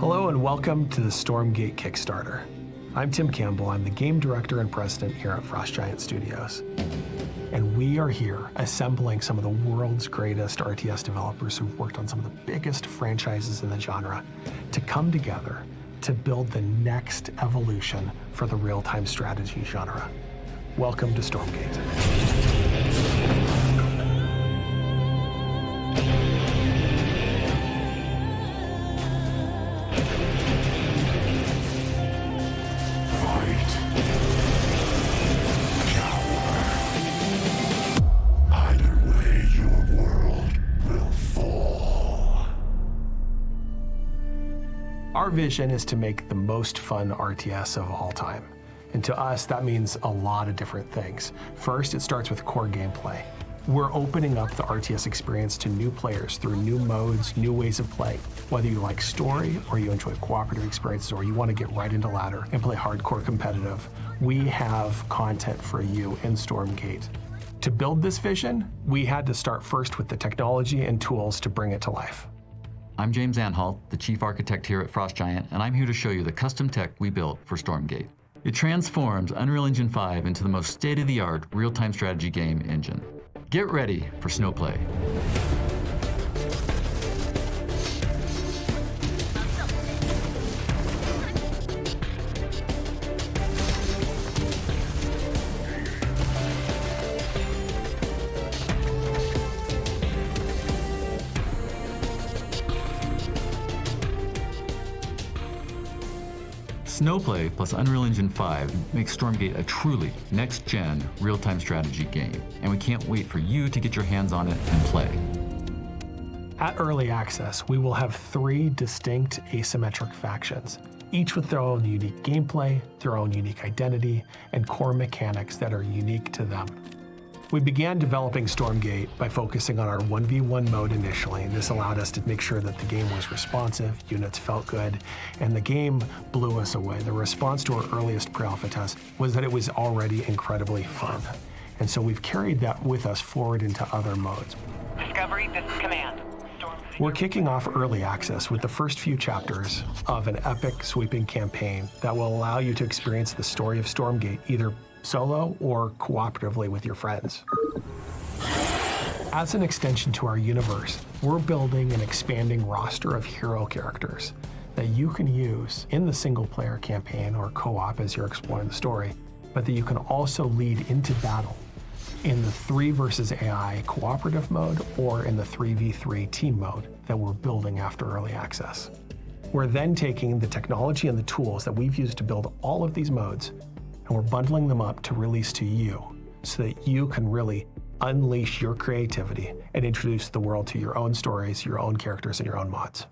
Hello and welcome to the Stormgate Kickstarter. I'm Tim Campbell. I'm the game director and president here at Frost Giant Studios. And we are here assembling some of the world's greatest RTS developers who've worked on some of the biggest franchises in the genre to come together to build the next evolution for the real-time strategy genre. Welcome to Stormgate. Our vision is to make the most fun RTS of all time. And to us, that means a lot of different things. First, it starts with core gameplay. We're opening up the RTS experience to new players through new modes, new ways of play. Whether you like story, or you enjoy cooperative experiences, or you want to get right into ladder and play hardcore competitive, we have content for you in Stormgate. To build this vision, we had to start first with the technology and tools to bring it to life. I'm James Anhalt, the chief architect here at Frost Giant, and I'm here to show you the custom tech we built for Stormgate. It transforms Unreal Engine 5 into the most state-of-the-art real-time strategy game engine. Get ready for Snowplay. Snowplay plus Unreal Engine 5 makes Stormgate a truly next-gen real-time strategy game, and we can't wait for you to get your hands on it and play. At Early Access, we will have 3 distinct asymmetric factions, each with their own unique gameplay, their own unique identity, and core mechanics that are unique to them. We began developing Stormgate by focusing on our 1v1 mode initially, and this allowed us to make sure that the game was responsive, units felt good, and the game blew us away. The response to our earliest pre-alpha test was that it was already incredibly fun. And so we've carried that with us forward into other modes. Discovery, this is Command. We're kicking off Early Access with the first few chapters of an epic, sweeping campaign that will allow you to experience the story of Stormgate either solo or cooperatively with your friends. As an extension to our universe, we're building an expanding roster of hero characters that you can use in the single-player campaign or co-op as you're exploring the story, but that you can also lead into battle in the 3 versus AI cooperative mode or in the 3v3 team mode that we're building after Early Access. We're then taking the technology and the tools that we've used to build all of these modes, and we're bundling them up to release to you so that you can really unleash your creativity and introduce the world to your own stories, your own characters, and your own mods.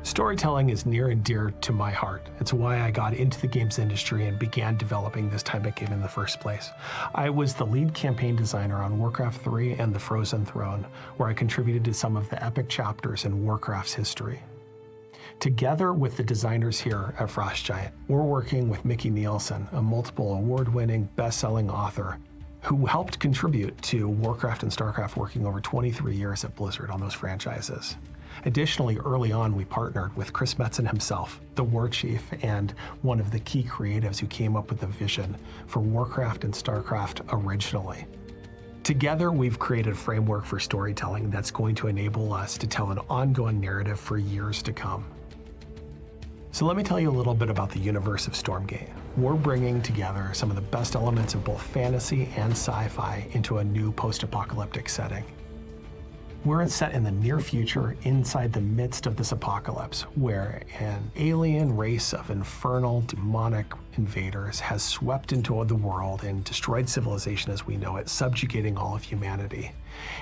Storytelling is near and dear to my heart. It's why I got into the games industry and began developing this type of game in the first place. I was the lead campaign designer on Warcraft 3 and the Frozen Throne, where I contributed to some of the epic chapters in Warcraft's history. Together with the designers here at Frost Giant, we're working with Mickey Nielsen, a multiple award-winning, best-selling author who helped contribute to Warcraft and StarCraft, working over 23 years at Blizzard on those franchises. Additionally, early on, we partnered with Chris Metzen himself, the war chief and one of the key creatives who came up with the vision for Warcraft and StarCraft originally. Together, we've created a framework for storytelling that's going to enable us to tell an ongoing narrative for years to come. So let me tell you a little bit about the universe of Stormgate. We're bringing together some of the best elements of both fantasy and sci-fi into a new post-apocalyptic setting. We're set in the near future inside the midst of this apocalypse, where an alien race of infernal, demonic invaders has swept into the world and destroyed civilization as we know it, subjugating all of humanity.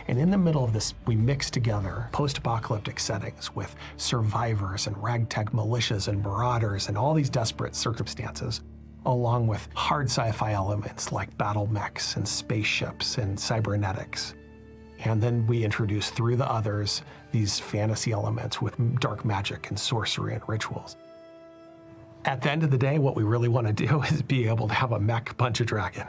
And in the middle of this, we mix together post-apocalyptic settings with survivors and ragtag militias and marauders and all these desperate circumstances, along with hard sci-fi elements like battle mechs and spaceships and cybernetics. And then we introduce through the others these fantasy elements with dark magic and sorcery and rituals. At the end of the day, what we really want to do is be able to have a mech punch a dragon.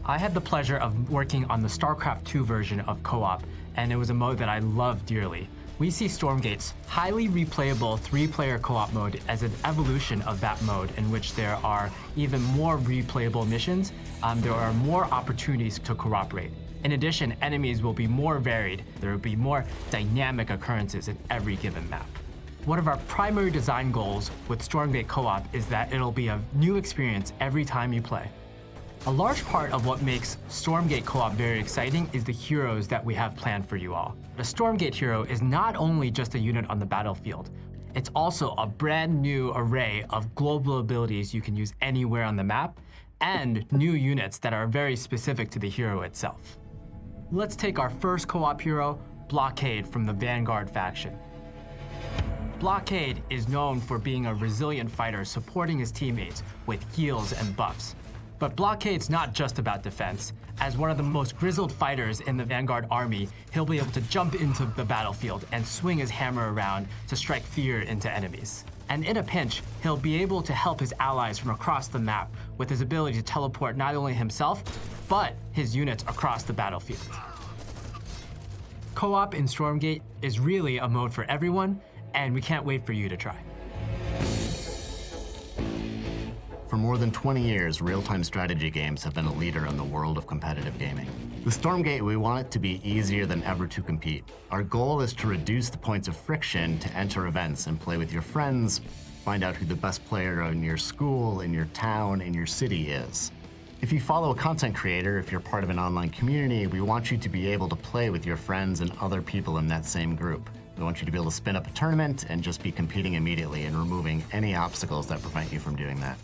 I had the pleasure of working on the StarCraft 2 version of co-op, and it was a mode that I loved dearly. We see Stormgate's highly replayable 3-player co-op mode as an evolution of that mode in which there are even more replayable missions. There are more opportunities to cooperate. In addition, enemies will be more varied. There will be more dynamic occurrences in every given map. One of our primary design goals with Stormgate Co-op is that it'll be a new experience every time you play. A large part of what makes Stormgate Co-op very exciting is the heroes that we have planned for you all. The Stormgate hero is not only just a unit on the battlefield, it's also a brand new array of global abilities you can use anywhere on the map, and new units that are very specific to the hero itself. Let's take our first co-op hero, Blockade from the Vanguard faction. Blockade is known for being a resilient fighter supporting his teammates with heals and buffs. But Blockade's not just about defense. As one of the most grizzled fighters in the Vanguard army, he'll be able to jump into the battlefield and swing his hammer around to strike fear into enemies. And in a pinch, he'll be able to help his allies from across the map with his ability to teleport not only himself, but his units across the battlefield. Co-op in Stormgate is really a mode for everyone, and we can't wait for you to try. For more than 20 years, real-time strategy games have been a leader in the world of competitive gaming. With Stormgate, we want it to be easier than ever to compete. Our goal is to reduce the points of friction to enter events and play with your friends, find out who the best player in your school, in your town, in your city is. If you follow a content creator, if you're part of an online community, we want you to be able to play with your friends and other people in that same group. We want you to be able to spin up a tournament and just be competing immediately and removing any obstacles that prevent you from doing that.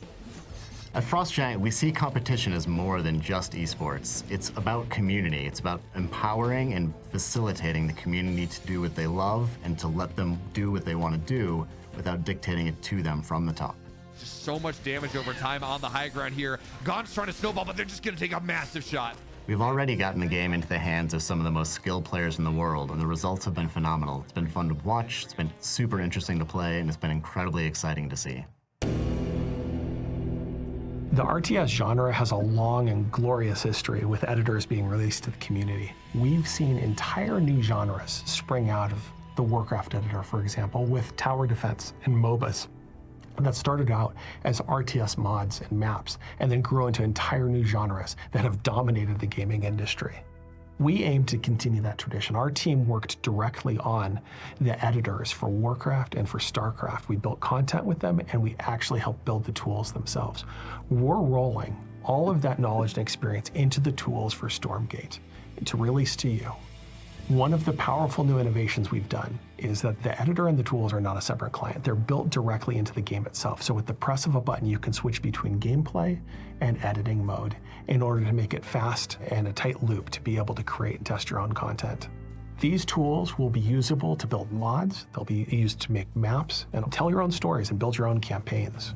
At Frost Giant, we see competition as more than just esports. It's about community. It's about empowering and facilitating the community to do what they love and to let them do what they want to do without dictating it to them from the top. Just so much damage over time on the high ground here. Gon's trying to snowball, but they're just going to take a massive shot. We've already gotten the game into the hands of some of the most skilled players in the world, and the results have been phenomenal. It's been fun to watch, it's been super interesting to play, and it's been incredibly exciting to see. The RTS genre has a long and glorious history with editors being released to the community. We've seen entire new genres spring out of the Warcraft editor, for example, with tower defense and MOBAs. That started out as RTS mods and maps, and then grew into entire new genres that have dominated the gaming industry. We aim to continue that tradition. Our team worked directly on the editors for Warcraft and for StarCraft. We built content with them, and we actually helped build the tools themselves. We're rolling all of that knowledge and experience into the tools for Stormgate to release to you. One of the powerful new innovations we've done is that the editor and the tools are not a separate client. They're built directly into the game itself. So with the press of a button, you can switch between gameplay and editing mode in order to make it fast and a tight loop to be able to create and test your own content. These tools will be usable to build mods. They'll be used to make maps and tell your own stories and build your own campaigns.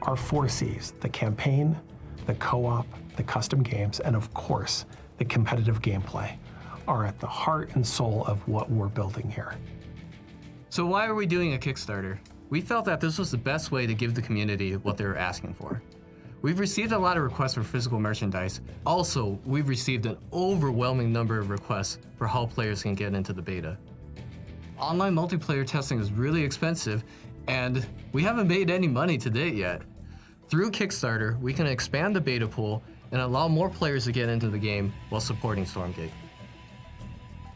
Our 4 Cs, the campaign, the co-op, the custom games, and of course, the competitive gameplay, are at the heart and soul of what we're building here. So why are we doing a Kickstarter? We felt that this was the best way to give the community what they were asking for. We've received a lot of requests for physical merchandise. Also, we've received an overwhelming number of requests for how players can get into the beta. Online multiplayer testing is really expensive, and we haven't made any money to date yet. Through Kickstarter, we can expand the beta pool and allow more players to get into the game while supporting Stormgate.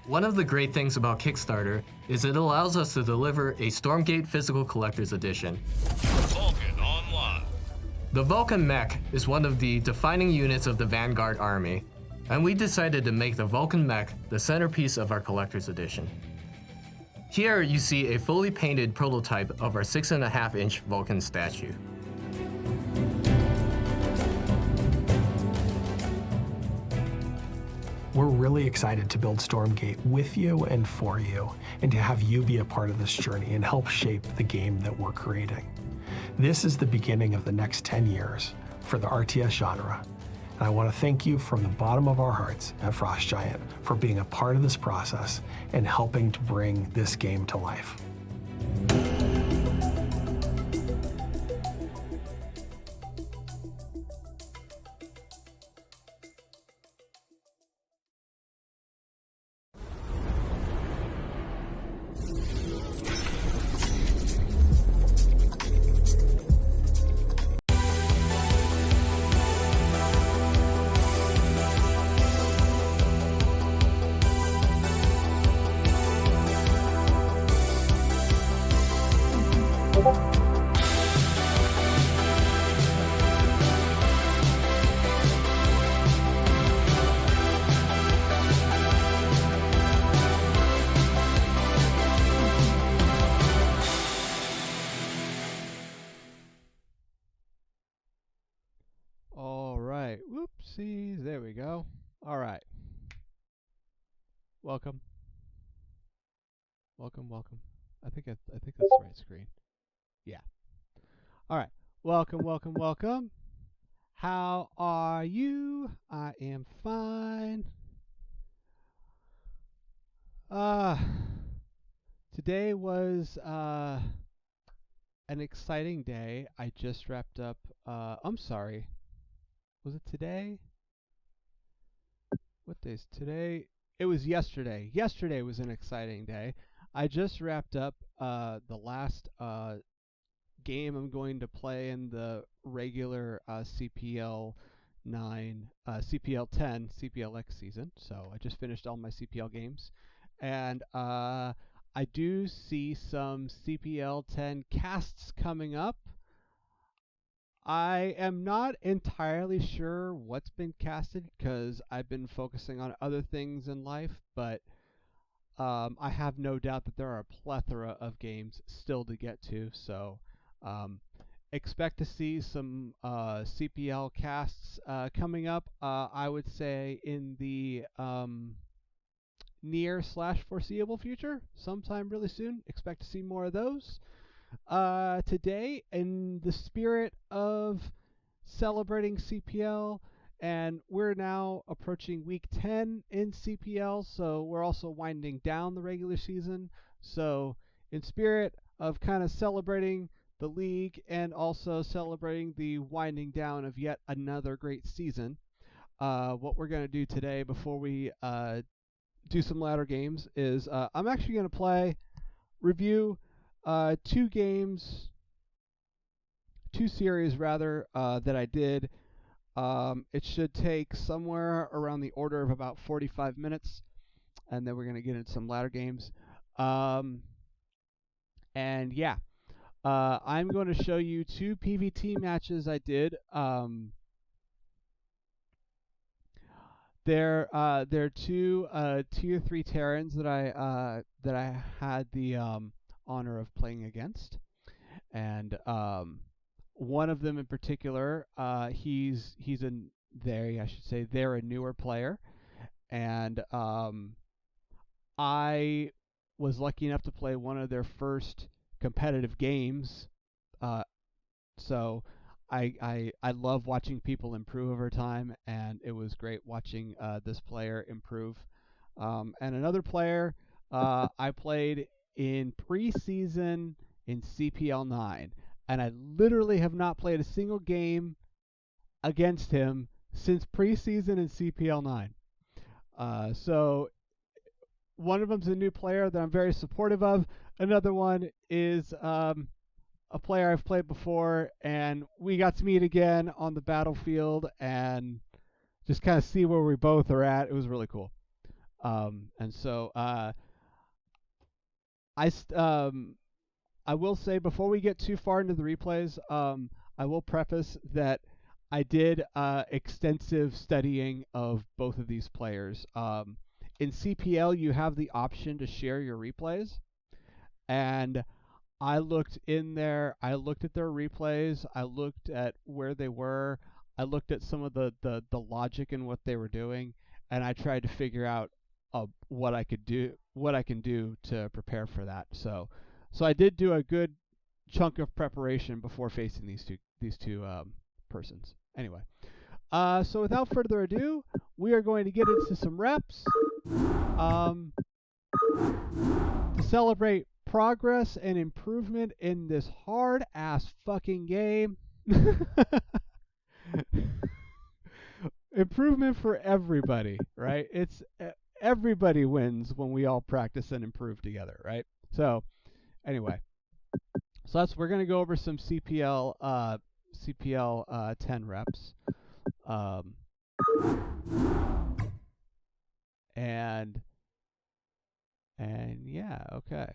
One of the great things about Kickstarter is it allows us to deliver a Stormgate Physical Collector's Edition. Vulcan online. The Vulcan mech is one of the defining units of the Vanguard army, and we decided to make the Vulcan mech the centerpiece of our Collector's Edition. Here you see a fully painted prototype of our 6.5-inch Vulcan statue. We're really excited to build Stormgate with you and for you, and to have you be a part of this journey and help shape the game that we're creating. This is the beginning of the next 10 years for the RTS genre, and I want to thank you from the bottom of our hearts at Frost Giant for being a part of this process and helping to bring this game to life. we go. All right. Welcome. Welcome. I think that's the right screen. Yeah. All right. Welcome. How are you? I am fine. Today was an exciting day. I just wrapped up. I'm sorry. Was it today? What day is today? It was yesterday. Yesterday was an exciting day. I just wrapped up the last game I'm going to play in the regular CPL 9, CPL 10, CPLX season. So I just finished all my CPL games, and I do see some CPL 10 casts coming up. I am not entirely sure what's been casted because I've been focusing on other things in life, but I have no doubt that there are a plethora of games still to get to. So expect to see some CPL casts coming up. I would say in the near/foreseeable future, sometime really soon. Expect to see more of those. Today, in the spirit of celebrating CPL, and we're now approaching week 10 in CPL, so we're also winding down the regular season. So, in spirit of kind of celebrating the league and also celebrating the winding down of yet another great season, what we're going to do today before we do some ladder games is I'm actually going to review two series rather, that I did. It should take somewhere around the order of about 45 minutes, and then we're going to get into some ladder games. And yeah, I'm going to show you two PvT matches I did. They're two tier 3 Terrans that I had the honor of playing against, and one of them in particular, they're a newer player, and I was lucky enough to play one of their first competitive games. So I love watching people improve over time, and it was great watching this player improve. And another player I played in preseason in CPL 9, and I literally have not played a single game against him since preseason in CPL 9. So one of them's a new player that I'm very supportive of. Another one is a player I've played before, and we got to meet again on the battlefield and just kind of see where we both are at. It was really cool. And so I will say, before we get too far into the replays, I will preface that I did extensive studying of both of these players. In CPL, you have the option to share your replays, and I looked in there, I looked at their replays, I looked at where they were, I looked at some of the logic in what they were doing, and I tried to figure out what I can do to prepare for that. So I did do a good chunk of preparation before facing these two persons. Anyway, so without further ado, we are going to get into some reps to celebrate progress and improvement in this hard ass fucking game. Improvement for everybody, right? It's everybody wins when we all practice and improve together, right? So anyway, we're gonna go over some CPL 10 reps, and yeah, okay.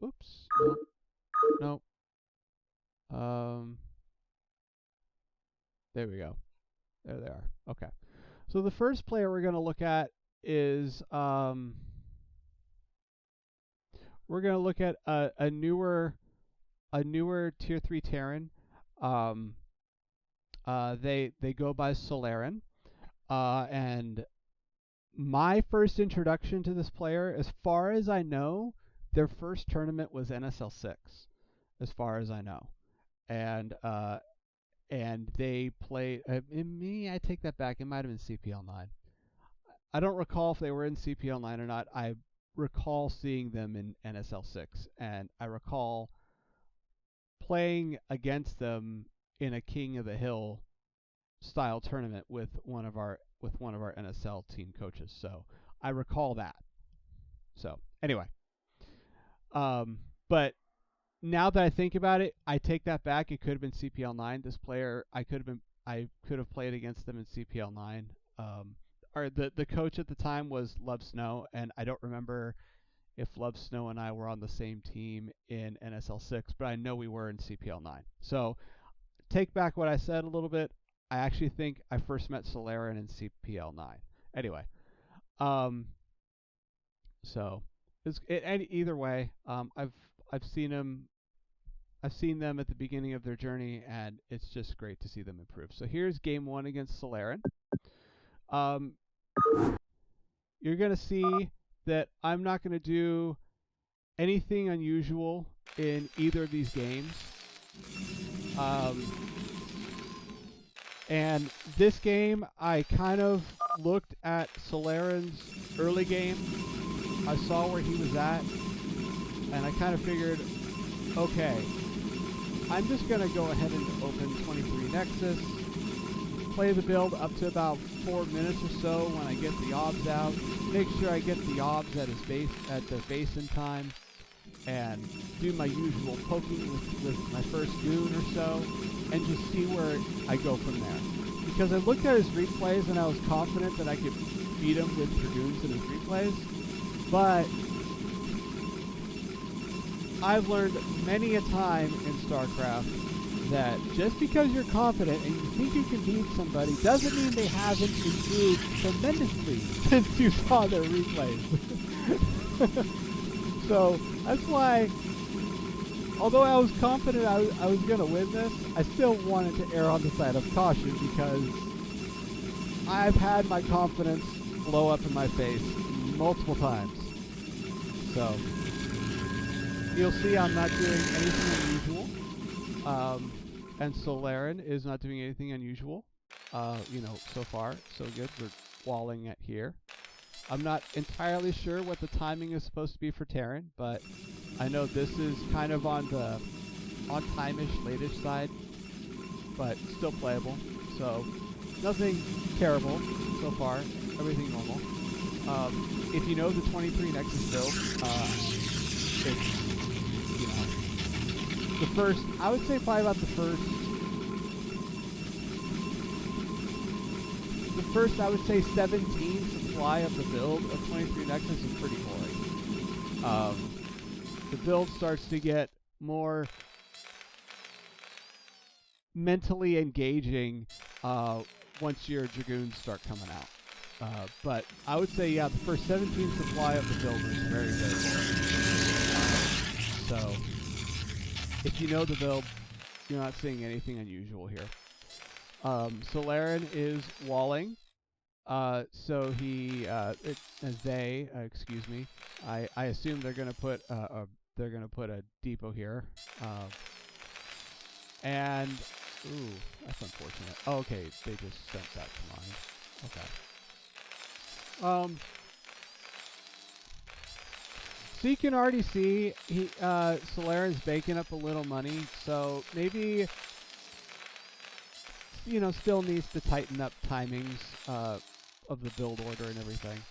Oops. Nope. There we go. There they are. Okay. So the first player we're going to look at is we're going to look at a newer tier 3 Terran. They go by Solarin, and my first introduction to this player, as far as I know, their first tournament was NSL 6, as far as I know, and they played. I take that back. It might have been CPL 9. I don't recall if they were in CPL 9 or not. I recall seeing them in NSL 6, and I recall playing against them in a King of the Hill style tournament with one of our NSL team coaches. So I recall that. So anyway, but now that I think about it, I take that back. It could have been CPL 9. This player, I could have played against them in CPL 9. Or the coach at the time was Love Snow, and I don't remember if Love Snow and I were on the same team in NSL 6, but I know we were in CPL 9. So take back what I said a little bit. I actually think I first met Solarin in CPL 9. Anyway, so either way, I've seen them. I've seen them at the beginning of their journey, and it's just great to see them improve. So here's game 1 against Solarin. You're gonna see that I'm not gonna do anything unusual in either of these games. And this game, I kind of looked at Solarin's early game. I saw where he was at, and I kind of figured, okay, I'm just going to go ahead and open 23 Nexus, play the build up to about 4 minutes or so when I get the obs out, make sure I get the obs at the base in time, and do my usual poking with my first goon or so, and just see where I go from there. Because I looked at his replays and I was confident that I could beat him with dragoons in his replays, but I've learned many a time in StarCraft that just because you're confident and you think you can beat somebody doesn't mean they haven't improved tremendously since you saw their replays. So that's why, although I was confident I was going to win this, I still wanted to err on the side of caution because I've had my confidence blow up in my face multiple times. So you'll see I'm not doing anything unusual, and Solarin is not doing anything unusual. So far, so good. We're walling at here. I'm not entirely sure what the timing is supposed to be for Terran, but I know this is kind of on the time-ish, late-ish side, but still playable. So nothing terrible so far. Everything normal. If you know the 23 Nexus build, it's, the first, I would say probably about the first, I would say 17 supply of the build of 23 Nexus is pretty boring. The build starts to get more mentally engaging once your dragoons start coming out. But I would say, yeah, the first 17 supply of the build is very, very boring. So if you know the build, you're not seeing anything unusual here. Solarin is walling. So excuse me. I assume they're gonna put a depot here. And ooh, that's unfortunate. Oh, okay, they just sent that to mine. Okay. So you can already see Solarin's baking up a little money. So maybe still needs to tighten up timings of the build order and everything.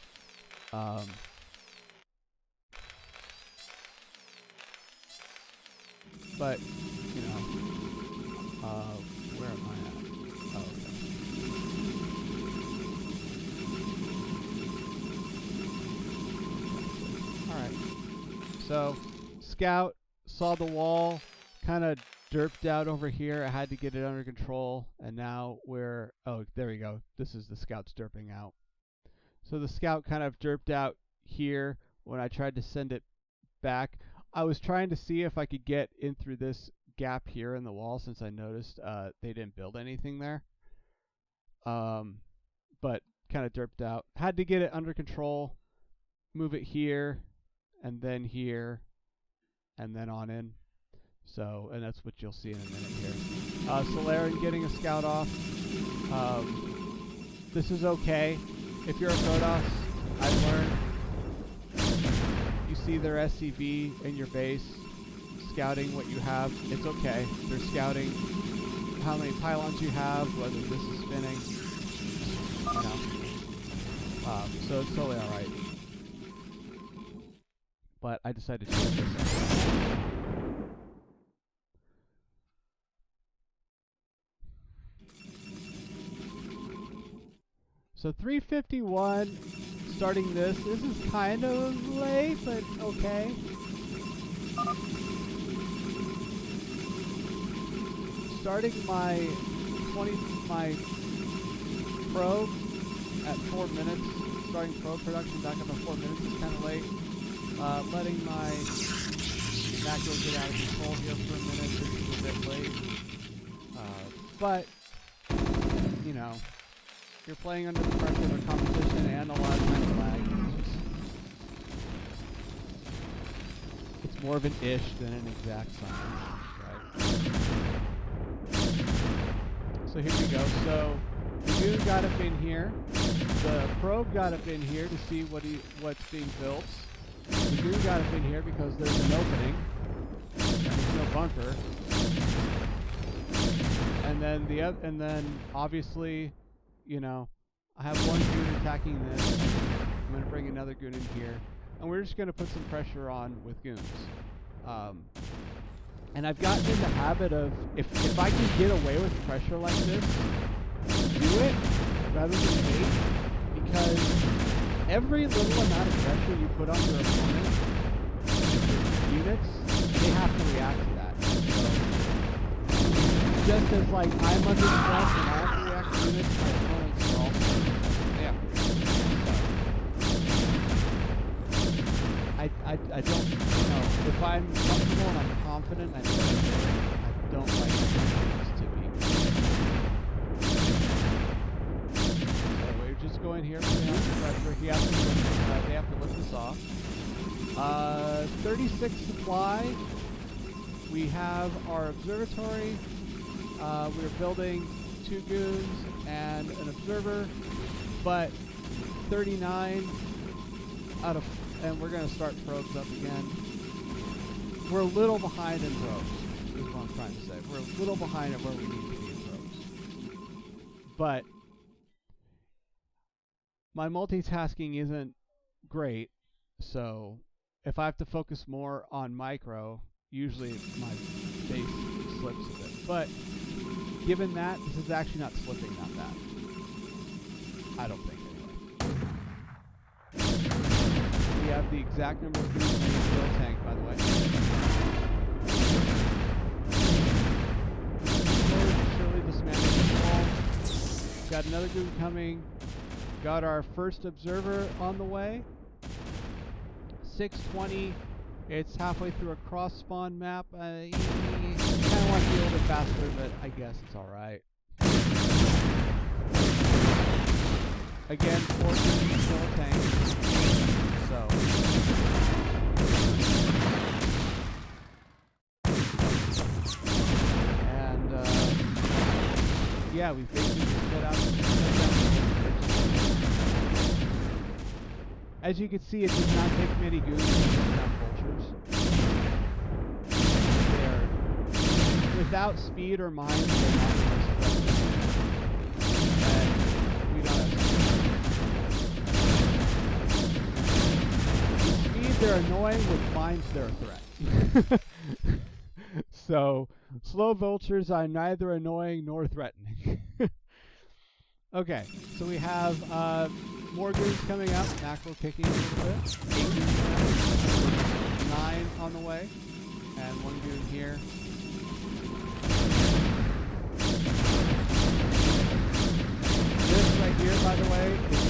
But where am I at? Oh, okay. All right. So, Scout saw the wall, kind of derped out over here. I had to get it under control, and now we're... Oh, there we go. This is the Scout's derping out. So the Scout kind of derped out here when I tried to send it back. I was trying to see if I could get in through this gap here in the wall since I noticed they didn't build anything there. But kind of derped out. Had to get it under control, move it here, and then on in. So, and that's what you'll see in a minute here. Solarian getting a scout off. This is okay. If you're a Protoss, I've learned, you see their SCV in your base, scouting what you have, it's okay. They're scouting how many pylons you have, whether this is spinning, you know. So it's totally alright. But I decided to change this. So 351, starting this. This is kind of late, but okay. Starting my probe at 4 minutes. Starting probe production back up at 4 minutes is kind of late. Letting my macro get out of control here for a minute. This is a bit late. But, you know, you're playing under the pressure of a competition and a lot of time lag. It's more of an ish than an exact science, right? So here we go. So the goon got up in here. The probe got up in here to see what's being built. The goon got up in here because there's an opening and there's no bunker. And then obviously, you know, I have one goon attacking this. I'm going to bring another goon in here. And we're just going to put some pressure on with goons. And I've gotten in the habit of, if I can get away with pressure like this, do it rather than wait. Because every little amount of pressure you put on your opponent, units, they have to react to that. So, just as like I'm under stress and I have to react to units, my opponents are also I don't, you know, if I'm comfortable and I'm confident, I know what I'm doing. I don't like units to be. So we're just going here, putting on some pressure. They have to lift this off. 36 supply. We have our observatory. We're building 2 goons and an observer, but 39 out of, and we're going to start probes up again. We're a little behind in probes, is what I'm trying to say. We're a little behind at where we need to be in probes. But my multitasking isn't great, so if I have to focus more on micro, usually my base slips a bit. But given that, this is actually not slipping that bad. I don't think, anyway. We have the exact number of goons in the drill tank, by the way. Slowly dismantling the wall. Got another goon coming. Got our first observer on the way. 620. It's halfway through a cross spawn map. I kind of want to be a little bit faster, but I guess it's alright. Again, 4 goons still a tank. So. And, yeah, we've basically set out. As you can see, it does not take many goons to take down vultures. They're, without speed or mines, they're not the most effective. And we don't have speed. With speed, they're annoying. With mines, they're a threat. So, slow vultures are neither annoying nor threatening. Okay, so we have more goons coming up. Macro kicking a little bit. 8 goons now. 9 on the way. And 1 goon here. This right here, by the way, is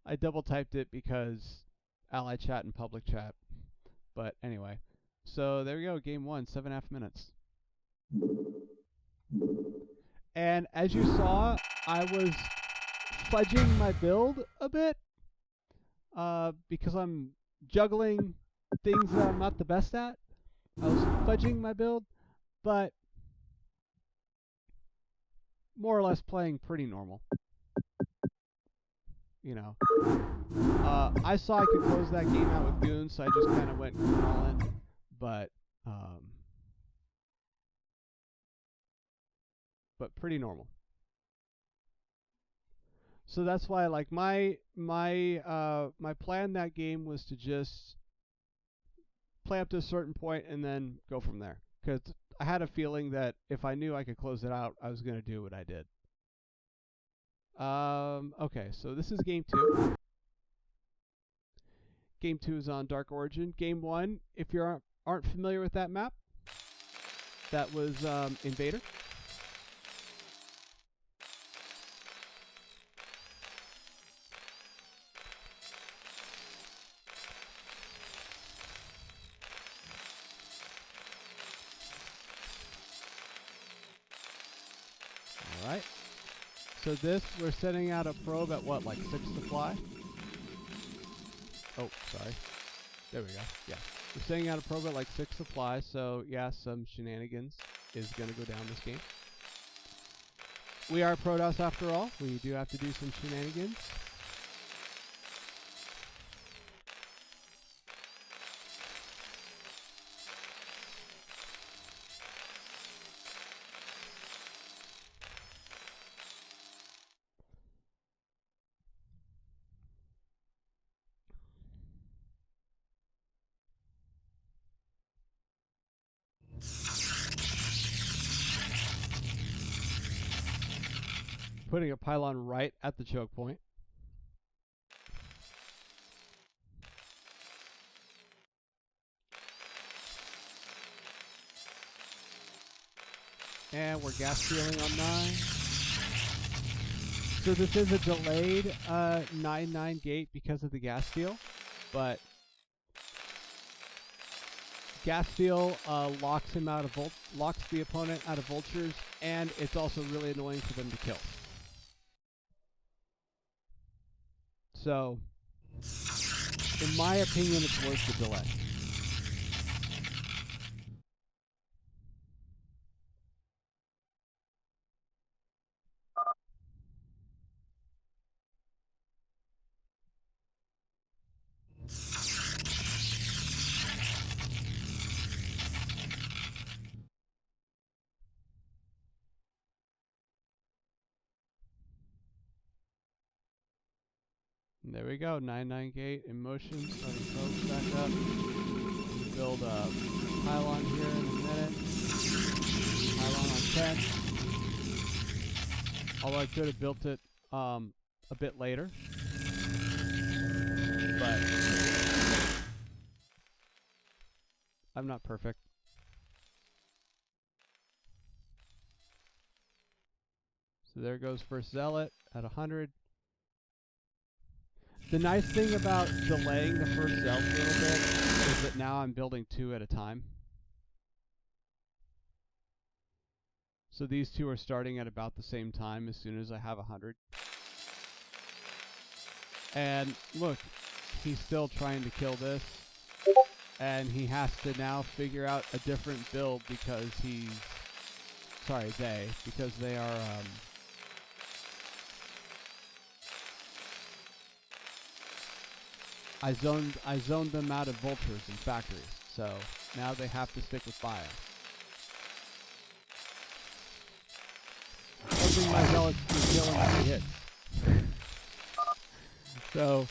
I double typed it because ally chat and public chat. But anyway, so there we go. Game 1, 7.5 minutes. And as you saw, I was fudging my build a bit because I'm juggling things that I'm not the best at. I was fudging my build, but more or less playing pretty normal. You know, I saw I could close that game out with goons, so I just kind of went all in. But pretty normal. So that's why, like, my plan that game was to just play up to a certain point and then go from there. Because I had a feeling that if I knew I could close it out, I was going to do what I did. Okay, so this is game 2. Game 2 is on Dark Origin. Game 1, if you aren't familiar with that map, that was Invader. Alright. So this, we're sending out a probe at what, like 6 supply? Oh, sorry. There we go. Yeah. We're sending out a probe at like 6 supply, so yeah, some shenanigans is going to go down this game. We are Protoss after all. We do have to do some shenanigans. Putting a pylon right at the choke point. And we're gas stealing on 9. So this is a delayed 9-9 gate because of the gas steal, but gas steal locks him out of locks the opponent out of vultures, and it's also really annoying for them to kill. So, in my opinion, it's worth the delay. And there we go, 9-9 gate in motion, starting probes back up. Build a pylon here in a minute. Pylon on 10. Although I could have built it a bit later. But I'm not perfect. So there goes first Zealot at 100. The nice thing about delaying the first Zealot a little bit is that now I'm building 2 at a time. So these 2 are starting at about the same time as soon as I have 100. And look, he's still trying to kill this. And he has to now figure out a different build because because they are I zoned them out of vultures and factories, so now they have to stick with bio. Hoping my zealots can kill him if he hits. So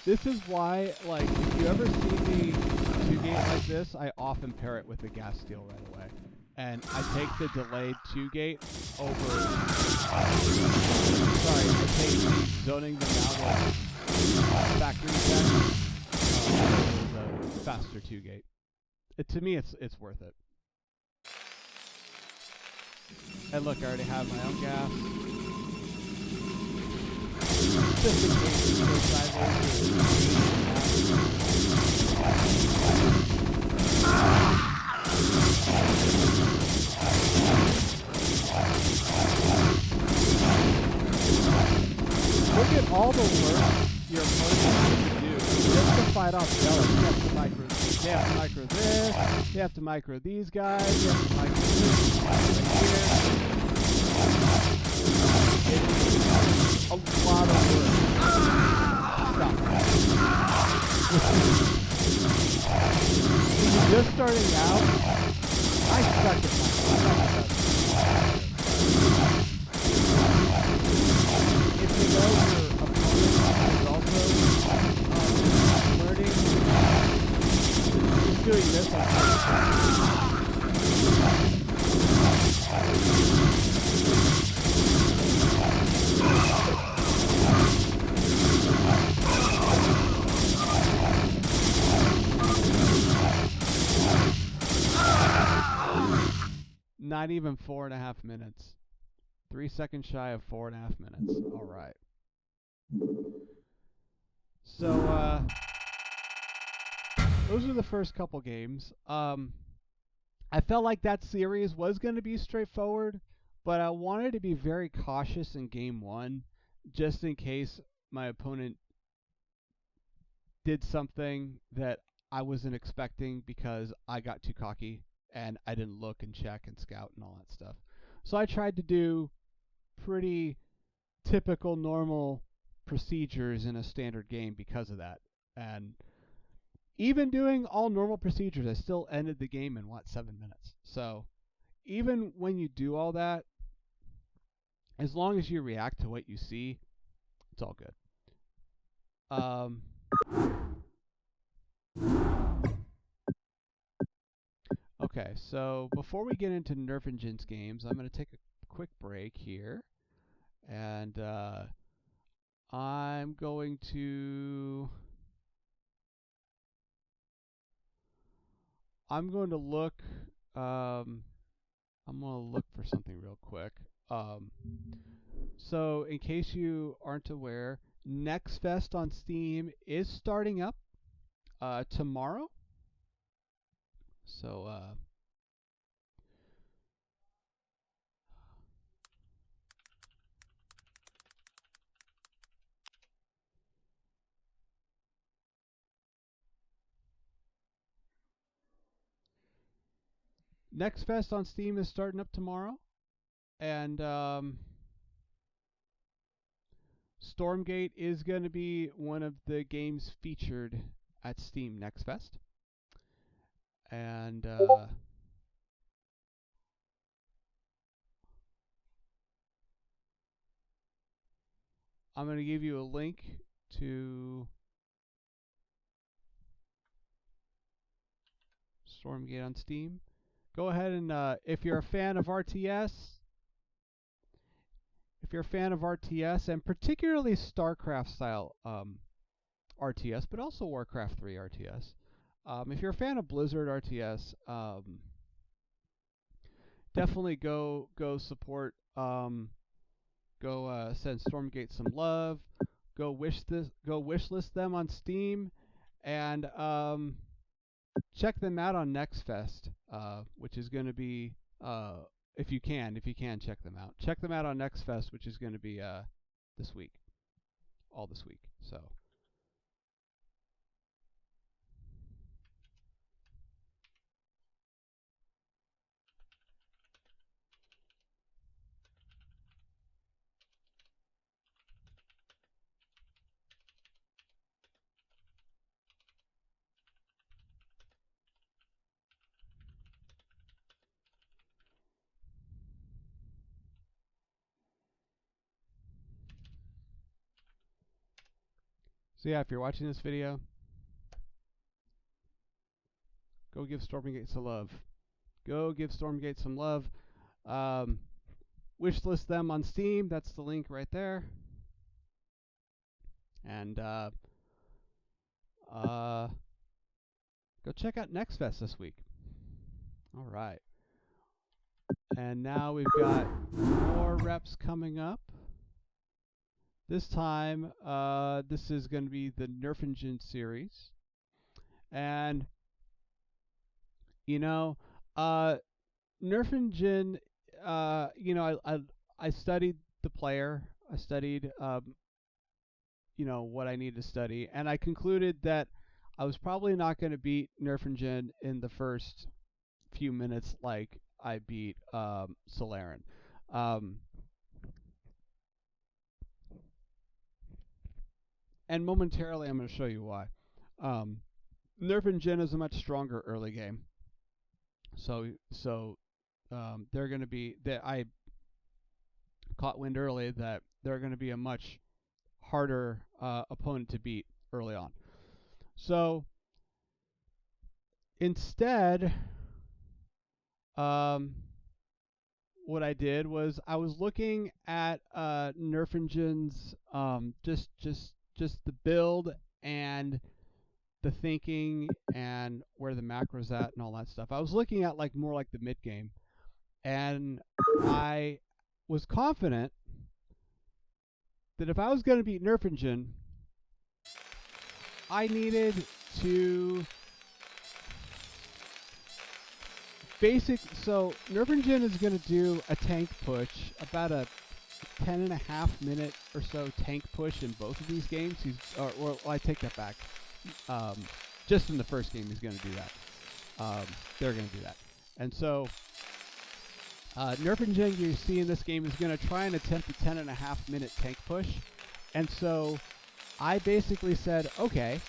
this is why, like, if you ever see me 2-gate like this, I often pair it with a gas steal right away. And I take the delayed 2-gate over. I take zoning them out of factory check the faster 2-gate. To me, it's worth it. And look, I already have my own gas. just in case you go Look at all the work your opponent has to do just to fight off Zealous. You have to micro this, they have to micro this, they have to micro these guys, they have to micro this right here. It's a lot of work. Stop. When you're just starting out, I suck at micro. If you know your opponent is also learning, just doing this on Not even 4.5 minutes. 3 seconds shy of 4.5 minutes. All right. So, those are the first couple games. I felt like that series was going to be straightforward, but I wanted to be very cautious in game one, just in case my opponent did something that I wasn't expecting because I got too cocky and I didn't look and check and scout and all that stuff. So I tried to do pretty typical normal procedures in a standard game because of that. And even doing all normal procedures, I still ended the game in 7 minutes. So even when you do all that, as long as you react to what you see, it's all good. Okay, so before we get into Nerf and Jinx games, I'm going to take a quick break here. And I'm going to look for something real quick. So in case you aren't aware, Next Fest on Steam is starting up tomorrow. So Next Fest on Steam is starting up tomorrow, and Stormgate is going to be one of the games featured at Steam Next Fest. And I'm going to give you a link to Stormgate on Steam. Go ahead and if you're a fan of RTS, and particularly StarCraft style RTS, but also Warcraft 3 RTS, if you're a fan of Blizzard RTS, definitely go support. Go send Stormgate some love. Go wishlist them on Steam, and check them out on Next Fest, which is going to be if you can check them out. Check them out on Next Fest, which is going to be this week, all this week. So. So yeah, if you're watching this video, go give Stormgate some love. Go give Stormgate some love. Wishlist them on Steam. That's the link right there. And go check out Next Fest this week. All right. And now we've got more reps coming up. This time, this is going to be the Nerf Engine series. And, you know, Nerf Engine, you know, I studied the player. I studied, you know, what I need to study. And I concluded that I was probably not going to beat Nerf Engine in the first few minutes like I beat Solaren. And momentarily, I'm going to show you why. Nerf Engine is a much stronger early game. So they're going to be that I caught wind early that they're going to be a much harder opponent to beat early on. So instead, what I did was I was looking at Nerf Engine's just the build and the thinking and where the macros at and all that stuff. I was looking at like more like the mid game, and I was confident that if I was going to beat Nerf Engine, I needed to so Nerf Engine is going to do a tank push, about a 10.5 minute or so tank push in both of these games. Well, I take that back. Just in the first game, he's going to do that. They're going to do that. And so, Nerf Engine you see in this game is going to try and attempt a 10.5 minute tank push. And so, I basically said, okay,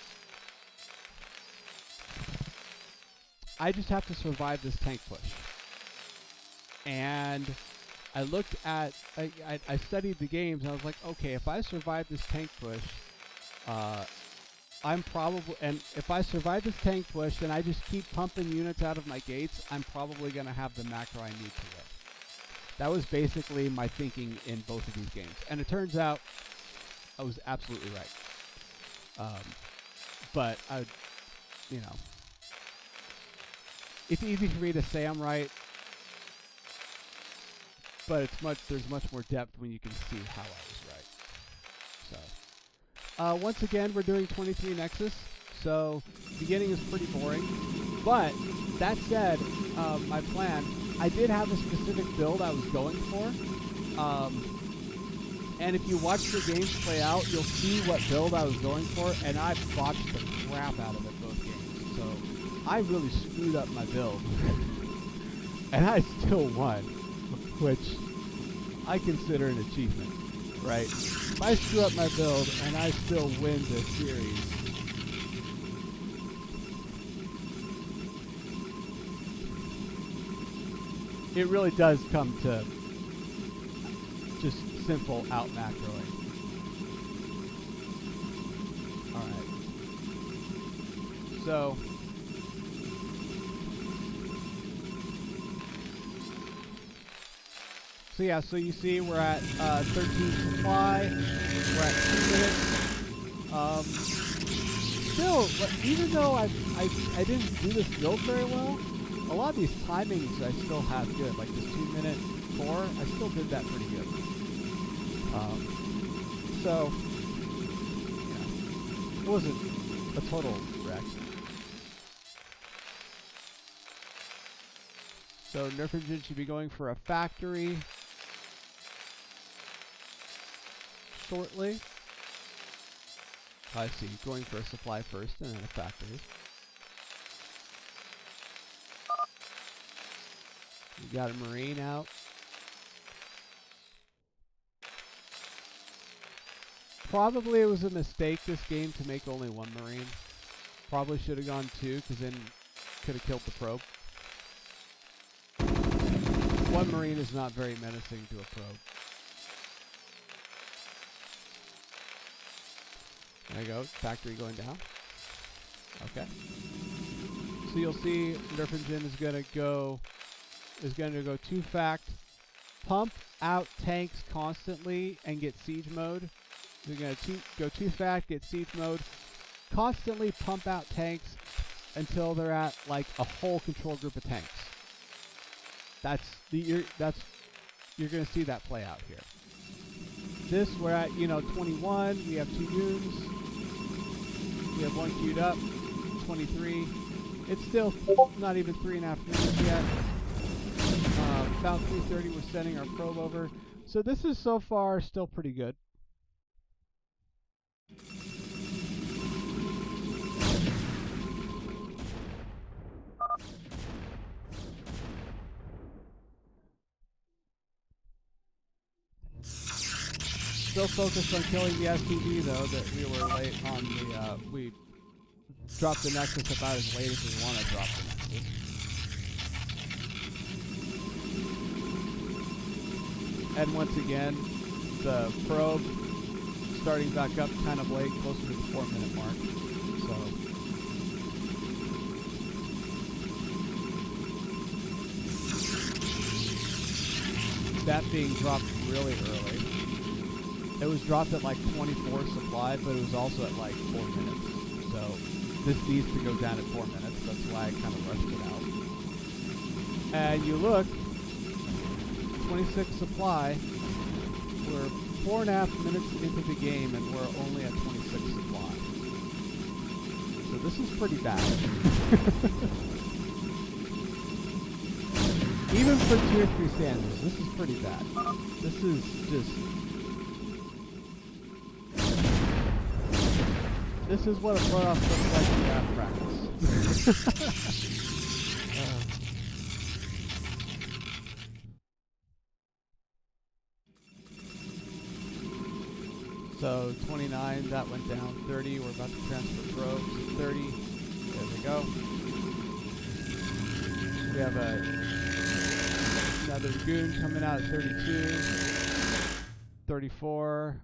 I just have to survive this tank push. And I looked at, I studied the games, and I was like, okay, if I survive this tank push, and if I survive this tank push, and I just keep pumping units out of my gates, I'm probably going to have the macro I need to win. That was basically my thinking in both of these games. And it turns out I was absolutely right. But you know, it's easy for me to say I'm right, but there's much more depth when you can see how I was right. So, once again, we're doing 23 Nexus, so beginning is pretty boring. But that said, my plan, I did have a specific build I was going for, and if you watch the games play out, you'll see what build I was going for, and I botched the crap out of it both games. So I really screwed up my build, and I still won, which I consider an achievement, right? If I screw up my build and I still win the series, it really does come to just simple out macroing. Alright. So yeah, so you see we're at 13 supply, we're at 2 minutes. Still, even though I didn't do this build very well, a lot of these timings I still have good. Like this 2-minute core, I still did that pretty good. So, yeah, it wasn't a total wreck. So Nerf Engine should be going for a factory shortly. I see, going for a supply first and then a factory. We got a Marine out. Probably it was a mistake this game to make only one Marine. Probably should have gone 2, because then could have killed the probe. One Marine is not very menacing to a probe. There you go, factory going down. Okay. So you'll see Nerf Engine is gonna go 2 fact, pump out tanks constantly and get siege mode. We're gonna go 2 fact, get siege mode, constantly pump out tanks until they're at like a whole control group of tanks. You're gonna see that play out here. this, we're at, 21. We have 2 goons. We have 1 queued up. 23. It's still not even 3.5 minutes yet. About 3:30, we're sending our probe over. So this is so far still pretty good. Still focused on killing the STG though, that we were late on the, we dropped the Nexus about as late as we want to drop the Nexus. And once again, the probe starting back up kind of late, closer to the 4-minute mark. So that being dropped really early. It was dropped at like 24 supply, but it was also at like 4 minutes. So this needs to go down at 4 minutes. That's why I kind of rushed it out. And you look, 26 supply. We're 4.5 minutes into the game and we're only at 26 supply. So this is pretty bad. Even for tier 3 standards, this is pretty bad. This is just... This is what a playoff looks like in draft practice. So 29, that went down. 30, we're about to transfer probes. 30, there we go. We have another goon coming out at 32. 34,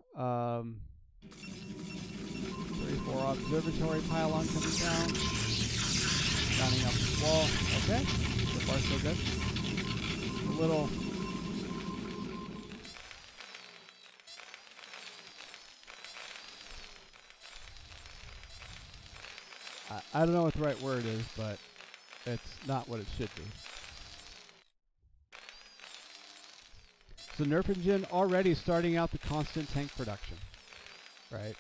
34 observatory pylon coming down. Rounding up the wall. Okay, so far so good. A little... I don't know what the right word is, but it's not what it should be. So Nerf Engine already starting out the constant tank production, right?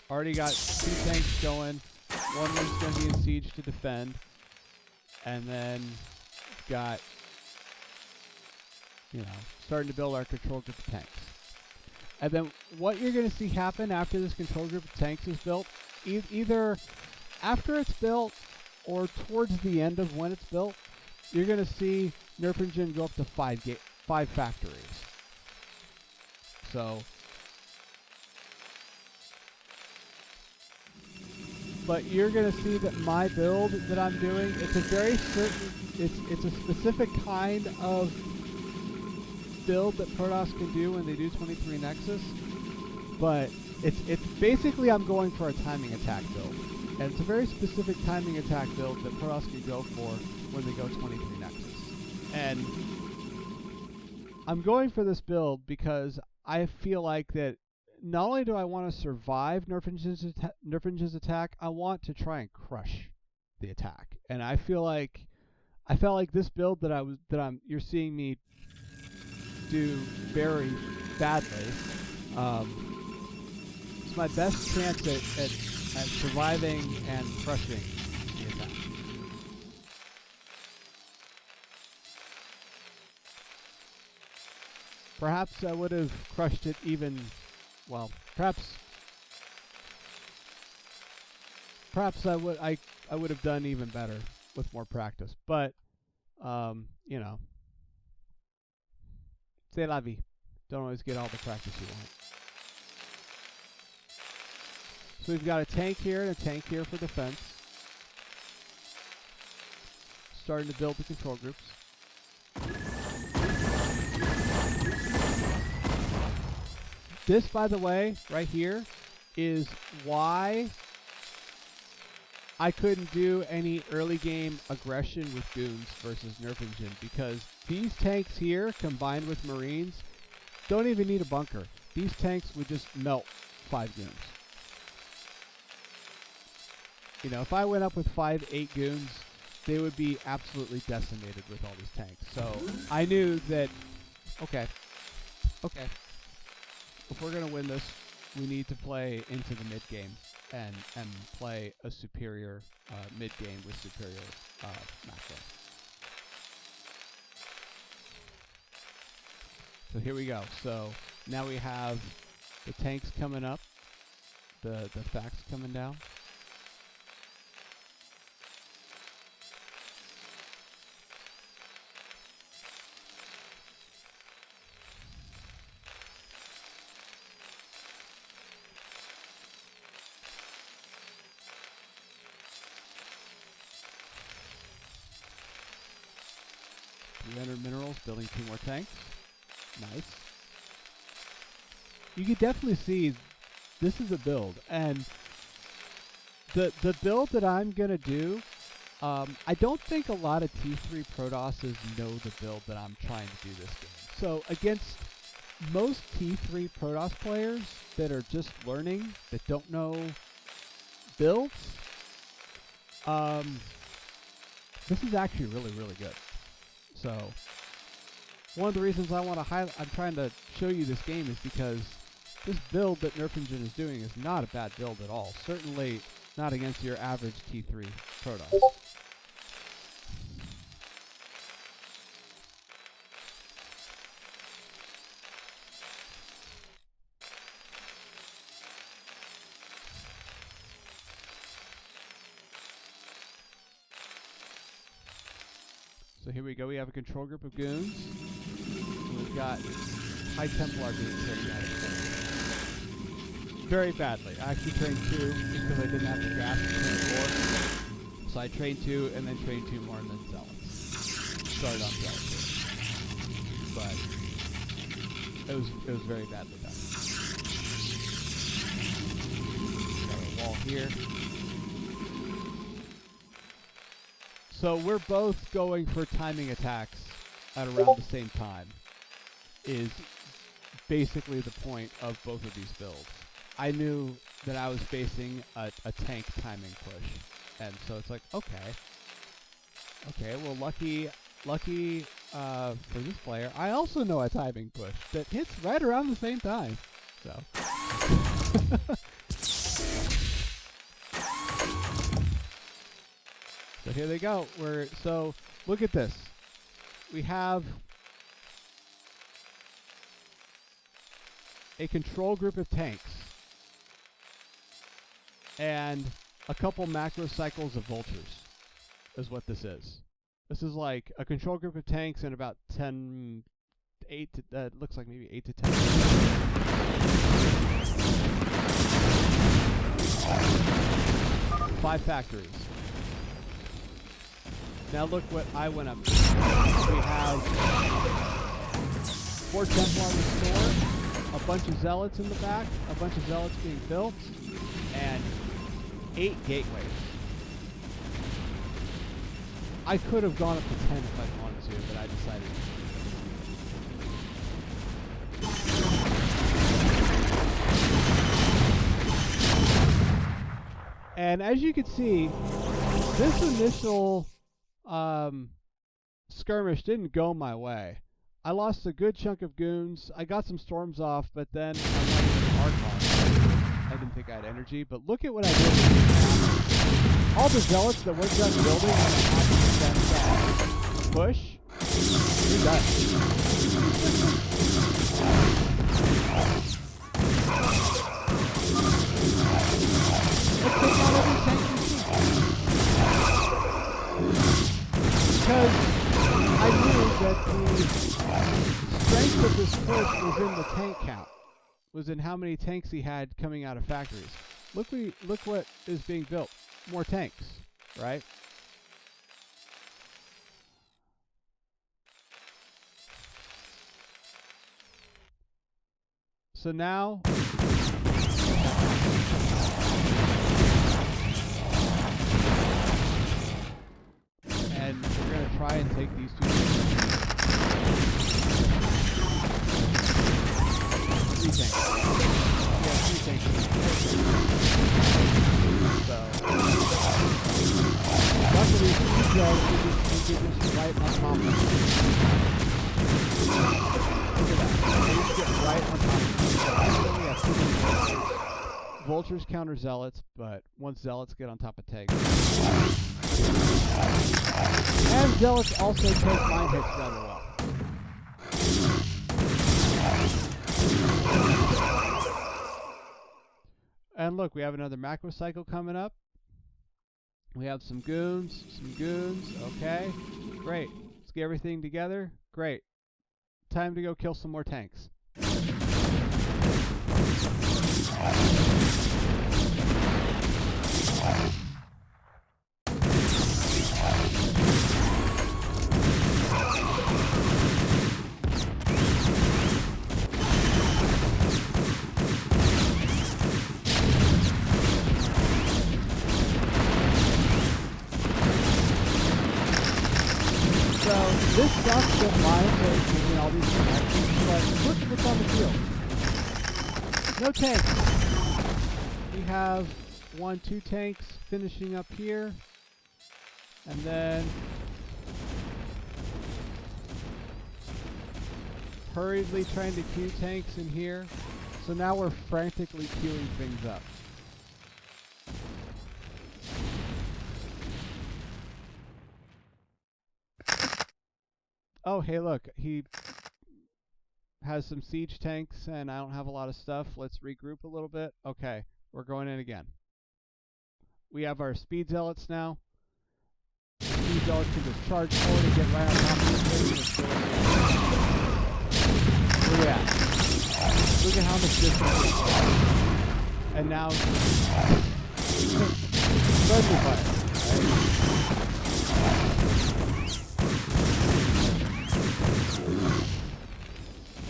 Already got 2 tanks going. One one's going to be in siege to defend, and then got, starting to build our control group of tanks. And then what you're going to see happen after this control group of tanks is built, either after it's built or towards the end of when it's built, you're going to see Nerf Engine go up to 5 factories. So, but you're going to see that my build that I'm doing, it's a very certain, it's a specific kind of build that Protoss can do when they do 23 Nexus, but it's basically I'm going for a timing attack build. And it's a very specific timing attack build that Protoss can go for when they go 23 Nexus. And I'm going for this build because I feel like that not only do I want to survive Nerf Engine's attack, I want to try and crush the attack. And I felt like this build that you're seeing me do very badly. It's my best chance at surviving and crushing the attack. Perhaps I would have crushed it even, well, perhaps I would have done even better with more practice. But c'est la vie. Don't always get all the practice you want. So we've got a tank here and a tank here for defense. Starting to build the control groups. This, by the way, right here, is why I couldn't do any early game aggression with goons versus Nerf Engine, because these tanks here, combined with Marines, don't even need a bunker. These tanks would just melt 5 goons. If I went up with 8 goons, they would be absolutely decimated with all these tanks. So I knew that, okay. if we're gonna win this, we need to play into the mid game and play a superior mid game with superior macro. So here we go. So now we have the tanks coming up, the facts coming down. Minerals, building 2 more tanks. Nice. You can definitely see this is a build, and the build that I'm gonna do, I don't think a lot of T3 Protosses know the build that I'm trying to do this game. So against most T3 Protoss players that are just learning, that don't know builds, this is actually really, really good. So one of the reasons I want to I'm trying to show you this game is because this build that Nerf Engine is doing is not a bad build at all. Certainly not against your average T3 Protoss. So here we go. We have a control group of goons. We've got High Templar being trained out of very badly. I actually trained 2 just because I didn't have the gas to train 4. So I trained 2 and then trained 2 more and then Zealots. Started on Zealots. But it was very badly done. Got a wall here. So we're both going for timing attacks at around the same time, is basically the point of both of these builds. I knew that I was facing a tank timing push, and so it's like, okay, well, lucky for this player, I also know a timing push that hits right around the same time, so. So here they go. So look at this. We have a control group of tanks and a couple macro cycles of vultures is what this is. This is like a control group of tanks and about 8 to looks like maybe 8 to 10. 5 factories. Now look what I went up to. We have 4 Templar restored, a bunch of Zealots in the back, a bunch of Zealots being built, and 8 gateways. I could have gone up to 10 if I wanted to, but I decided to. And as you can see, this initial skirmish didn't go my way. I lost a good chunk of goons. I got some storms off, but then I went into Archon. I didn't think I had energy, but look at what I did. All the Zealots that we're just building on the push, you're done. Let's take out every tank we see. Because I knew that the strength of this push was in the tank count, was in how many tanks he had coming out of factories. Look what is being built. More tanks, right? So now and we're going to try and take these 2 tanks. 3 tanks. Yeah, 3 tanks. So, luckily, 3 drugs will get this right on top of it. Look at that. They just get right on top of it. Vultures counter zealots, but once zealots get on top of tanks. And zealots also take mine hits rather well. And look, we have another macro cycle coming up. We have some goons. Okay, great. Let's get everything together. Great. Time to go kill some more tanks. So this sucks that Miles is giving all these connections, but look what's on the field. No tanks. We have 2 tanks finishing up here, and then hurriedly trying to queue tanks in here. So now we're frantically queuing things up. Oh, hey, look, he has some siege tanks, and I don't have a lot of stuff. Let's regroup a little bit. Okay, we're going in again. We have our speed zealots now. The speed zealots can just charge forward and get right on top of this thing. Look at that. Look at how much distance is. And now, friendly fire.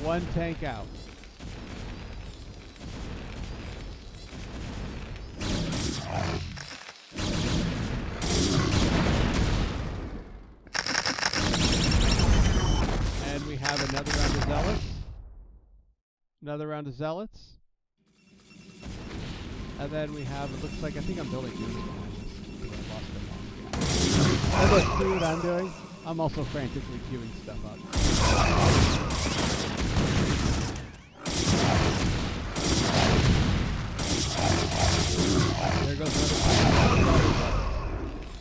One tank out. And we have another round of zealots. Another round of zealots. And then we have, it looks like, I think I'm building units behind this. I lost them all. And look, see what I'm doing? I'm also frantically queuing stuff up. There goes another one.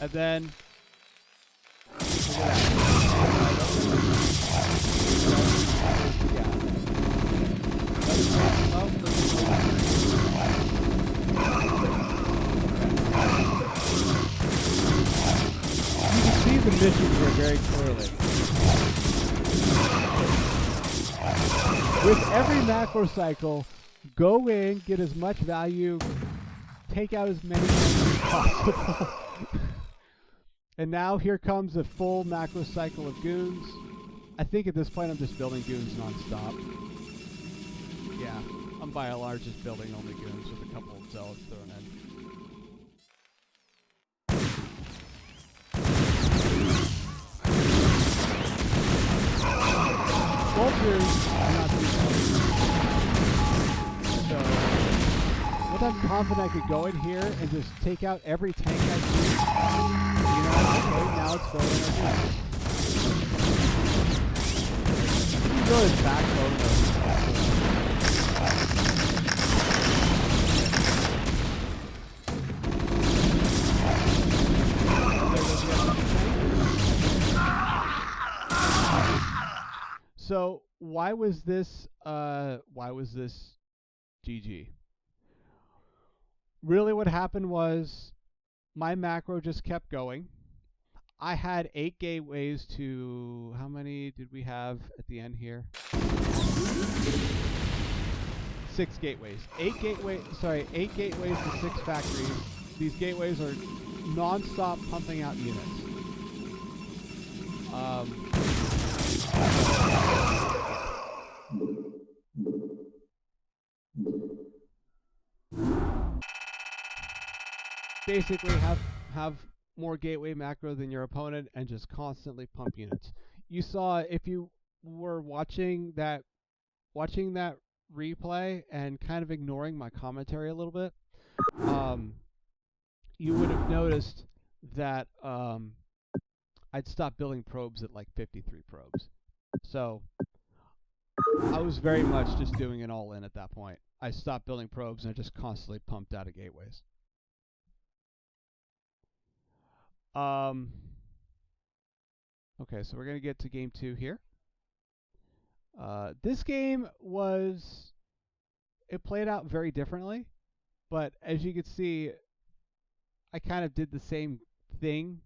And then, look at that. You can see the missions here very clearly. With every macro cycle, go in, get as much value, take out as many things as possible. And now here comes a full macro cycle of goons. I think at this point I'm just building goons non-stop. Yeah, I'm by and large just building only goons with a couple of zealots thrown in. Vultures are not too fun. So, once I'm confident I could go in here and just take out every tank I see, you know, okay, now it's going in our goons. You can go to his backbone though. So why was this GG? Really what happened was my macro just kept going. I had 8 gateways to, how many did we have at the end here? 6 gateways. 8 gateways to 6 factories. These gateways are non-stop pumping out units. Basically have more gateway macro than your opponent and just constantly pump units. You saw, if you were watching that replay and kind of ignoring my commentary a little bit, you would have noticed that I'd stopped building probes at like 53 probes. So I was very much just doing it all in at that point. I stopped building probes and I just constantly pumped out of gateways. Okay, so we're gonna get to game 2 here. This game it played out very differently, but as you can see, I kind of did the same thing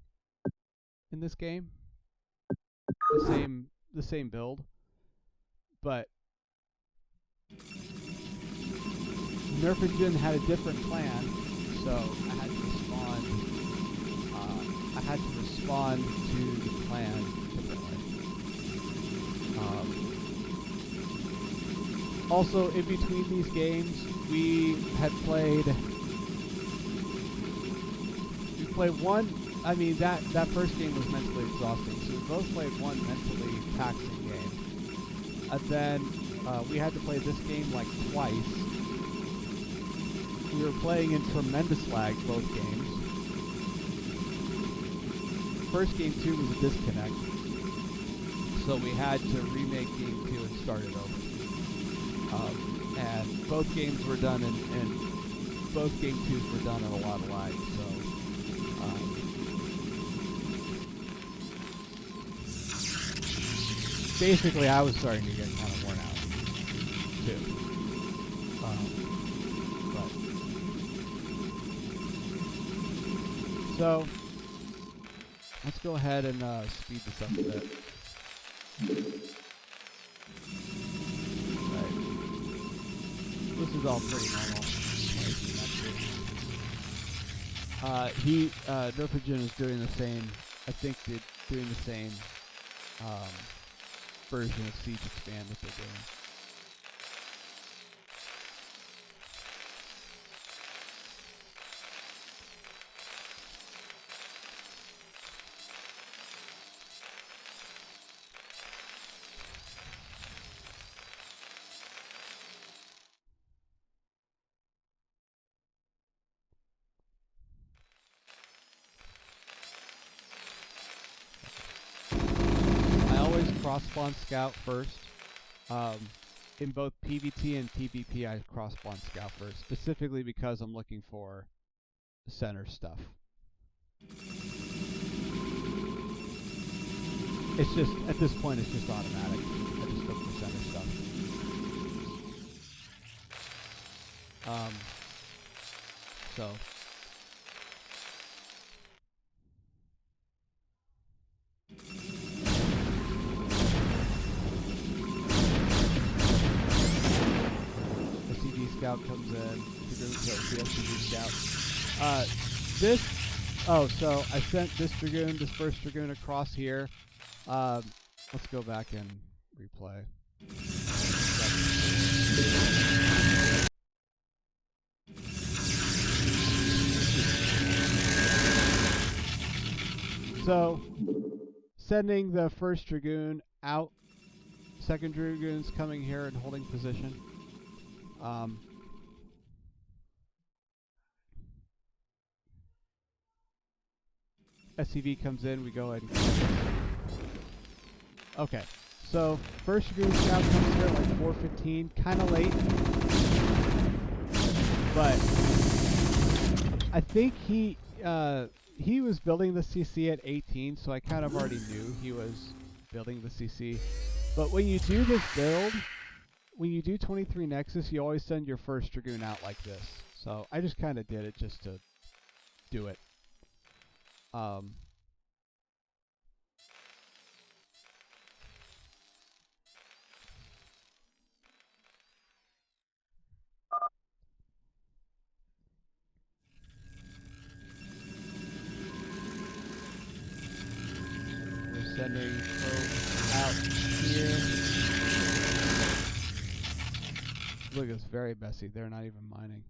in this game. The same build, but Nerfogen had a different plan, so I had to respond. I had to respond to the plan differently. Also, in between these games, we played one. I mean, that first game was mentally exhausting, so we both played one mentally taxing game. And then we had to play this game like twice. We were playing in tremendous lag both games. First game 2 was a disconnect, so we had to remake game 2 and start it over. And both games were done and both game 2s were done in a lot of lag, so basically I was starting to get kind of worn out too. So let's go ahead and speed this up a bit. Right. This is all pretty normal. Nerfogen is doing the same. I think they're doing the same version of Siege Expand that they're doing. Cross-spawn scout first. In both PvT and PvP, I cross-spawn scout first, specifically because I'm looking for center stuff. It's just, at this point, it's just automatic. I just look for center stuff. So. Scout comes in. Dragoon kills the SCV scout. So I sent this first Dragoon across here. Let's go back and replay. So, sending the first Dragoon out. Second Dragoon's coming here and holding position. SCV comes in, we go ahead and okay, so first Dragoon Scout comes here at like 4:15, kind of late, but I think he was building the CC at 18, so I kind of already knew he was building the CC. But when you do this build, when you do 23 Nexus, you always send your first Dragoon out like this. So I just kind of did it just to do it. We're sending probes out here. Look, it's very messy. They're not even mining.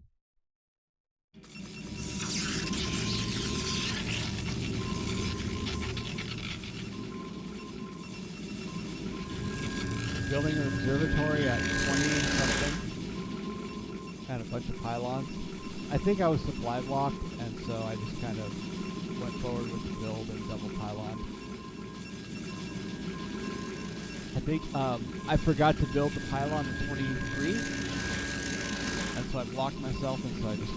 Building an observatory at 20 something. And a bunch of pylons. I think I was supply blocked, and so I just kind of went forward with the build and double pylon. I think I forgot to build the pylon in 23, and so I blocked myself, and so I just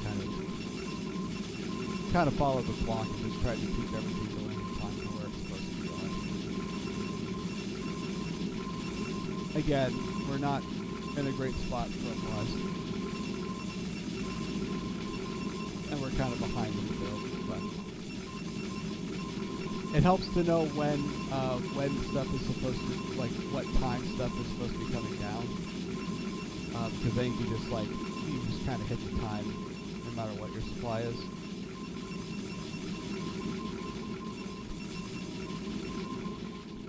kind of followed the clock and just tried to keep everything going in time to where it's supposed to be going. Again, we're not in a great spot front-wise, and we're kind of behind in the build, but it helps to know when stuff is supposed to, like, what time stuff is supposed to be coming down, because then you just kind of hit the time no matter what your supply is.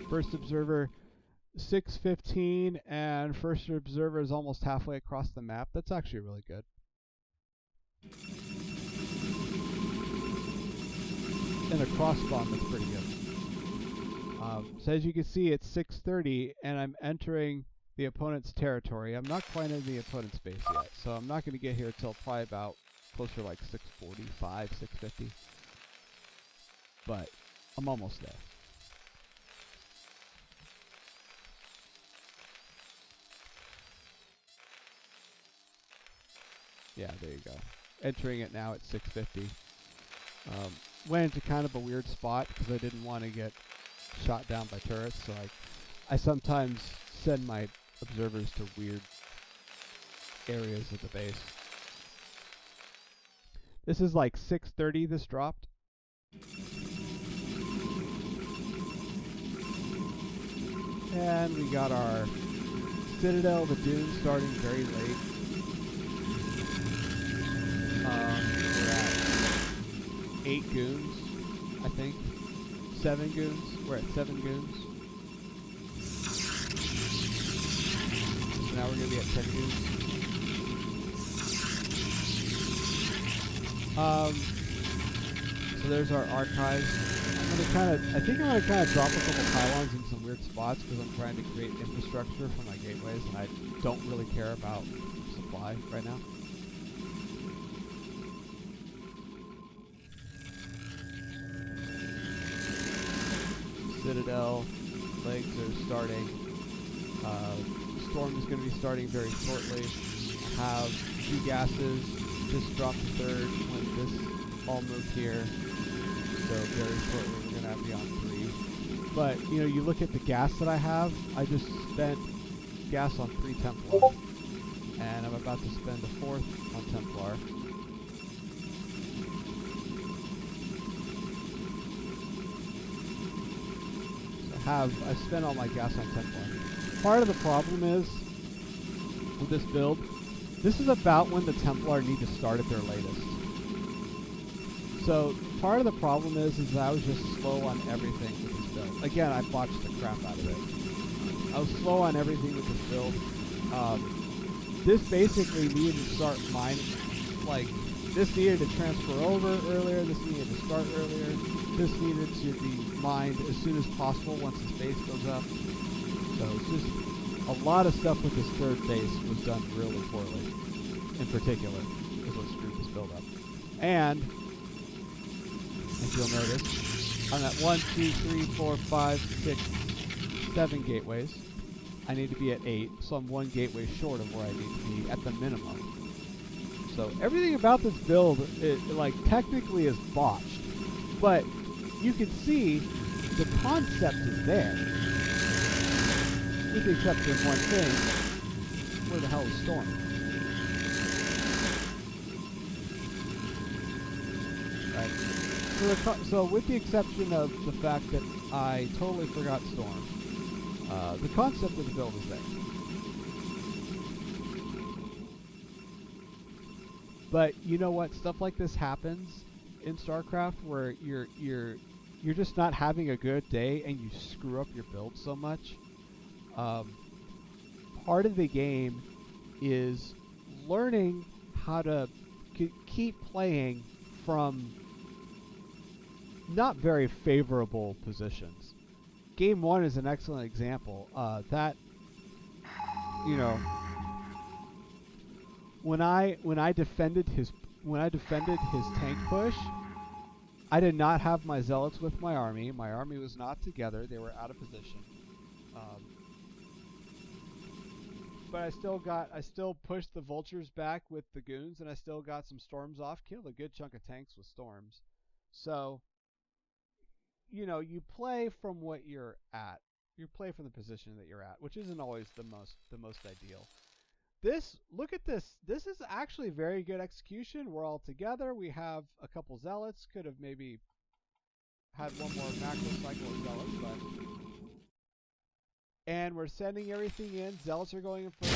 First observer 6:15, and first observer is almost halfway across the map. That's actually really good. And a cross spawn, that's pretty good. So as you can see, it's 6:30, and I'm entering the opponent's territory. I'm not quite in the opponent's base yet, so I'm not going to get here till probably about closer to like 6:45, 6:50. But I'm almost there. Yeah, there you go. Entering it now at 6:50. Went into kind of a weird spot because I didn't want to get shot down by turrets, so I sometimes send my observers to weird areas of the base. This is like 6:30 this dropped. And we got our Citadel, the Dune, starting very late. We're at 8 goons, I think. 7 goons. We're at 7 goons. So now we're going to be at 10 goons. So there's our archives. I think I'm going to kind of drop a couple pylons in some weird spots because I'm trying to create infrastructure for my gateways, and I don't really care about supply right now. Citadel legs are starting. Storm is going to be starting very shortly. Have 2 gases, just dropped the 3rd when this all moved here. So very shortly we're going to be on 3. But, you know, you look at the gas that I have, I just spent gas on 3 Templar. And I'm about to spend the 4th on Templar. I spent all my gas on Templar. Part of the problem is, with this build, this is about when the Templar need to start at their latest. So, part of the problem is that I was just slow on everything with this build. Again, I botched the crap out of it. I was slow on everything with this build. This basically needed to start mining, like, this needed to transfer over earlier, this needed to start earlier, this needed to be mined as soon as possible once the base goes up. So it's just a lot of stuff with this 3rd base was done really poorly, in particular, is what screwed this build up. And, as you'll notice, I'm at 1, 2, 3, 4, 5, 6, 7 gateways. I need to be at 8, so I'm 1 gateway short of where I need to be at the minimum. So everything about this build, technically is botched, but you can see the concept is there. With the exception of one thing, where the hell is Storm? Right. So with the exception of the fact that I totally forgot Storm, the concept of the build is there. But you know what? Stuff like this happens in StarCraft where you're just not having a good day and you screw up your build so much. Part of the game is learning how to keep playing from not very favorable positions. Game 1 is an excellent example. When I defended his tank push, I did not have my zealots with my army. My army was not together; they were out of position. but I still pushed the vultures back with the goons, and I still got some storms off. Killed a good chunk of tanks with storms. So, you play from what you're at. You play from the position that you're at, which isn't always the most ideal. Look at this. This is actually very good execution. We're all together. We have a couple zealots. Could have maybe had one more macro cycle of zealots, but. And we're sending everything in. Zealots are going in first.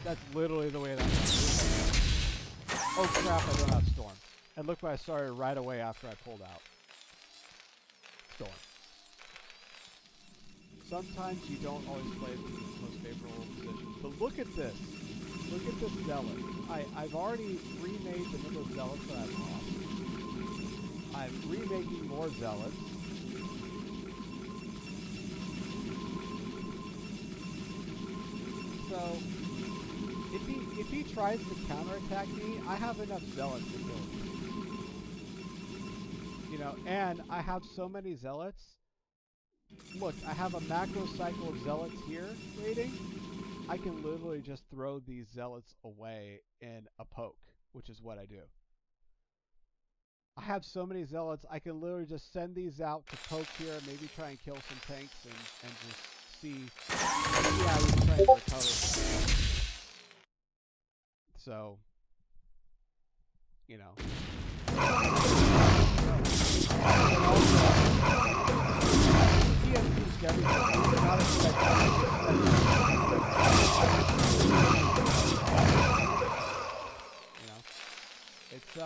That's literally the way that works. Oh crap, I don't have storm. And look what I started right away after I pulled out. Storm. Sometimes you don't always play from the most favorable position. But look at this. Look at this zealot. I've already remade the number of zealots that I've lost. I'm remaking more zealots. So if he tries to counterattack me, I have enough zealots to kill him. And I have so many zealots. Look, I have a macro cycle of zealots here waiting. I can literally just throw these zealots away in a poke, which is what I do. I have so many zealots, I can literally just send these out to poke here, maybe try and kill some tanks and just see how he's trying to recover. So, it's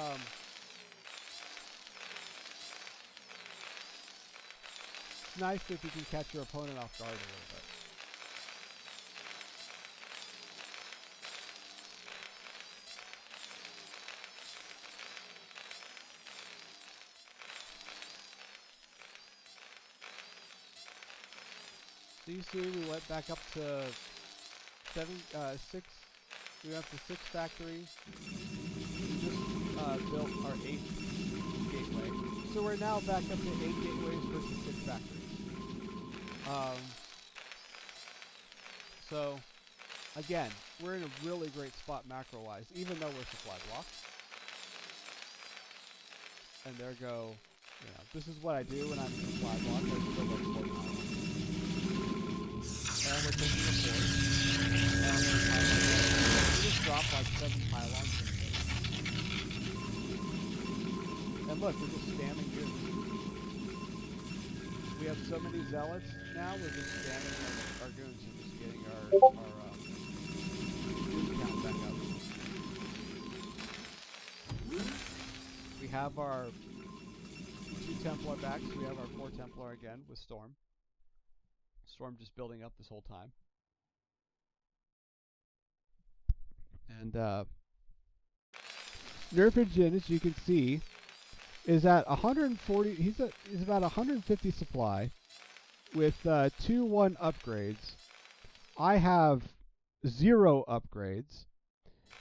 nice if you can catch your opponent off guard a little bit. So you see, we went back up to 6. We went up to 6 factories. We just built our 8th gateway. So we're now back up to 8 gateways versus 6 factories. So, again, we're in a really great spot macro-wise, even though we're supply blocked. And there go, this is what I do when I'm in supply block. I still go support power. And we're taking the force. And we just dropped like 7 pylons. And look, we're just spamming here. We have so many zealots now, we're just spamming our goons and just getting our goon count back up. We have our 2 Templar back, so we have our 4 Templar again with Storm. Storm just building up this whole time. And Nerfingen, as you can see, is at 140. He's about 150 supply with 2-1 upgrades. I have 0 upgrades,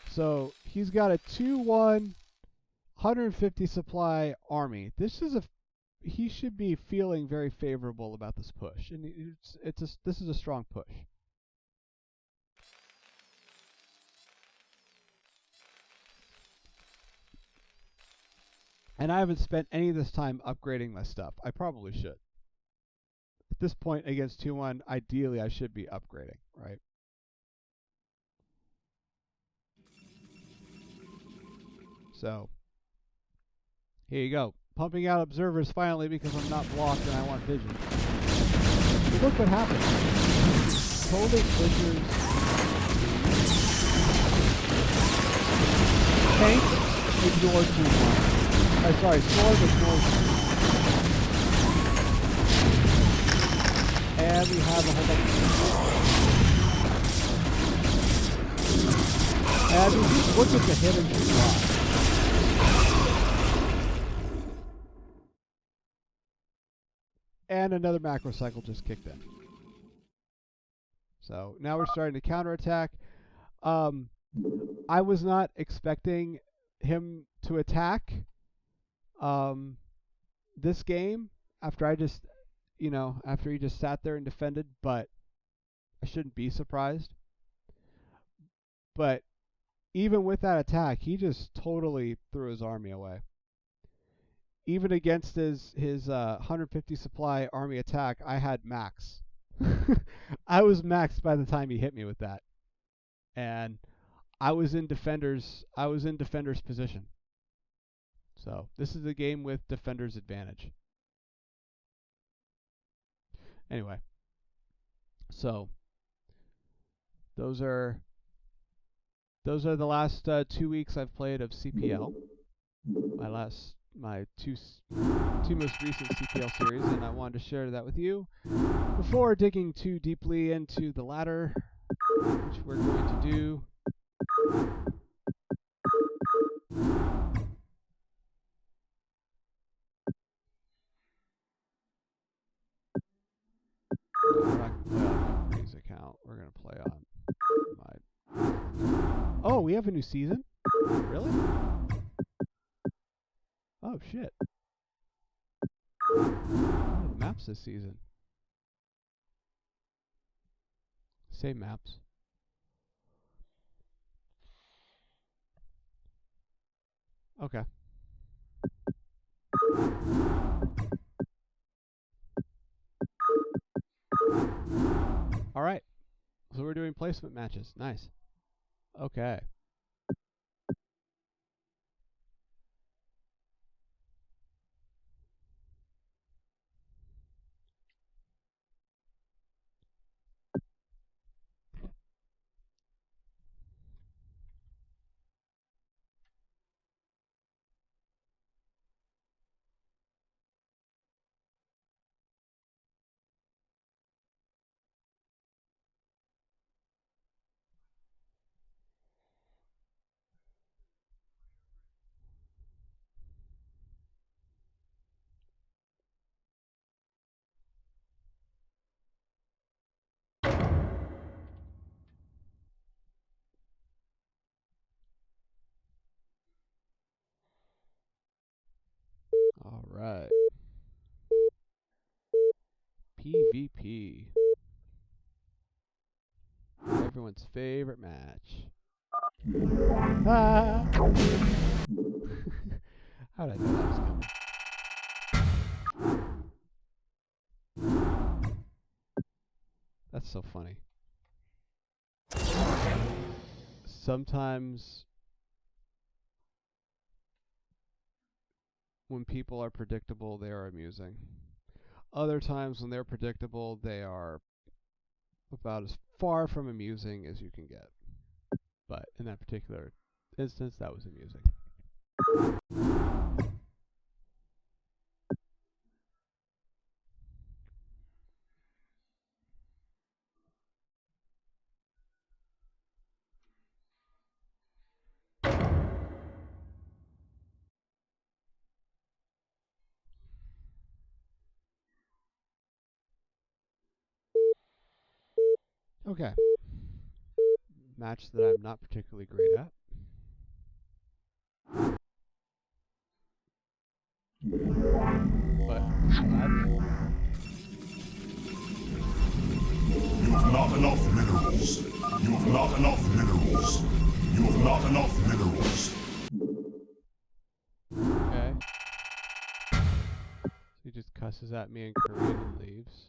so he's got a 2-1, 150 supply army. This is he should be feeling very favorable about this push, and this is a strong push. And I haven't spent any of this time upgrading my stuff. I probably should. At this point against 2-1, ideally I should be upgrading, right? So, here you go. Pumping out observers finally because I'm not blocked and I want vision. But look what happened. Totally butchers. Tank ignored 2-1. Sorry, Storm ignored 2-1. And we have a whole bunch of... And just look at the hidden supply. And another macro cycle just kicked in. So now we're starting to counterattack. I was not expecting him to attack this game after I just, after he just sat there and defended, but I shouldn't be surprised. But even with that attack, he just totally threw his army away. Even against his 150 supply army attack, I had max. I was maxed by the time he hit me with that, and I was in defender's position. So this is a game with defender's advantage. Anyway, so those are the last 2 weeks I've played of CPL. My two most recent CPL series, and I wanted to share that with you before digging too deeply into the ladder, which we're going to do. We're not going to play on my Breeze account. We're going to play on my... Oh, we have a new season? Really? Oh, shit. What are the maps this season? Same maps. Okay. All right. So we're doing placement matches. Nice. Okay. All right. PvP. Everyone's favorite match. Ah! How did I know that was coming? That's so funny. Sometimes when people are predictable, they are amusing. Other times when they're predictable, they are about as far from amusing as you can get. But in that particular instance, that was amusing. Okay. Match that I'm not particularly great at. But You have not enough minerals. You have not enough minerals. You have not enough minerals. okay. So he just cusses at me in Korean and leaves.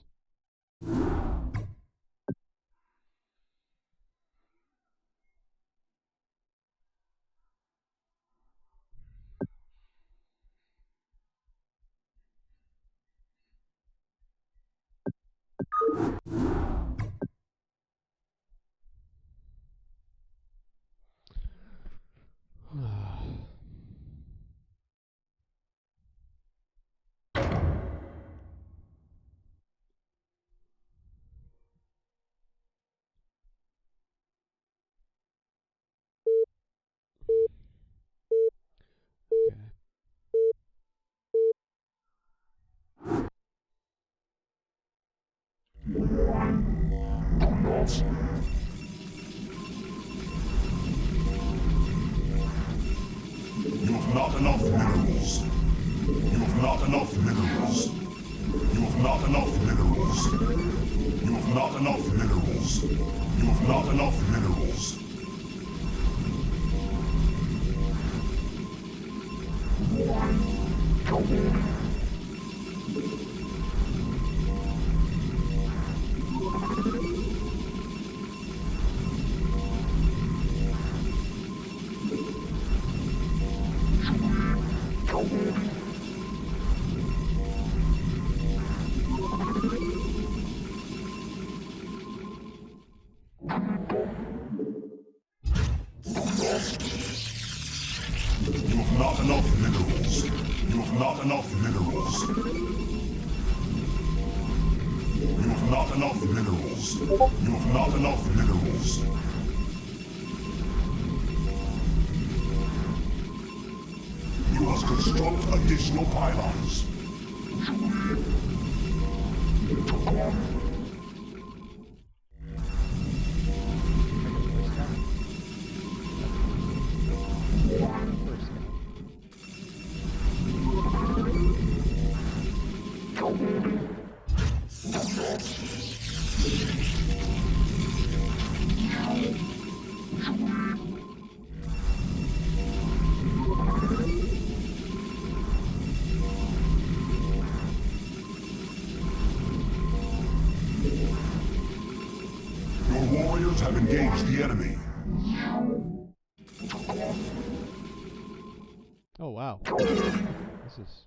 minerals. You have not enough minerals. You have not enough minerals. You have not enough minerals. You have not enough minerals. You have not enough minerals. You have not enough minerals. You must construct additional pylons. Your warriors have engaged the enemy. Oh wow. This is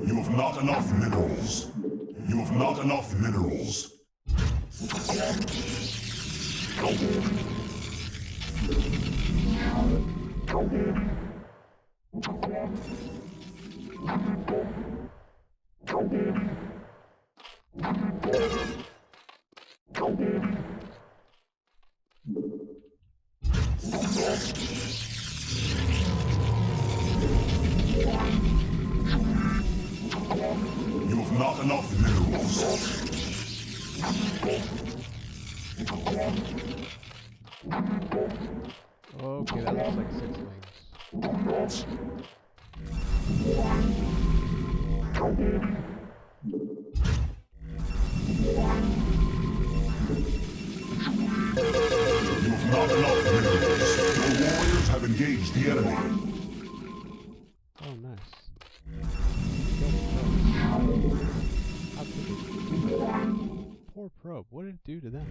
You have not enough minerals. You have not enough minerals. You have not enough minerals. okay. That looks like 6 wings. You have not enough minerals. Your warriors have engaged the enemy. Oh nice. Poor probe. What did it do to them?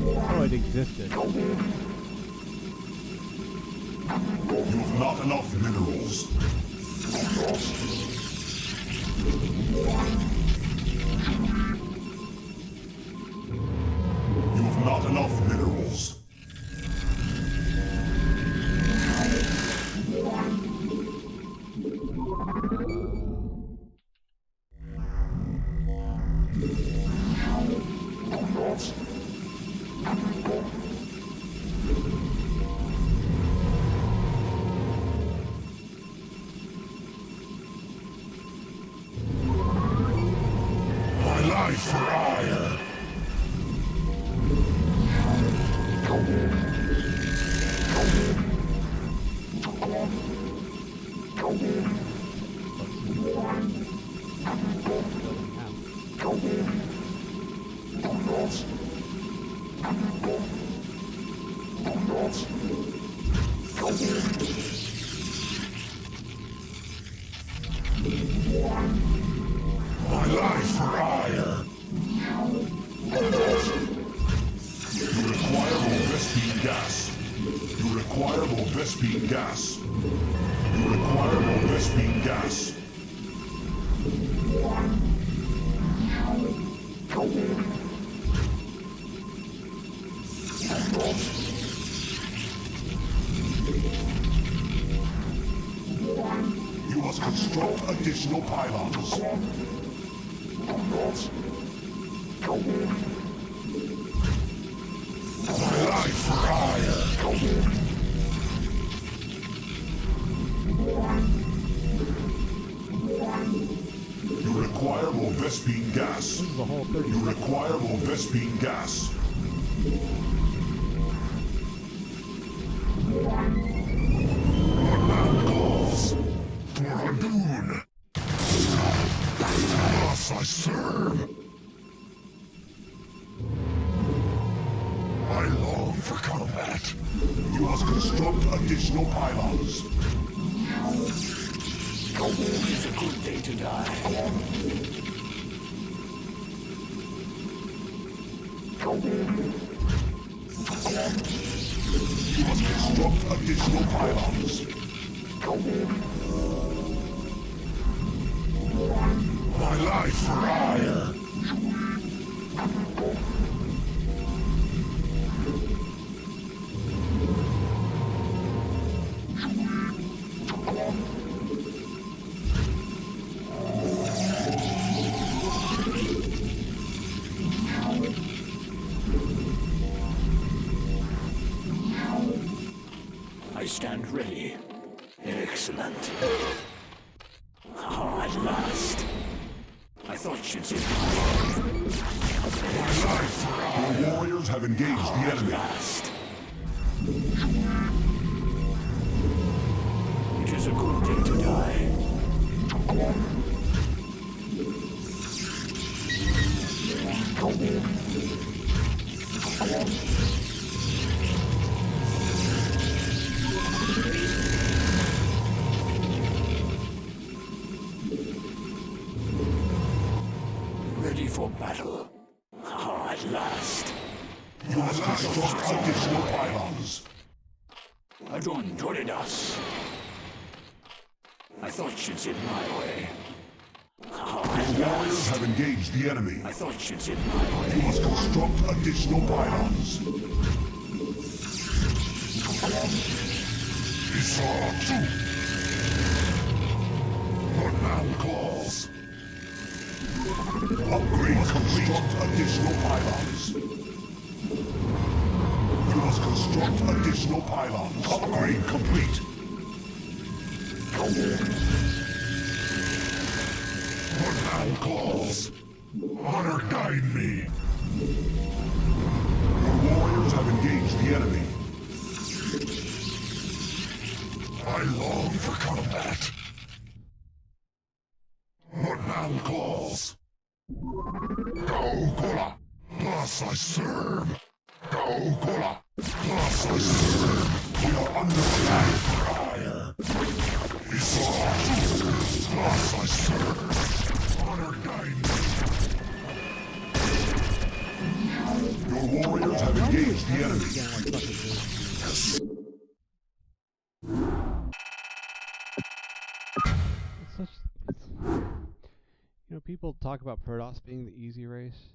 Oh, it existed. You have not enough minerals. You have not enough minerals. My life for ire. My life for ire. You require more Vespine gas. You require more Vespine gas. You require more Vespine gas. You must construct additional pylons. My life for hire. You require more Vespine gas. This is a whole 30 You seconds. require more Vespine gas. Command calls for Hadun. Thus I serve. I long for combat. You must construct additional pylons. It's a good day to die. You must construct additional pylons. My life for hire. I stand ready. Excellent. Oh, at last. I thought you'd see my life. Your warriors have engaged the enemy. Last. It is a good day to die. Ready for battle. Oh, at last. You must construct additional pylons. Adon Toridas. I thought you'd sit my way. Oh, your warriors have engaged the enemy. I thought you'd sit my way. You must construct additional pylons. Isatsu. What now calls? Upgrade complete. Construct additional pylons. You must construct additional pylons. Upgrade complete. What now calls? Honor guide me. Your warriors have engaged the enemy. I long for combat. What now calls? Go, Kola! Plus I serve! Go, Kola! Plus I serve! We are under attack for hire! Isatsu! Plus I serve! Honor guide me! Your warriors have engaged the enemy! Yes. It's such. You know, people talk about Protoss being the easy race.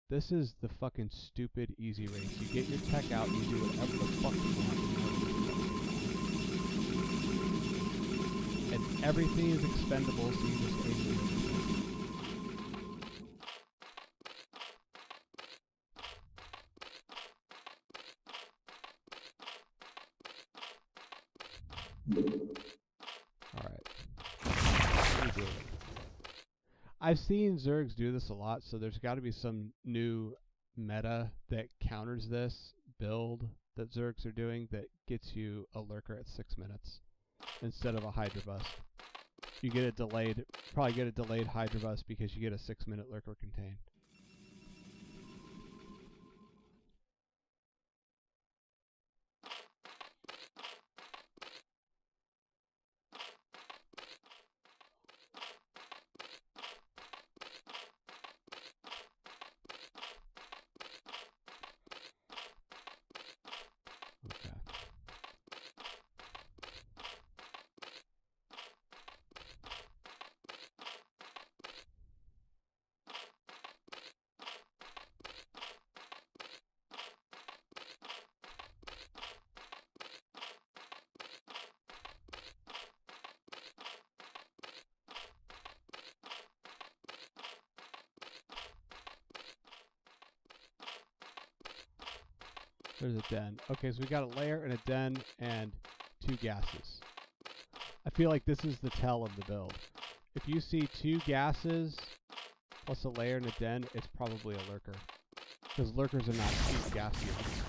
This is the fucking stupid easy race. You get your tech out and you do whatever the fuck you want. And everything is expendable, so you just aim it. Alright. I've seen Zergs do this a lot, so there's got to be some new meta that counters this build that Zergs are doing that gets you a lurker at 6 minutes instead of a Hydra bust. You get a delayed, probably get a delayed Hydra bust because you get a 6-minute lurker contain. There's a den. Okay, so we got a layer and a den and 2 gases. I feel like this is the tell of the build. If you see 2 gases plus a layer and a den, it's probably a lurker. Because lurkers are not cheap gas units.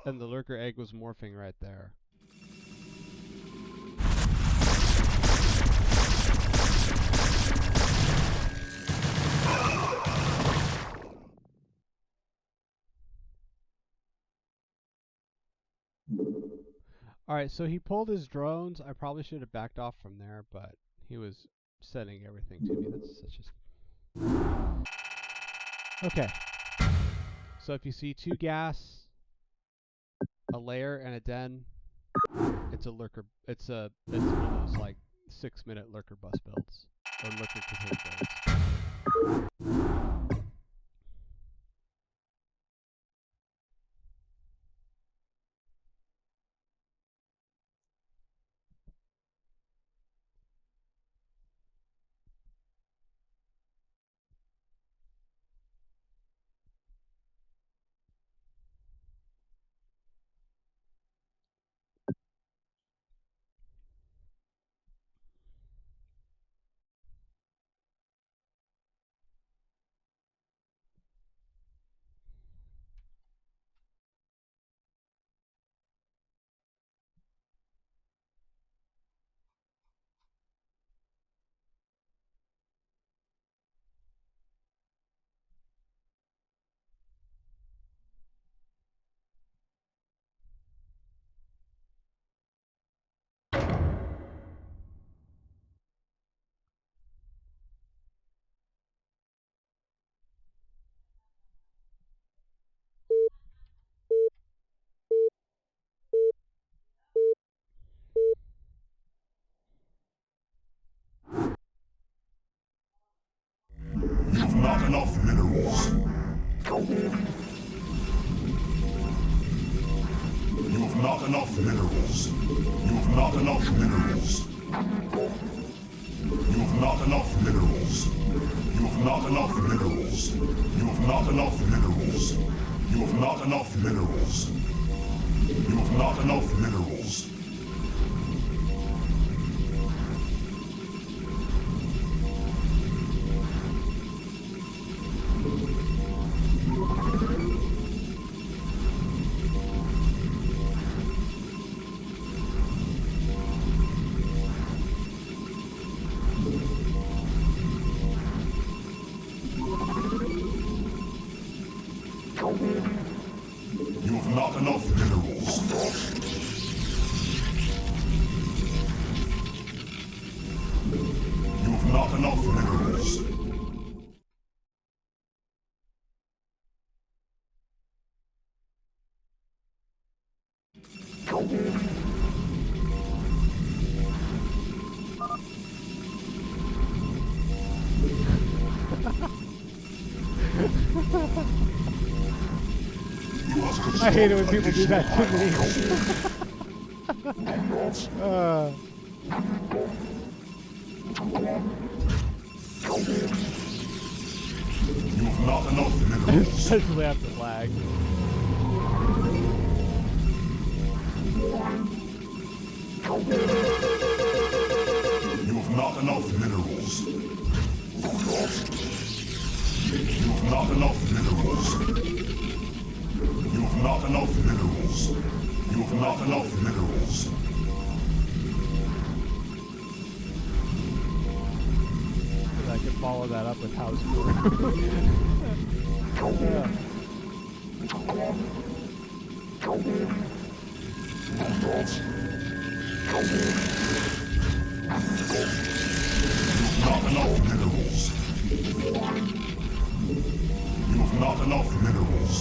And the lurker egg was morphing right there. Alright, so he pulled his drones. I probably should have backed off from there, but he was sending everything to me. That's such a... Okay. So if you see 2 gas, a layer and a den, it's a lurker. It's one of those like 6-minute lurker bus builds or lurker contained builds. You've not enough minerals. You've not enough minerals. You've not enough minerals. You've not enough minerals. You've not enough minerals. You've not enough minerals. You've not enough minerals. You've not enough minerals. You've not enough minerals. You've not enough minerals. I hate it when people do that to me. You've not enough minerals. Especially after lag. You've not enough minerals. You've not enough minerals. You've not enough minerals. You've not enough minerals. I can follow that up with house tour. You've not enough minerals. You've not enough minerals.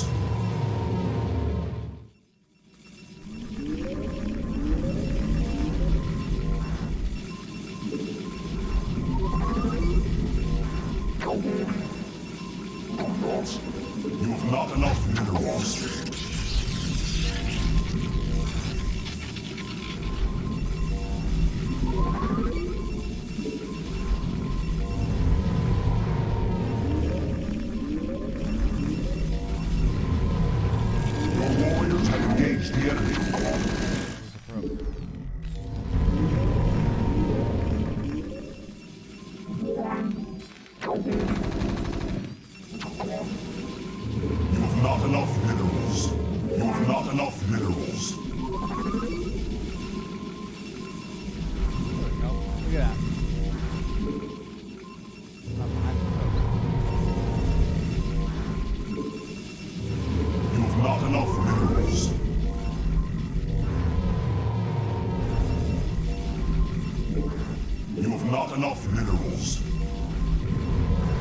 have not enough minerals.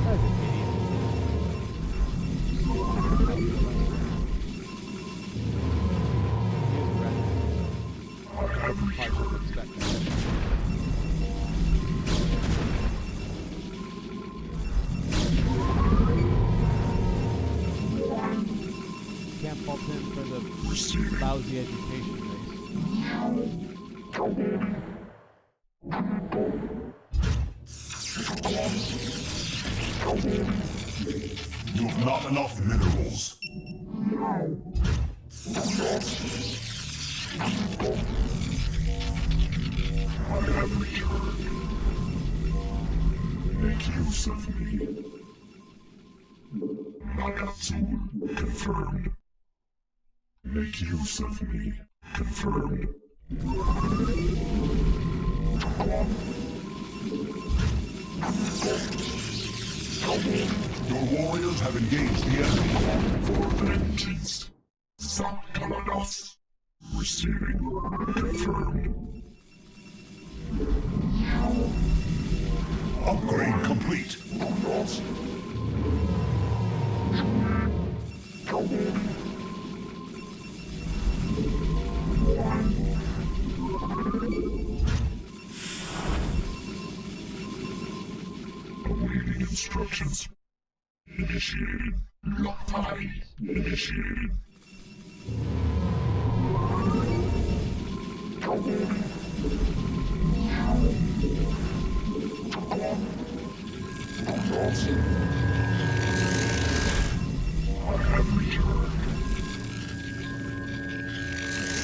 That's an idiot. I have returned. Can't fault him for the Receiving. lousy education race. You have not enough minerals. I have returned. Make use of me. Nagatsul confirmed. Make use of me. Confirmed. Your warriors have engaged the enemy. For vengeance. Zakaladas. Receiving. Confirmed. Upgrade complete. Awaiting instructions. Initiated. Lockdown. Initiated. I have returned.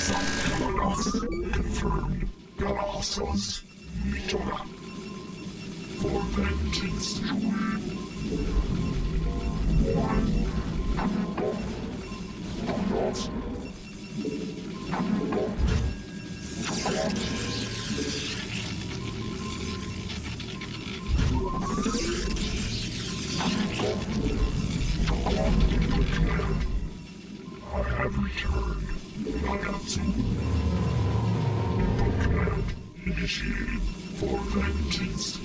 Zakaladas. Confirmed. Galasas. Mitora. For vengeance. I have returned. Nagatsu. Input command initiated for vengeance.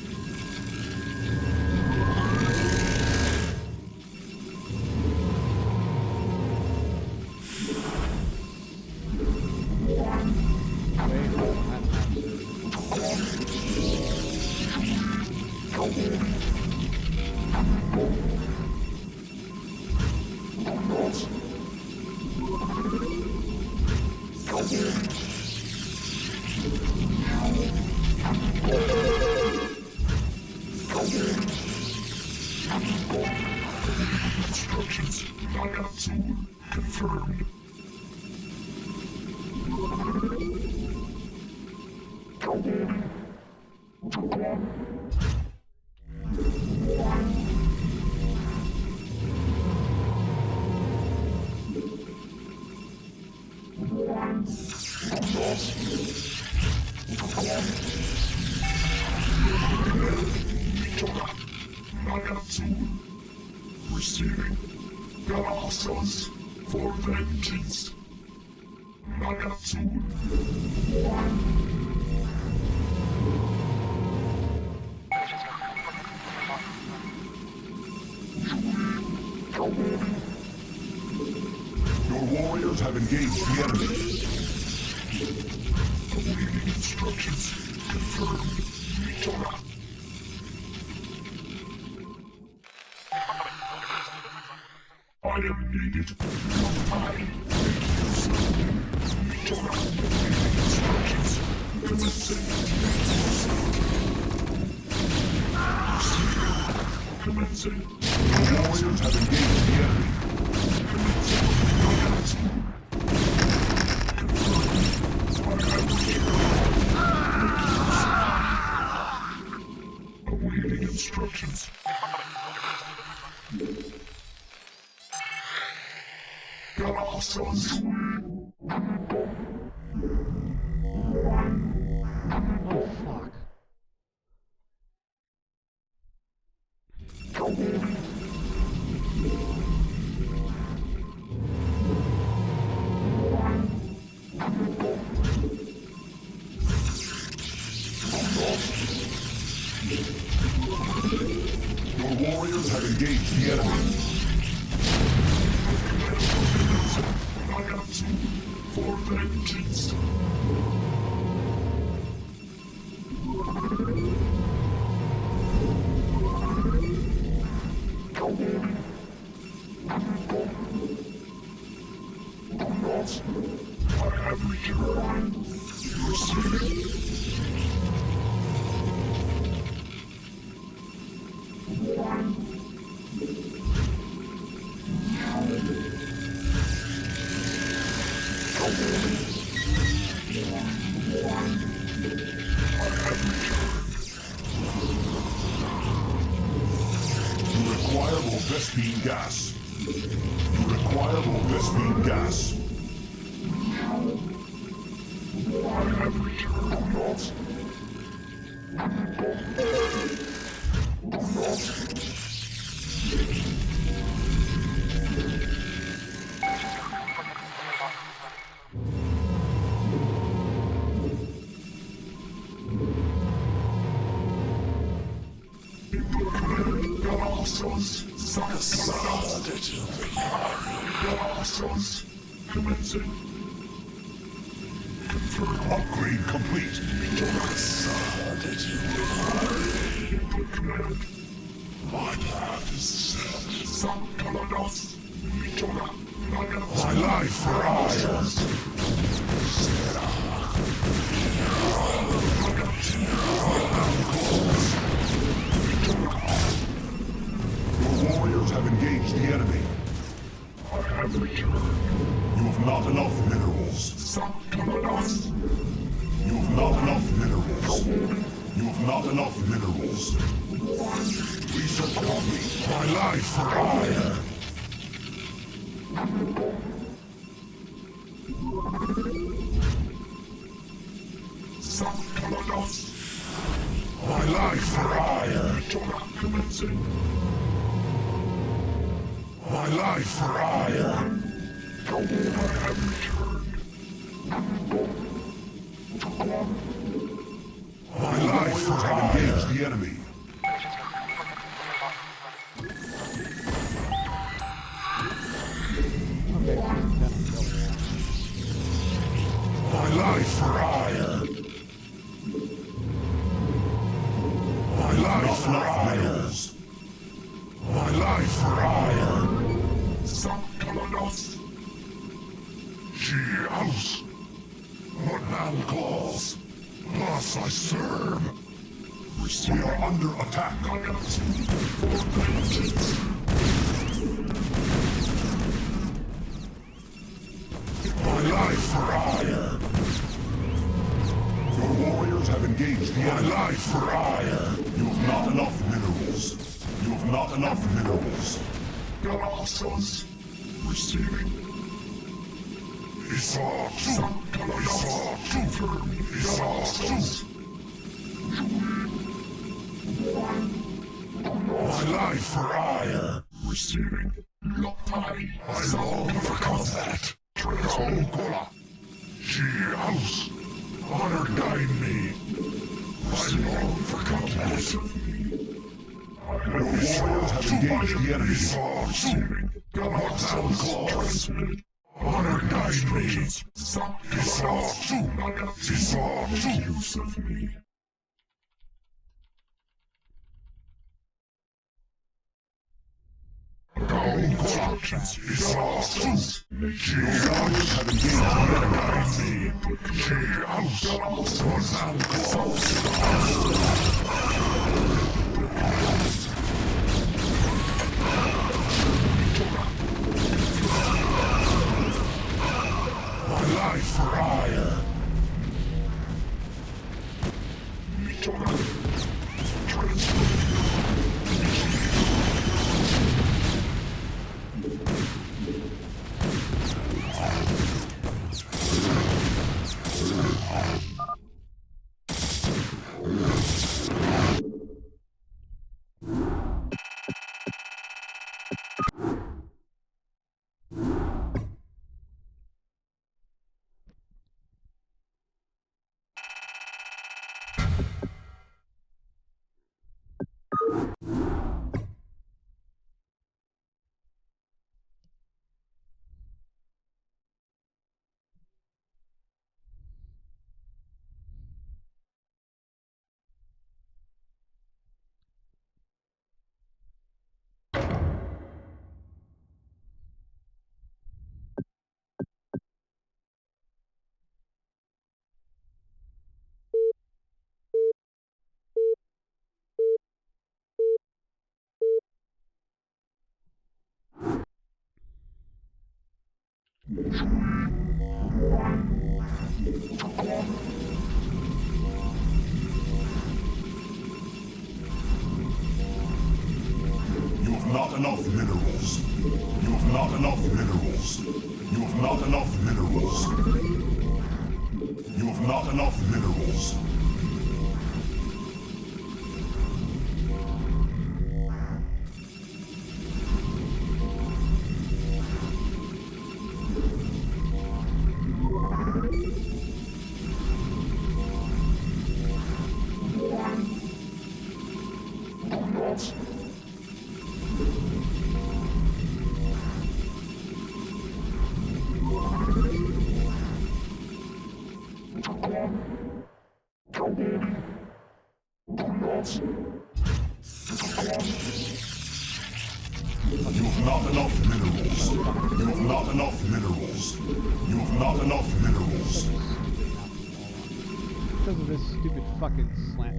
Instructions. Nagatsu confirmed. Nagatsu. Receiving. Galasas. For vengeance. Nagatsu. Your warriors have engaged the enemy. Awaiting instructions. Confirmed. Mitora. I am needed. Mitora. Awaiting instructions. Commencing. Commencing. Your warriors have engaged the enemy. Awaiting instructions. Galasas. Oh, fuck. Your warriors have engaged the enemy. I have two for vengeance. I have returned. You see it? You require more Vespine gas. You require more Vespine gas. I have returned, not. Commencing. Confirm. Upgrade complete. My path is set. My life for hire. Your warriors have engaged the enemy. I have returned. You have not enough minerals. You have not enough minerals. You have not enough minerals. Research complete. My life for hire. My life for hire. Commencing. My life for hire. I have returned. My life for have engaged the enemy. My life for hire. My life for hire. My life for hire. She house. What man calls? Thus I serve. We are under attack. My life for hire. Your warriors have engaged the enemy. My life for hire. You have not enough minerals. You have not enough minerals. Galaxos. Receiving. My life for hire. Receiving. I long for combat. Transkola. She house. Honor guide me. I long for combat. Your warriors have engaged the enemy. Receiving. Galaxos. Transmitted. Honor guide me. He saw use of me. Instructions. He saw she house have engaged the enemy. She house was my life for hire. You have not enough minerals. You have not enough minerals. You have not enough minerals. You have not enough minerals. You have not enough minerals. You have not enough minerals. You have not enough minerals. Because of this stupid fucking slant.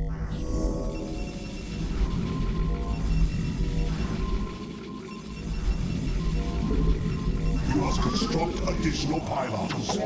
You must construct additional pylons.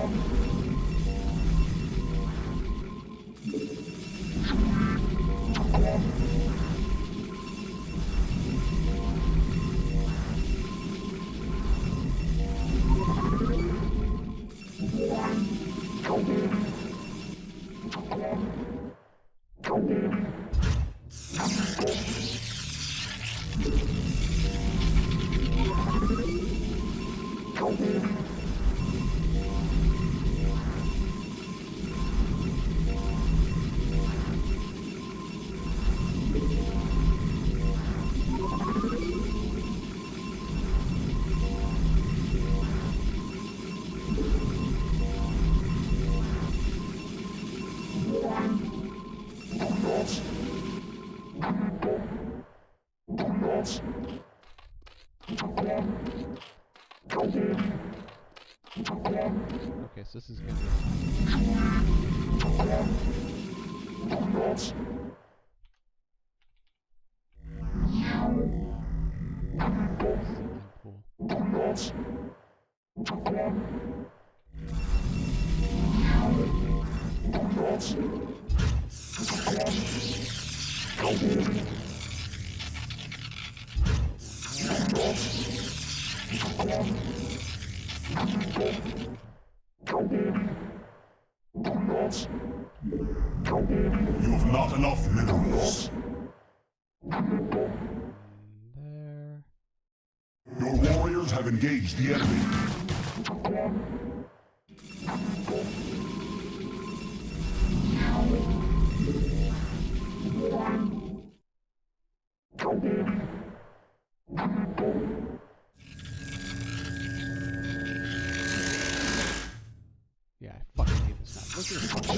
Okay, so this is gonna You have not enough minerals. there. Your warriors have engaged the enemy. Yeah, I fucking hate this map. Look at this fucking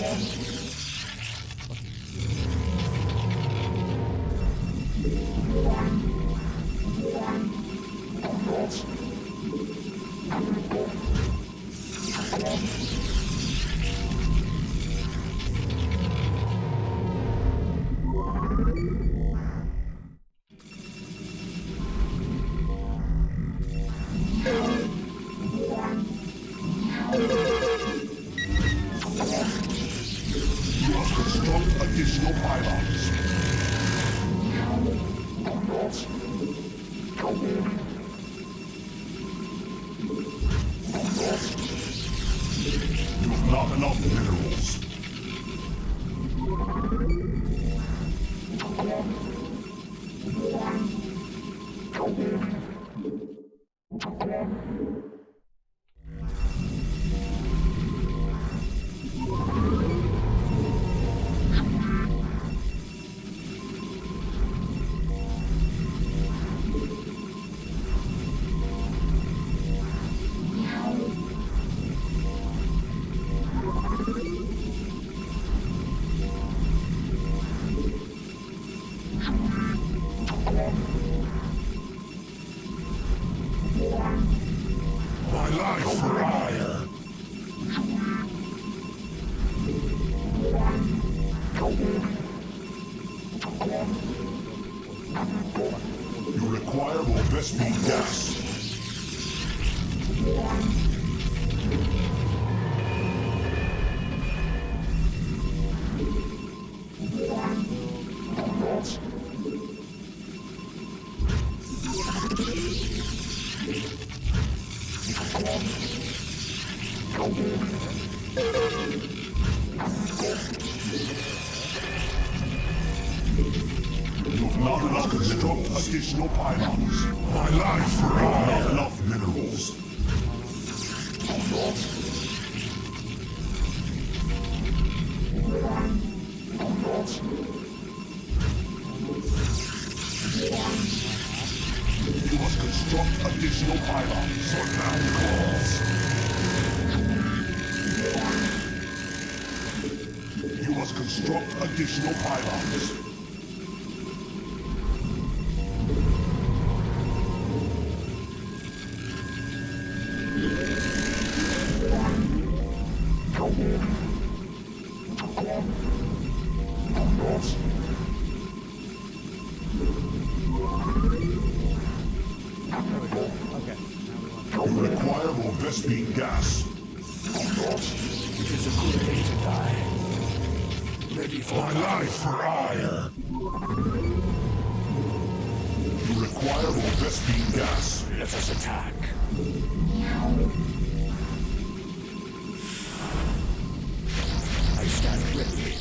You must construct additional pylons. You have not enough minerals. My life for hire. You require more Vespine gas. You've not enough to construct additional pylons. My life for not enough minerals. You must construct additional pylons or land calls. You must construct additional pylons. You require more Vespine gas. It is a good day to die. Ready for my life for ire. You require more Vespine gas. Let us attack. I stand ready.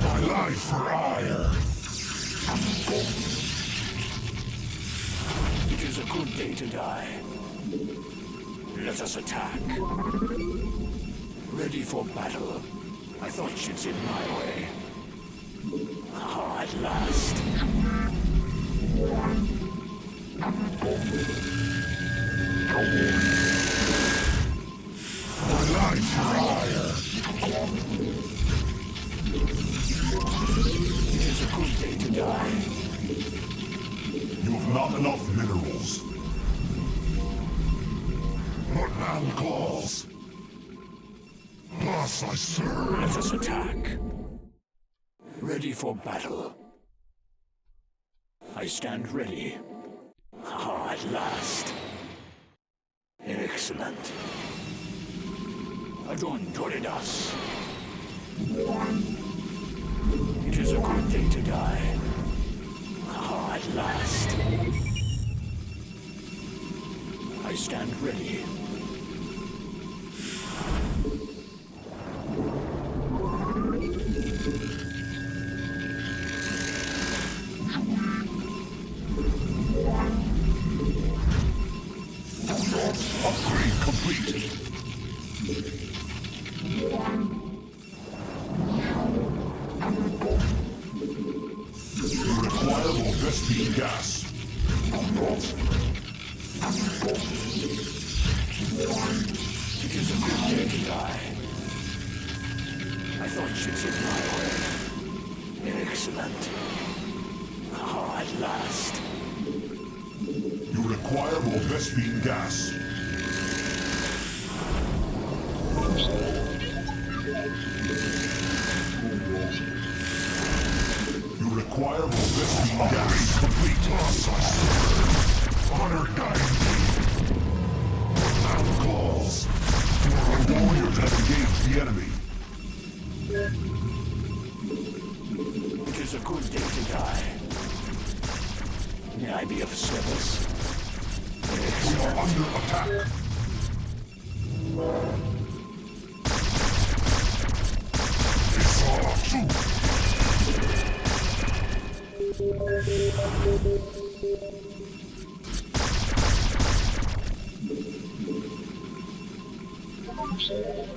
My life for ire. It is a good day to die. Let us attack. Ready for battle. I thought ships in my way. Ah, at last. My life for ire. It is a good day to die. You have not enough minerals. What man calls? Us I serve. Let us attack. Ready for battle. I stand ready. Ah, at last. Excellent. Adon Toridas. It is a good day to die. Ah, at last. I stand ready. Upgrade complete. You require more Vespine gas. It is a good day to die. I thought ships in my way. Excellent. Ah, at last. You require more Vespine gas. You require more Vespine gas. Complete. Honor guiding me. Now calls. Your warriors have engaged the enemy. It is a good day to die. May I be of service? We are under attack.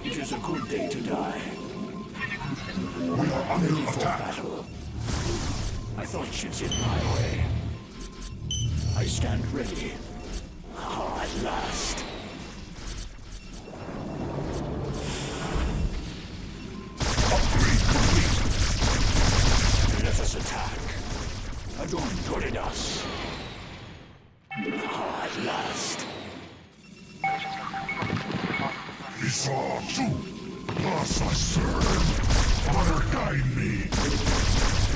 It is a good day to die. We are under attack. Battle. I thought ships in my way. I stand ready. Ah, at last. Upgrade complete. Let us attack. Adon Toridas. Ah, at last. Isa, us I serve. Honor guide me!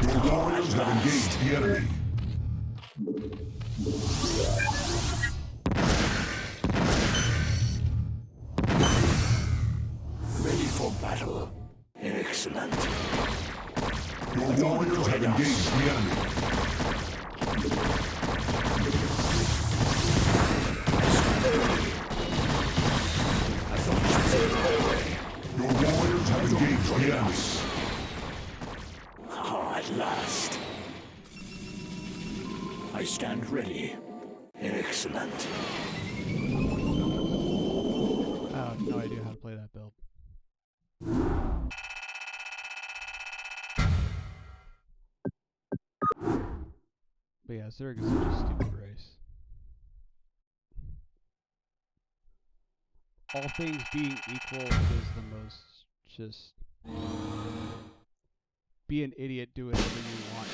Your warriors have engaged the enemy. Ready for battle. Excellent. Your warriors have engaged the enemy. Your warriors have engaged the enemy. Ah, at last. I stand ready. Excellent. I have no idea how to play that build. But yeah, Zerg is such a stupid race. All things being equal, it is the most just be an idiot, do whatever you want.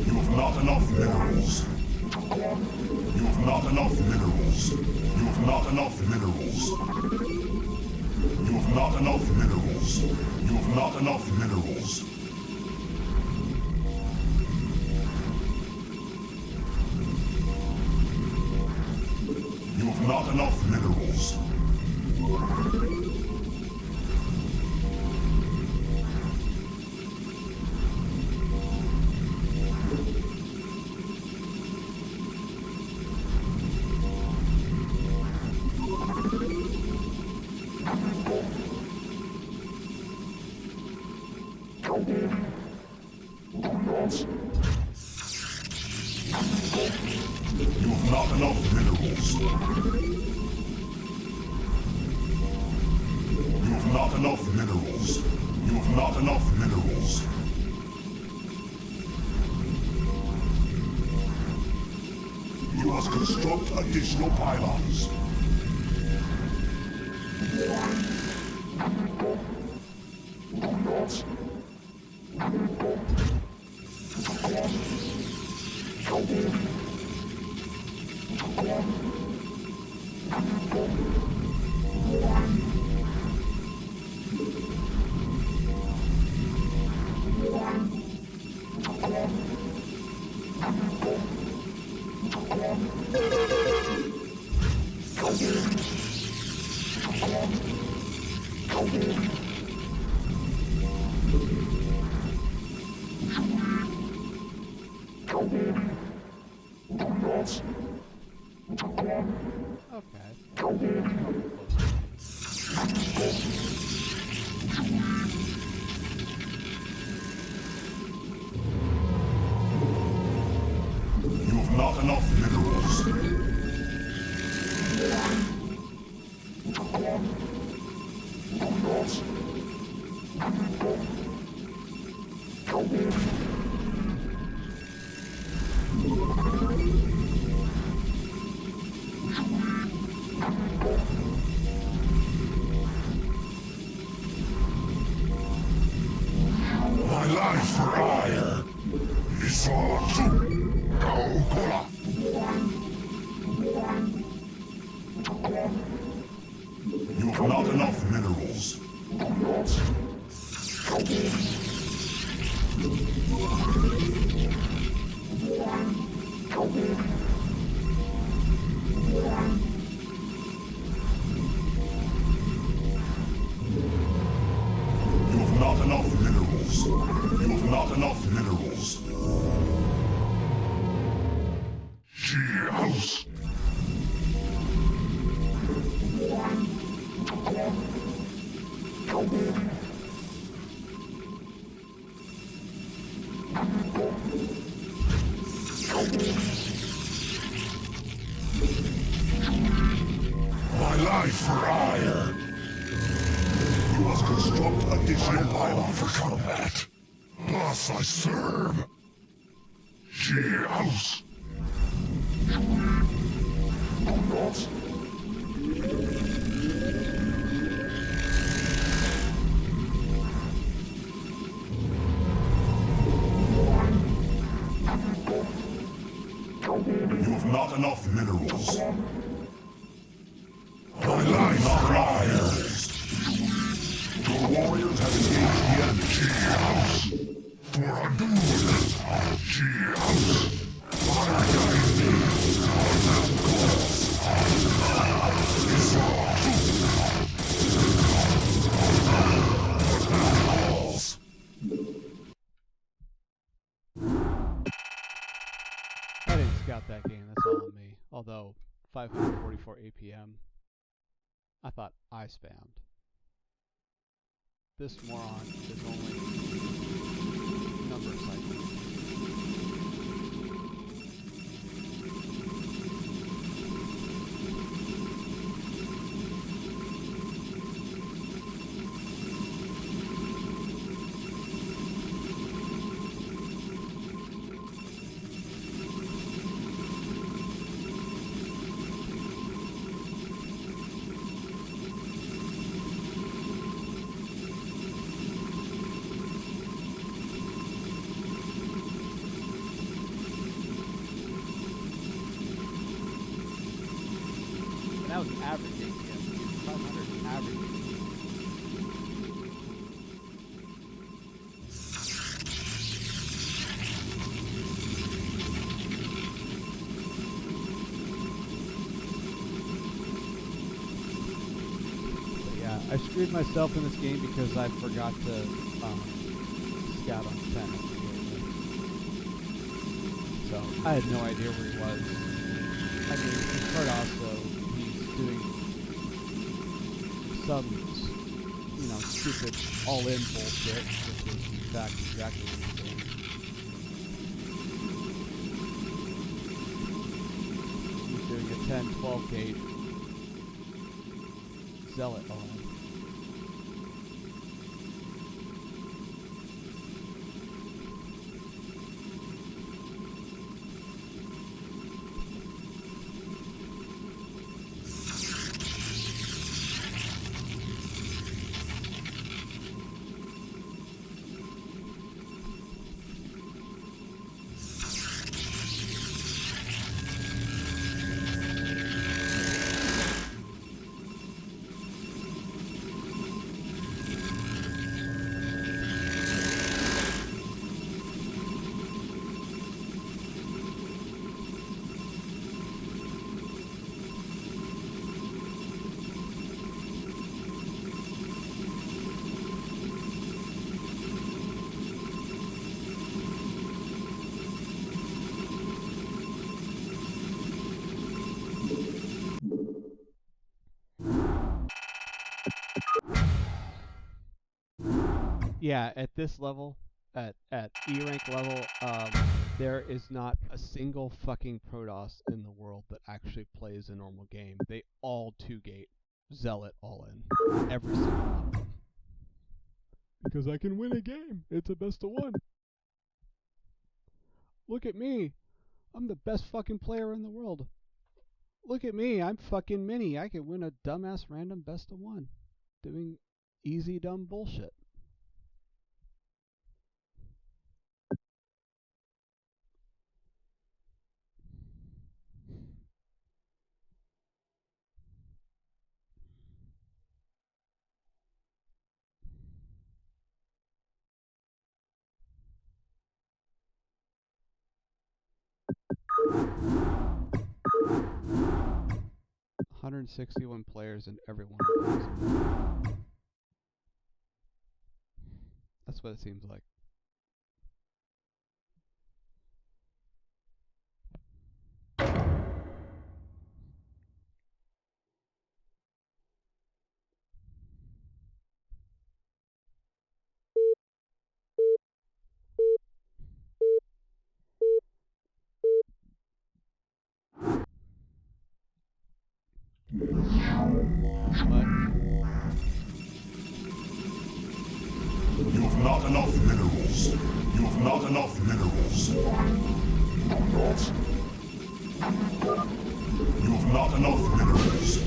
You have not enough minerals. You have not enough minerals. You have not enough minerals. You have not enough minerals. You have not enough minerals. You have not enough minerals. You have not enough minerals. You have not enough minerals. You have not enough minerals. You must construct additional pylons. Okay. not enough minerals. My life for hire. Isatu. Kaokola. You have not enough minerals. You have not enough minerals. You have not enough minerals. She house. My life for hire. You must construct additional pylon for combat. Thus I serve. She house. You have not enough minerals. My life for hire. Your warriors have engaged the enemy. She house. For a duel. She house. Fire guide me. I didn't scout that game, that's all on me. Although, 544 APM, I thought I spammed. This moron is only number cycling. That was average APM. 500 average. But yeah, I screwed myself in this game because I forgot to scout on 10. So I had no idea where he was. I mean, he's part also. Doing some, stupid all-in bullshit, which is in fact exactly what he's doing. He's doing a 10-12 gate zealot all-in. Yeah, at this level, at ERank level, There is not a single fucking Protoss in the world that actually plays a normal game. They all 2-gate, zealot all in. Every single one of them. Because I can win a game. It's a best of one. Look at me. I'm the best fucking player in the world. Look at me. I'm fucking mini. I can win a dumbass random best of one. Doing easy dumb bullshit. $161 players and everyone plays. That's what it seems like. What? You've not enough minerals. You've not enough minerals. You've not enough minerals.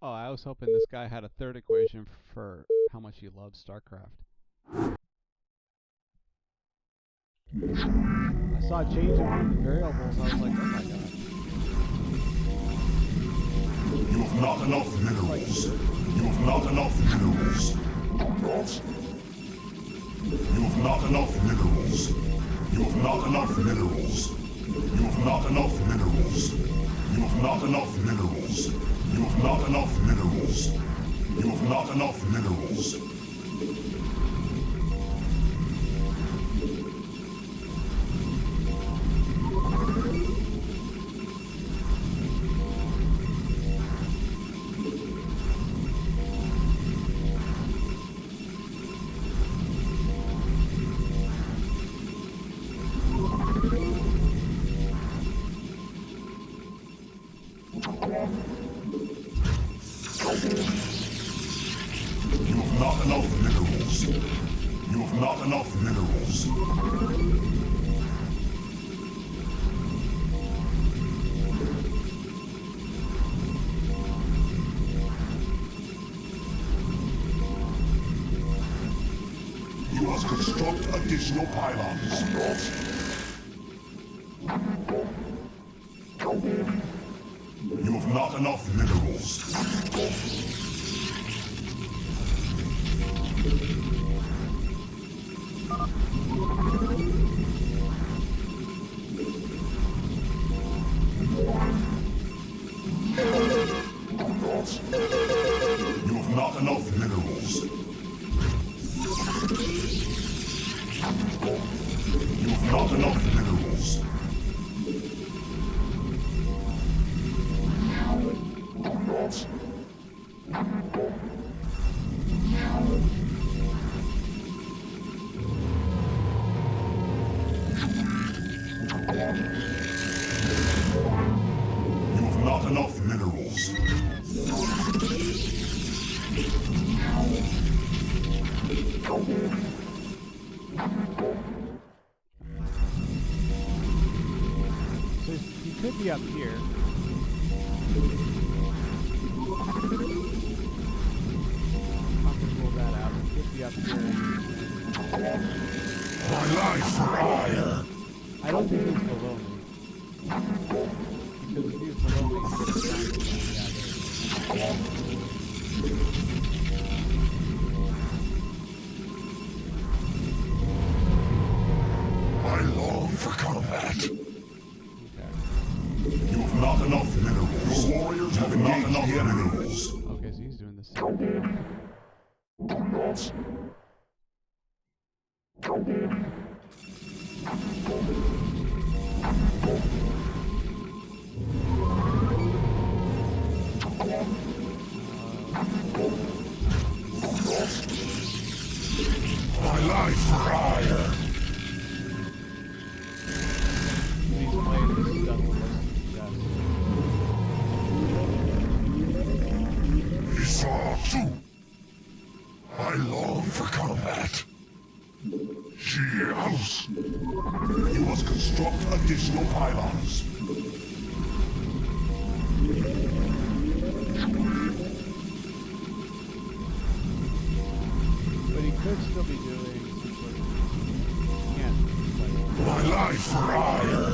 Oh, I was hoping this guy had a third equation for how much he loves StarCraft. I saw a change in one of the variables. I was like, oh my god. You have not enough minerals. You have not enough minerals. You have not enough minerals. You have not enough minerals. You have not enough minerals. You have not enough minerals. You have not enough minerals. You have not enough minerals. Construct additional pylons. You have not enough minerals. minerals. So he could be up here. I'm gonna rule that out. He could be up here. My life for hire. I don't think he's below me. Because if he was below me, he would have found me. Yeah, I long for combat. okay. You have not enough minerals. Your warriors have not enough minerals. Okay, so he's doing the same. My life for hire. He's playing this stuff with us. Isatsu. I long for combat. She house. You must construct additional pylons. But he could still be doing some sort of... Can't. My life for hire.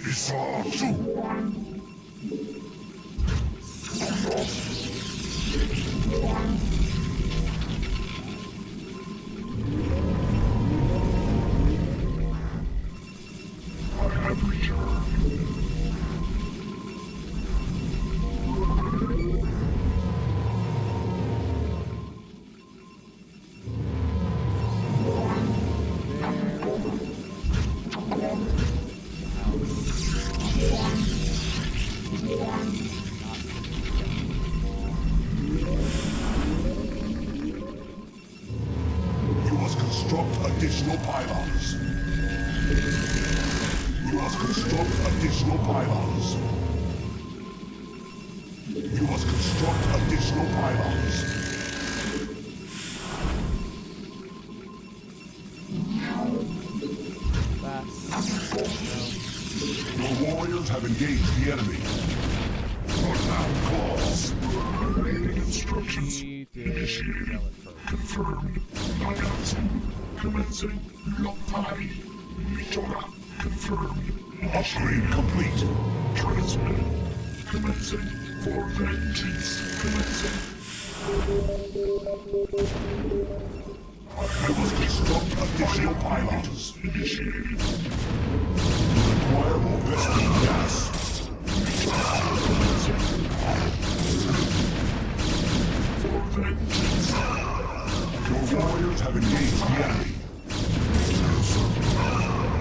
Isatsu. I have returned. You must construct additional pylons. You must construct additional pylons. You must construct additional pylons. Your warriors have engaged the enemy. Your down claws. Remaining instructions. He did sell it first. Confirmed. Announcing. Commencing. Lopai. Mitora. Confirmed. Upgrade complete. Transmitted. Commencing. For vengeance. Commencing. You must construct additional pylons. Initiated. You require more Vespene gas. Commencing. For vengeance. Your warriors have engaged the enemy.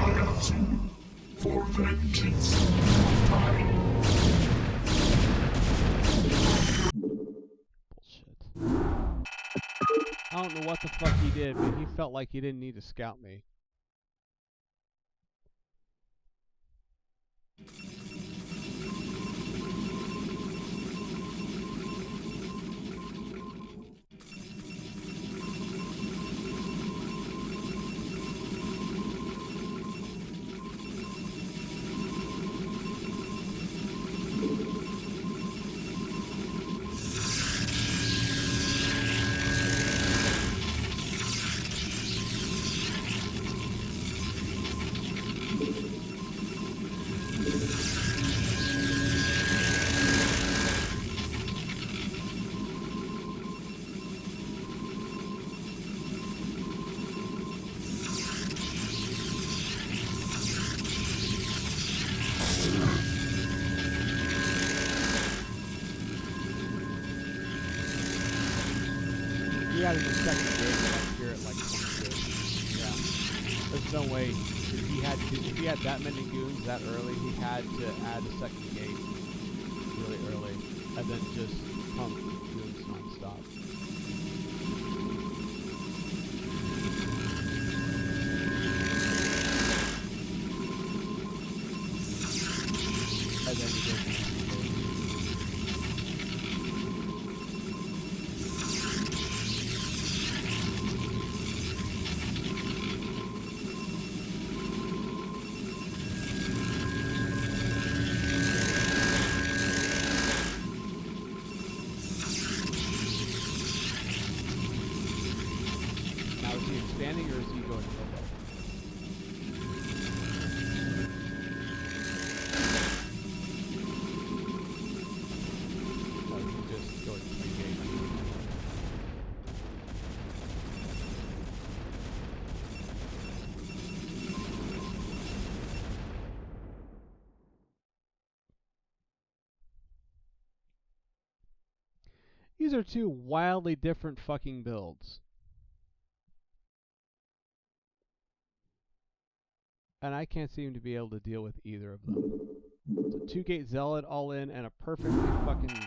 Announcing. For vengeance. Bullshit. I don't know what the fuck he did, but he felt like he didn't need to scout me. He had it in the second game, like here at like 22. Yeah. There's no way if he had that many goons that early, he had to add a second gate really early, and then just pump goons non-stop. And then you go to the gate. Now is he expanding or is he going to low? Or is he just going to 3 gates? These are two wildly different fucking builds. And I can't seem to be able to deal with either of them. It's a 2-gate Zealot all in and a perfectly fucking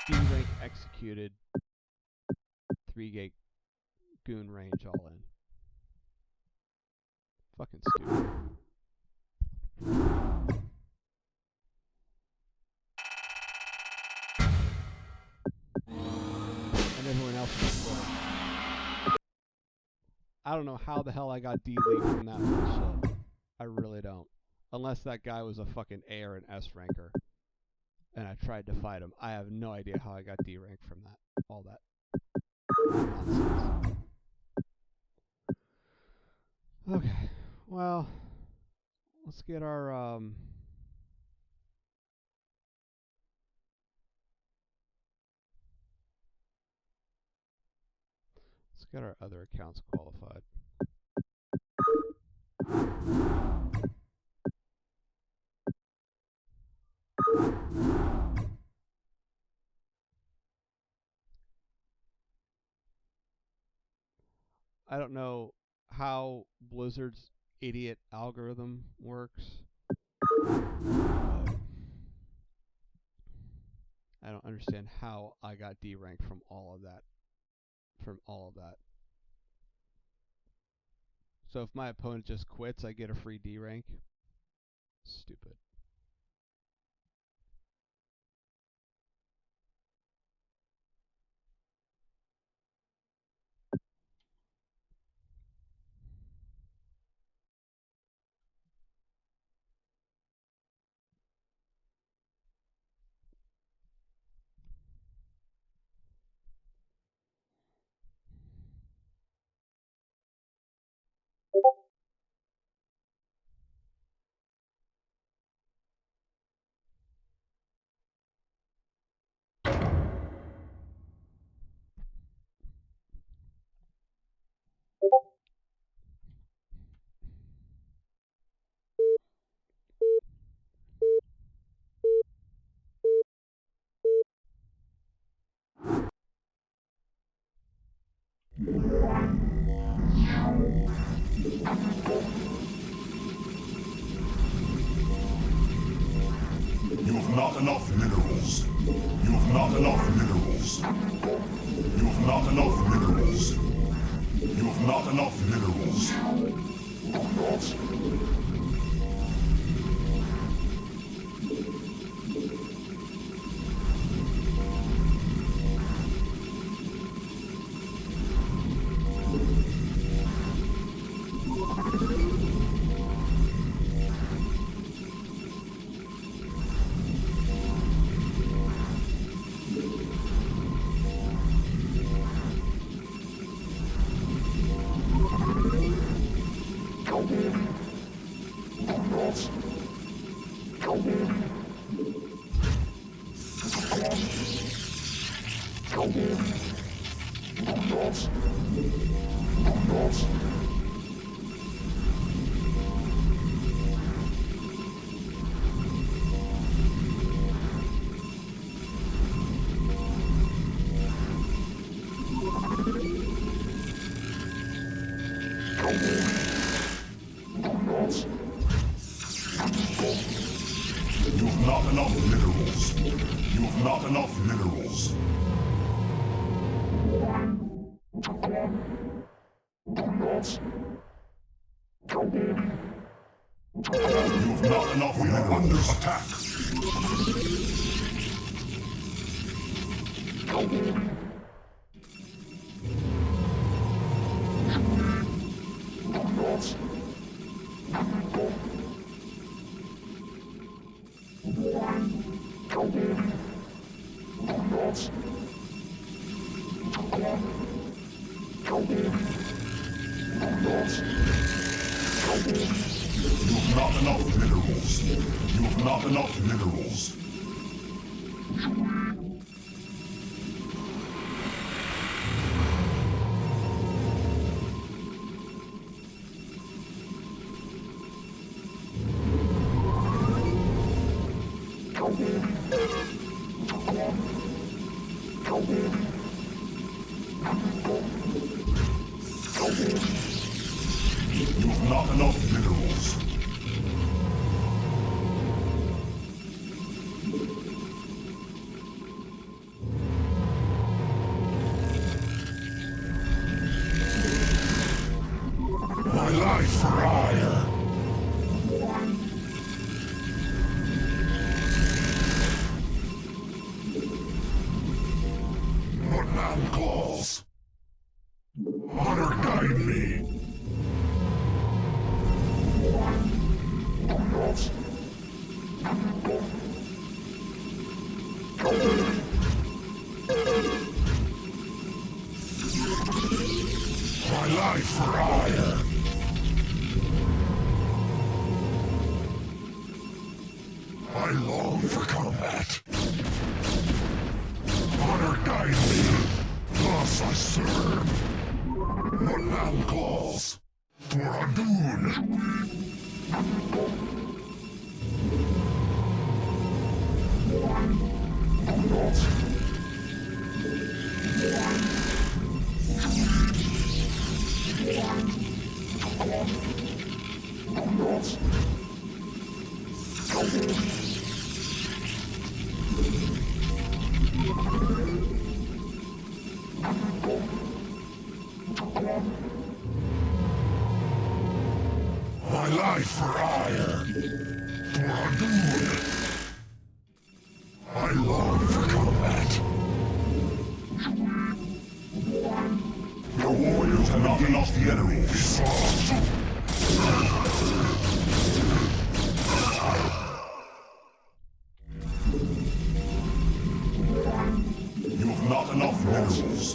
B-rank executed 3-gate Goon range all in. Fucking stupid. And everyone else is full. I don't know how the hell I got D-League from that bullshit. I really don't. Unless that guy was a fucking A or an S ranker. And I tried to fight him. I have no idea how I got D rank from that. All that nonsense. Okay. Well, let's get our let's get our other accounts qualified. I don't know how Blizzard's idiot algorithm works. But I don't understand how I got D rank from all of that. So if my opponent just quits, I get a free D rank. Stupid. You have not enough minerals. You have not enough minerals. You have not enough minerals. You have not enough minerals. not enough minerals. You have not enough minerals. You have not enough. We are under attack. You have not enough minerals. You have not enough minerals. You have not enough minerals. My life for hire. What man calls? Honor guide me. My life for hire. I long for combat. Honor guide me. Thus I serve. What man calls? For Adun. My life for hire. For Adun. I long for combat. Your warriors have not enough the enemy. You have not enough minerals.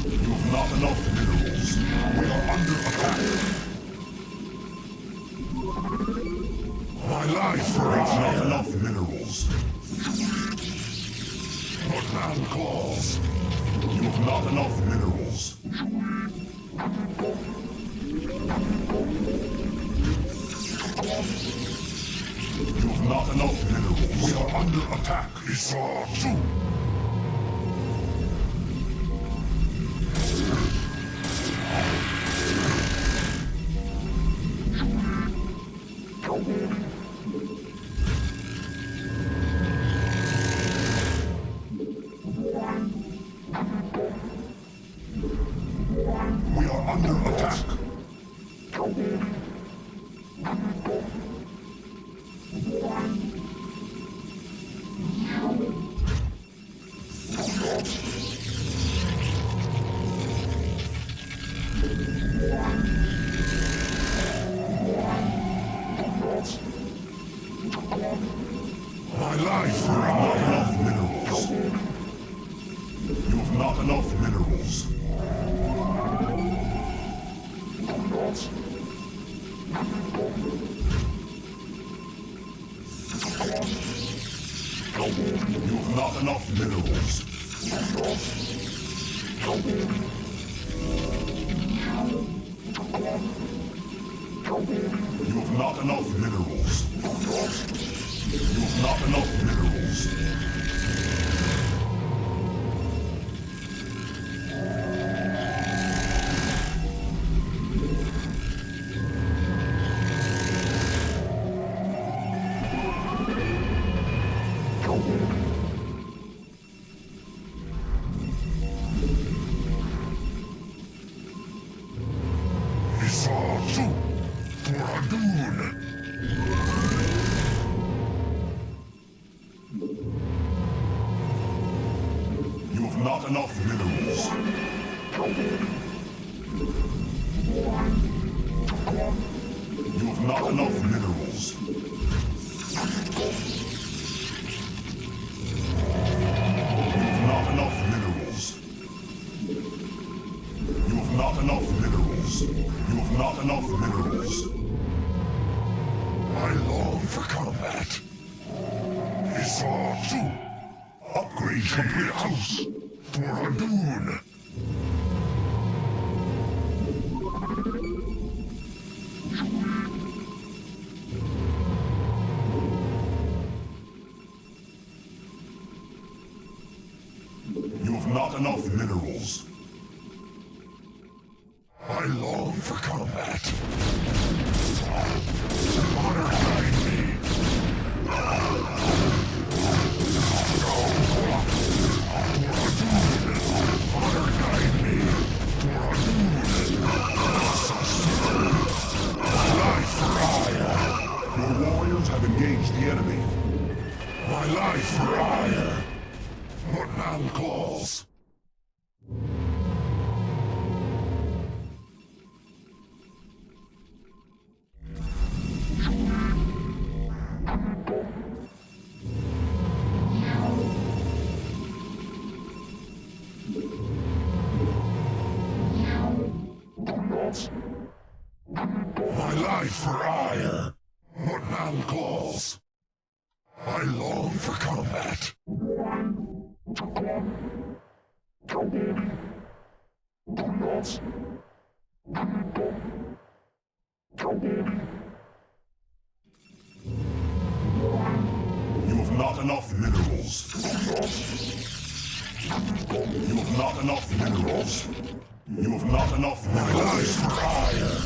You have not enough minerals. We are under attack. My life for not enough minerals. What man calls? You have not enough minerals. You have not enough minerals. We are under attack. Isatsu. We are under attack. My life for not enough minerals. You have not enough minerals. You have not enough minerals. You have not enough minerals. You have not enough minerals. Isatsu Toradun. You have not enough minerals. You have not enough minerals. Not enough minerals. You have not enough minerals. You have not enough minerals. I long for combat. Isatsu. Upgrade complete. House. Toradun. You have not enough minerals. I long for combat. Honor guide me. Honor guide me. My life for ire. Your warriors have engaged the enemy. My life for ire. What man calls? My life for ire. What man calls? I long for combat. You have not enough minerals. You have not enough minerals. You have not enough minerals. For ire.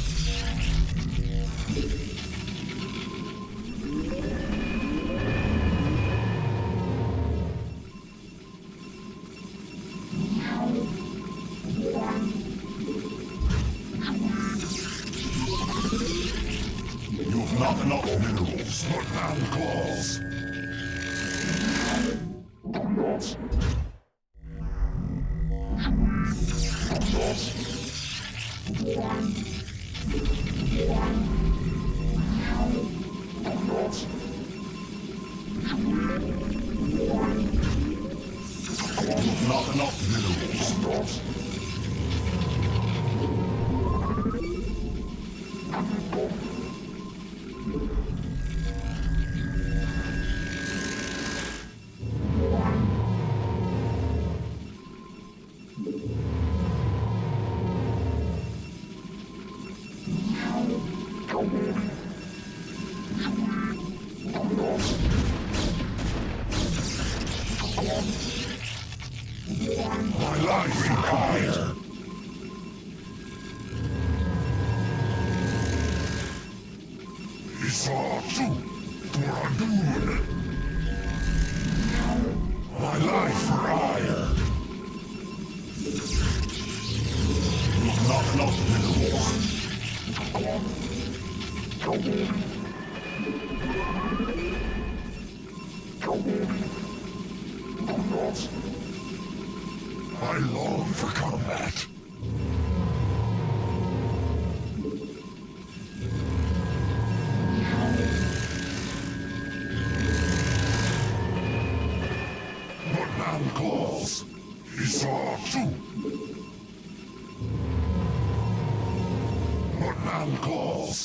You have not enough minerals. What man calls? Not enough minerals. My life required. Isatsu Toradun. My life for ire. Not enough minerals. I long for combat. What man calls? Isatsu. What man calls?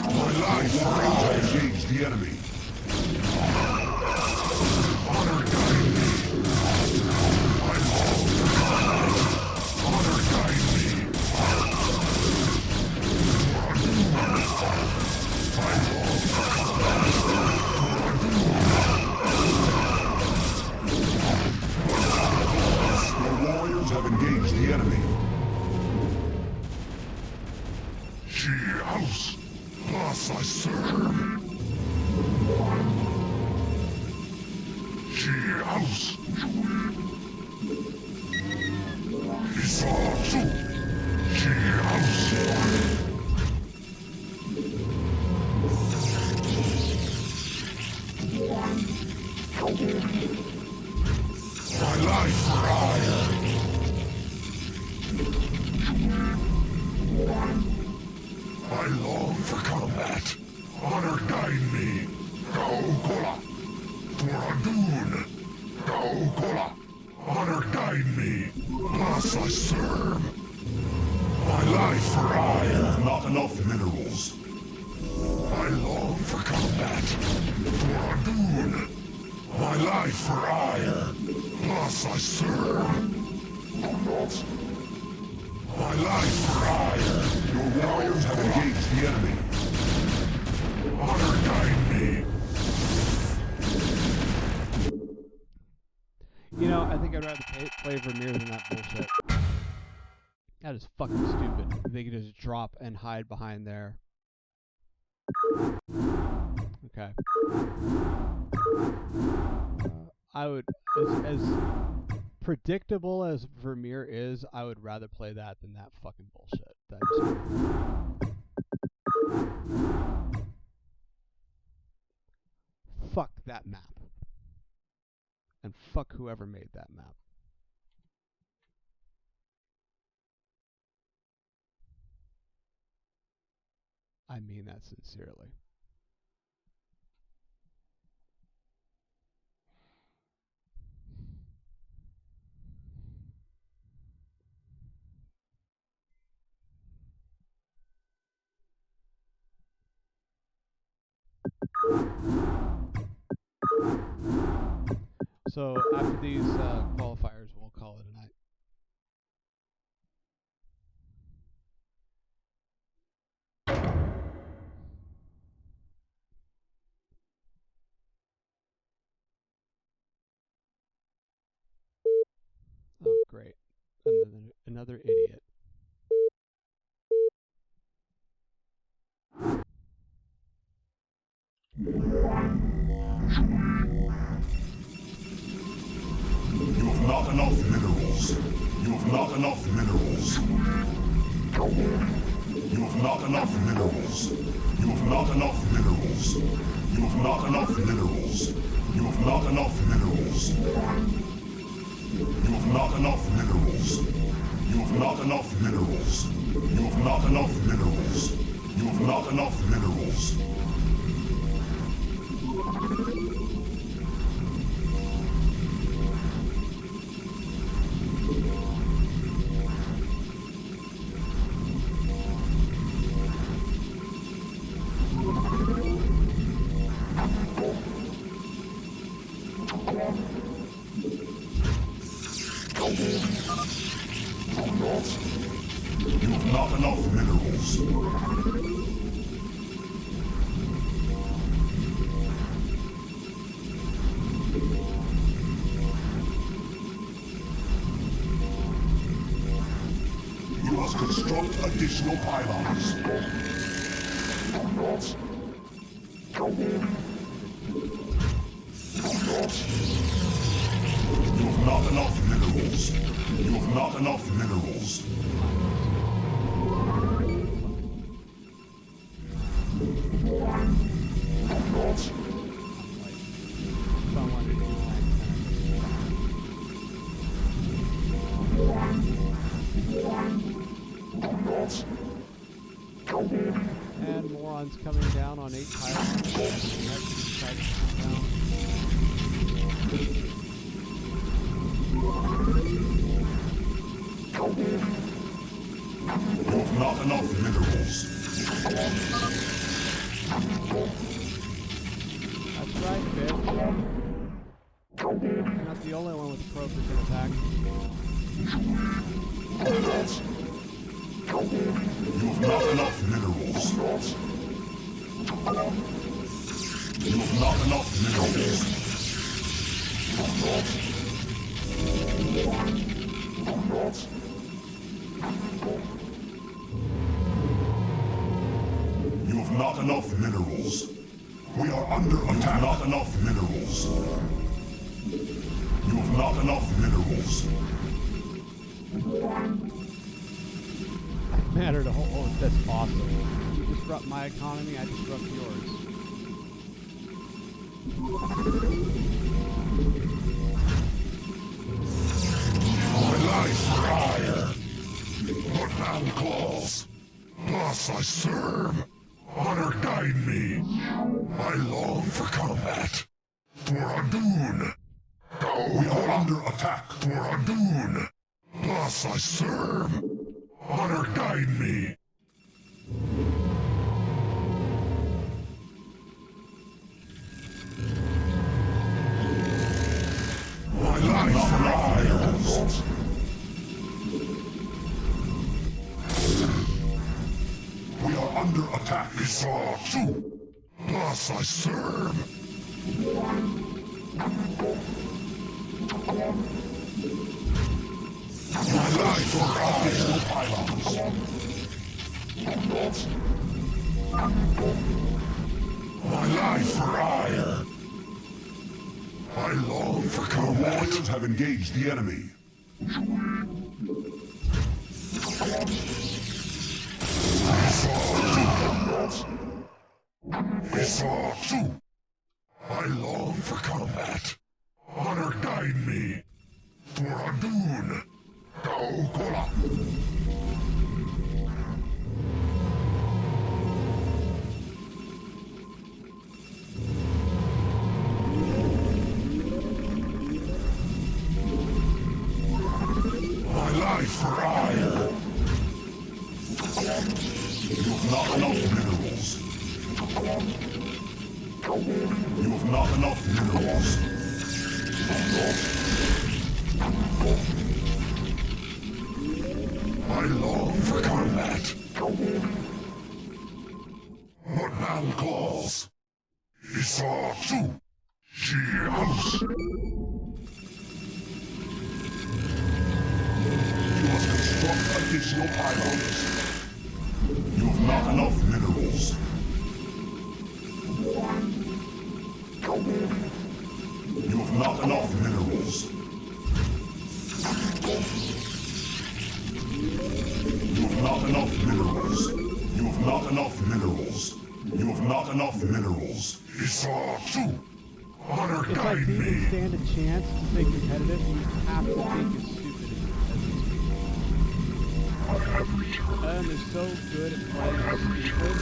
My life for ire. Engage the enemy. Honor guide me. I long for combat. Honor guide me. I long for combat. Your warriors have engaged the enemy. She house, thus I serve. House. Isatsu. House. My life for hire. I long for combat. Honor guide me. Kaokola. For Adun. Kaokola. Honor guide me. Thus I serve. My life for hire. Not enough minerals. I long for combat. For Adun. My life for hire. Thus I serve. Not. My life for hire. Your warriors have engaged the enemy. Honor guide me. You know, I think I'd rather play Vermeer than that bullshit. That is fucking stupid. They could just drop and hide behind there. Okay. I would, as predictable as Vermeer is, I would rather play that than that fucking bullshit. Fuck that map. And fuck whoever made that map. I mean that sincerely. So after these qualifiers, we'll call it a night. Oh, great. Another idiot. You have not enough minerals. You have not enough minerals. You have not enough minerals. You have not enough minerals. You have not enough minerals. You have not enough minerals. You have not enough minerals. You have not enough minerals. You have not enough minerals. You have not enough minerals. You have not enough minerals. You must construct additional pylons. You have not enough minerals. You have not enough minerals. And morons coming down on 8 pylons. You have not enough minerals. That's right, bitch. You're not the only one with a pro-percent attack. You have not enough minerals. You have not enough minerals. You have not enough minerals. We are under attack. Not enough minerals. You have not enough minerals. Matter to hold. Oh, that's awesome. You disrupt my economy, I disrupt yours. My life for hire. What man calls? Thus I serve. Honor guide me. I long for combat. For Adun. We are under attack. For Adun. Thus I serve. Honor guide me. My life for hire. We are under attack. Esau too. Thus I serve. My life for additional pylons. My life for hire. I long for combat. Our warriors have engaged the enemy. Esau too. I long for combat. Honor guide me. For Adun. Kaokola. My life for hire. You have not enough minerals. You have not enough minerals. I long for combat. What man calls? Esau too. She house. You must construct additional pylons. You have not enough minerals. You have not enough minerals. You have not enough minerals. You have not enough minerals. You have not enough minerals. Esau too. Honor If I guide think me. you stand a chance to stay competitive, you have to think as stupid as is so good at playing as stupid.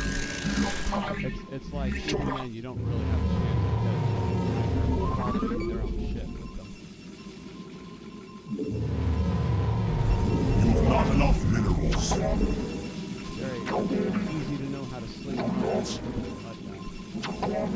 It's like, even then, you don't really have a chance because you're doing their own shit with them. You have not enough minerals. Very easy to know how to sling a mud down.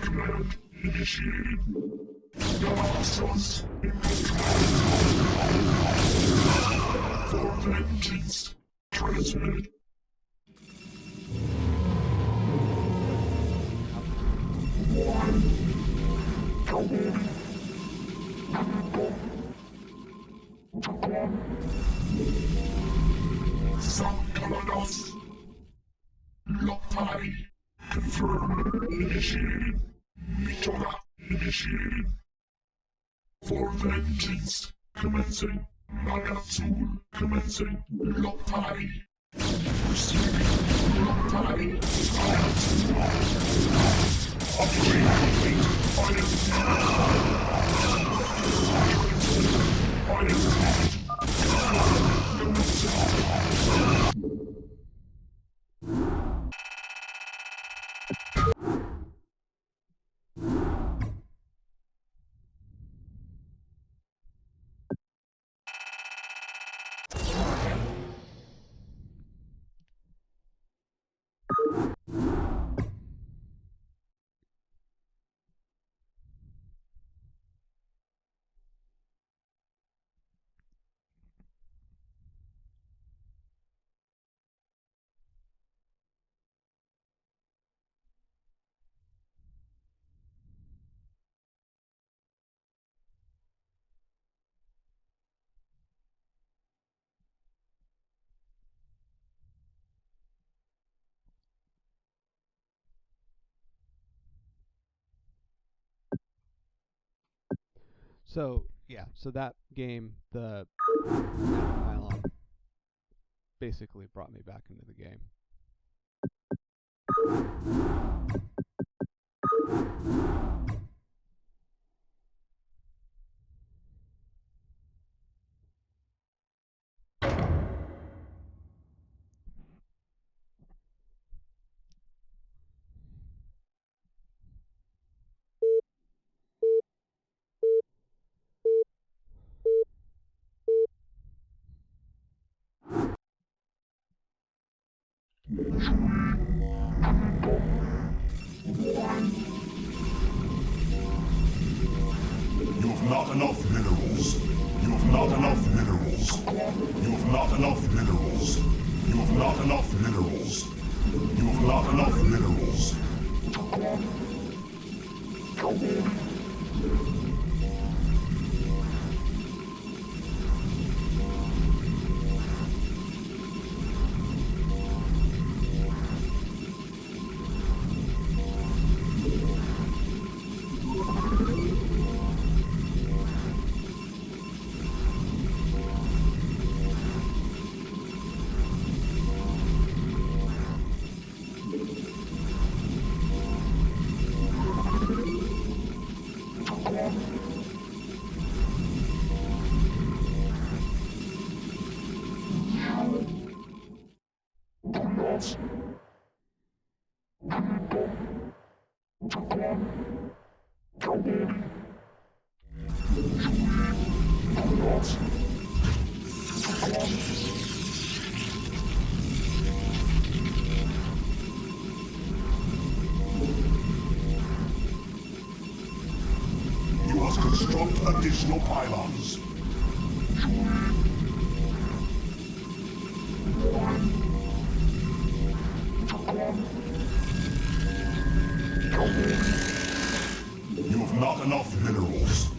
Command initiated. Hostiles in for vengeance transmitted. Sankalados. Lotai. Confirmed. Initiated. Mitora. Initiated. For vengeance. Commencing. Nagatsul. Commencing. Lotai. Receiving. Lotai. Upgrade complete. So yeah, so that game, the pylon, basically brought me back into the game. You have not enough minerals. You have not enough minerals. You have not enough minerals. You have not enough minerals. You have not enough minerals. You must construct additional pylons. You have not enough minerals.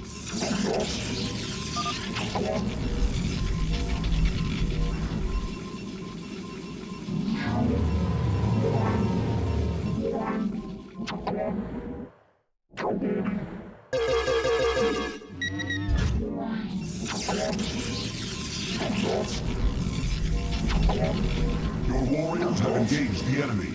Your warriors have engaged the enemy.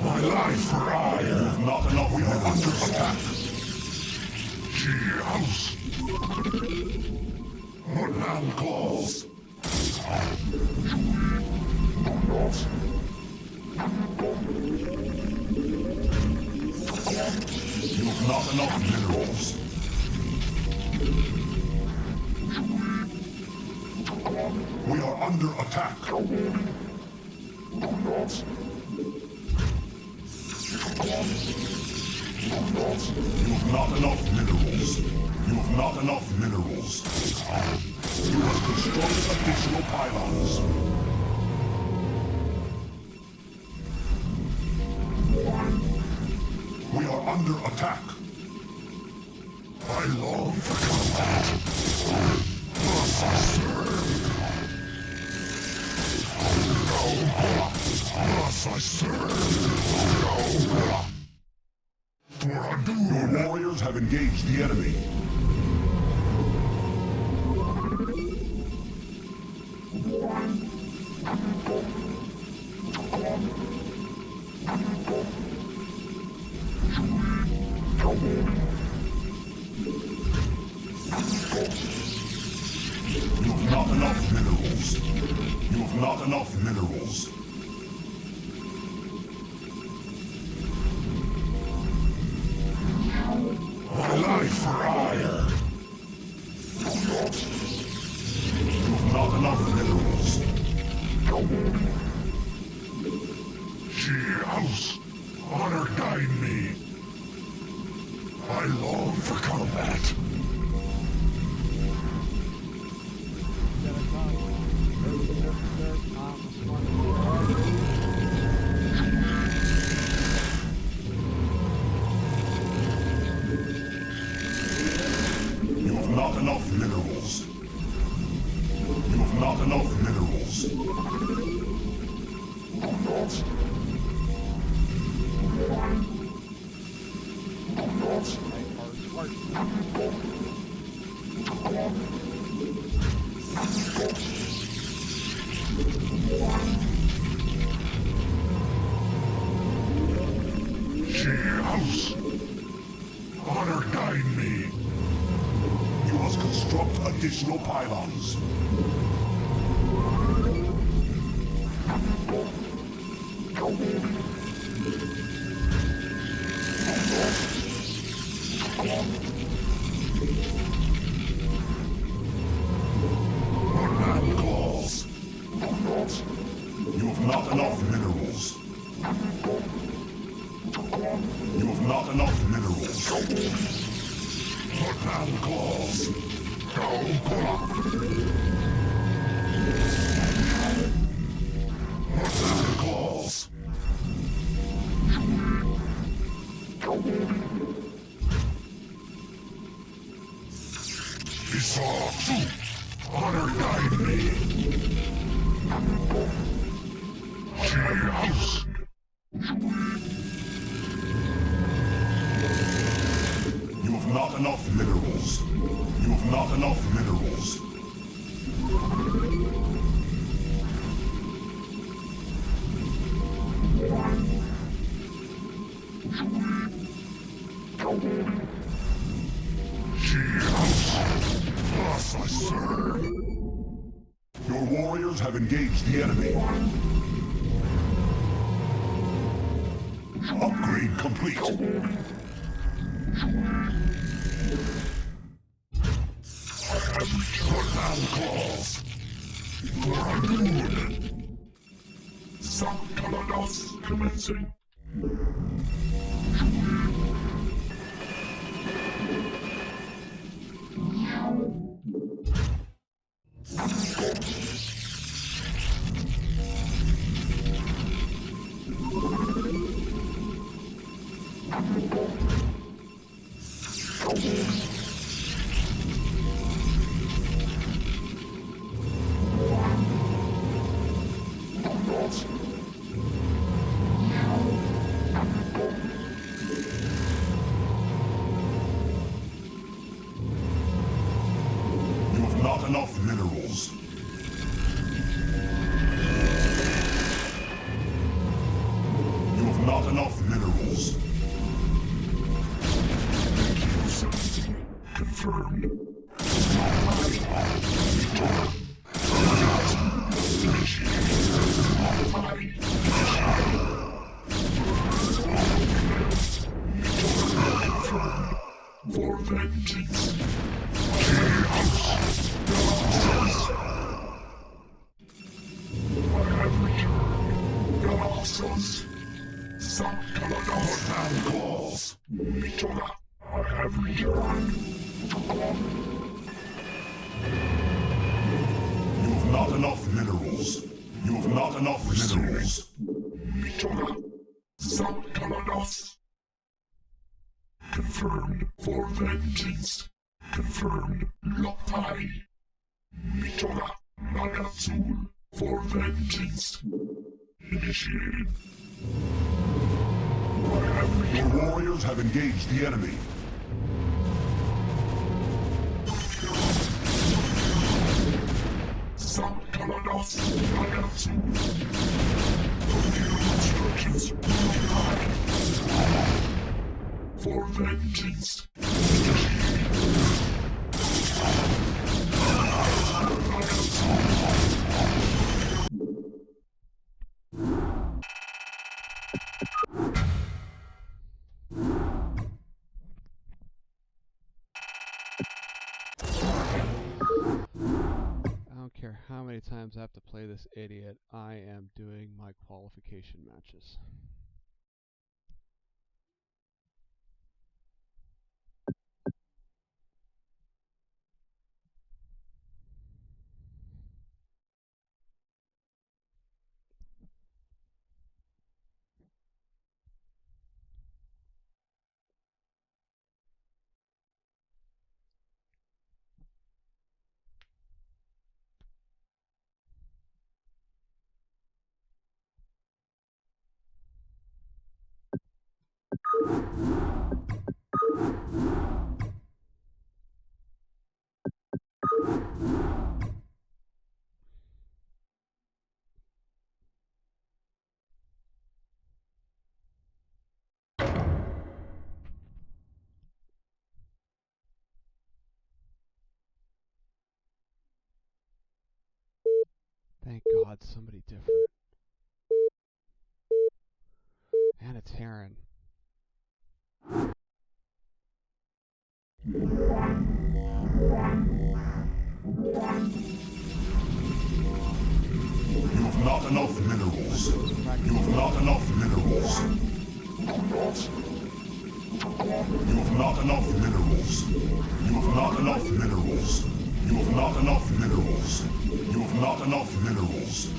My life for I. You have not enough. We are under attack. House. What now calls? You have not enough minerals. We are under attack. You have not enough minerals. You have not enough minerals. You must destroy additional pylons. We are under attack. I long for combat. Thus I serve. Thus I serve. Your warriors have engaged the enemy. You have not enough minerals. You have not enough minerals. She house, honor guide me. I long for combat. You have not enough minerals. You have not enough minerals. She house, honor guide me. You must construct additional pylons. Land calls. You have not enough minerals. You have not enough minerals. Land calls. Land calls. Isaac, honor guide me. She house. You have not enough minerals. You have not enough minerals. She house. Thus I serve. Your warriors have engaged the enemy. Upgrade complete. I have reached the land claws. For our good. Some Kalados commencing. You have not enough minerals. You have not enough minerals. Confirmed. For vengeance. I have returned. Galaxos. Some Kalados hand calls. Mitola. I have returned. You have not enough minerals. You have not enough minerals. Mitola. Some Kalados. Confirmed for vengeance. Confirmed. Lopai. Mitola. Nagazul for vengeance. Initiated. Your warriors have engaged the enemy. Some Kalados Nagazul. Instructions. For vengeance. I don't care how many times I have to play this idiot. I am doing my qualification matches. Thank God, somebody different. And it's Heron. You've not enough minerals. You've not enough minerals. You've not enough minerals. You've not enough minerals. You've not enough minerals. You've not enough minerals.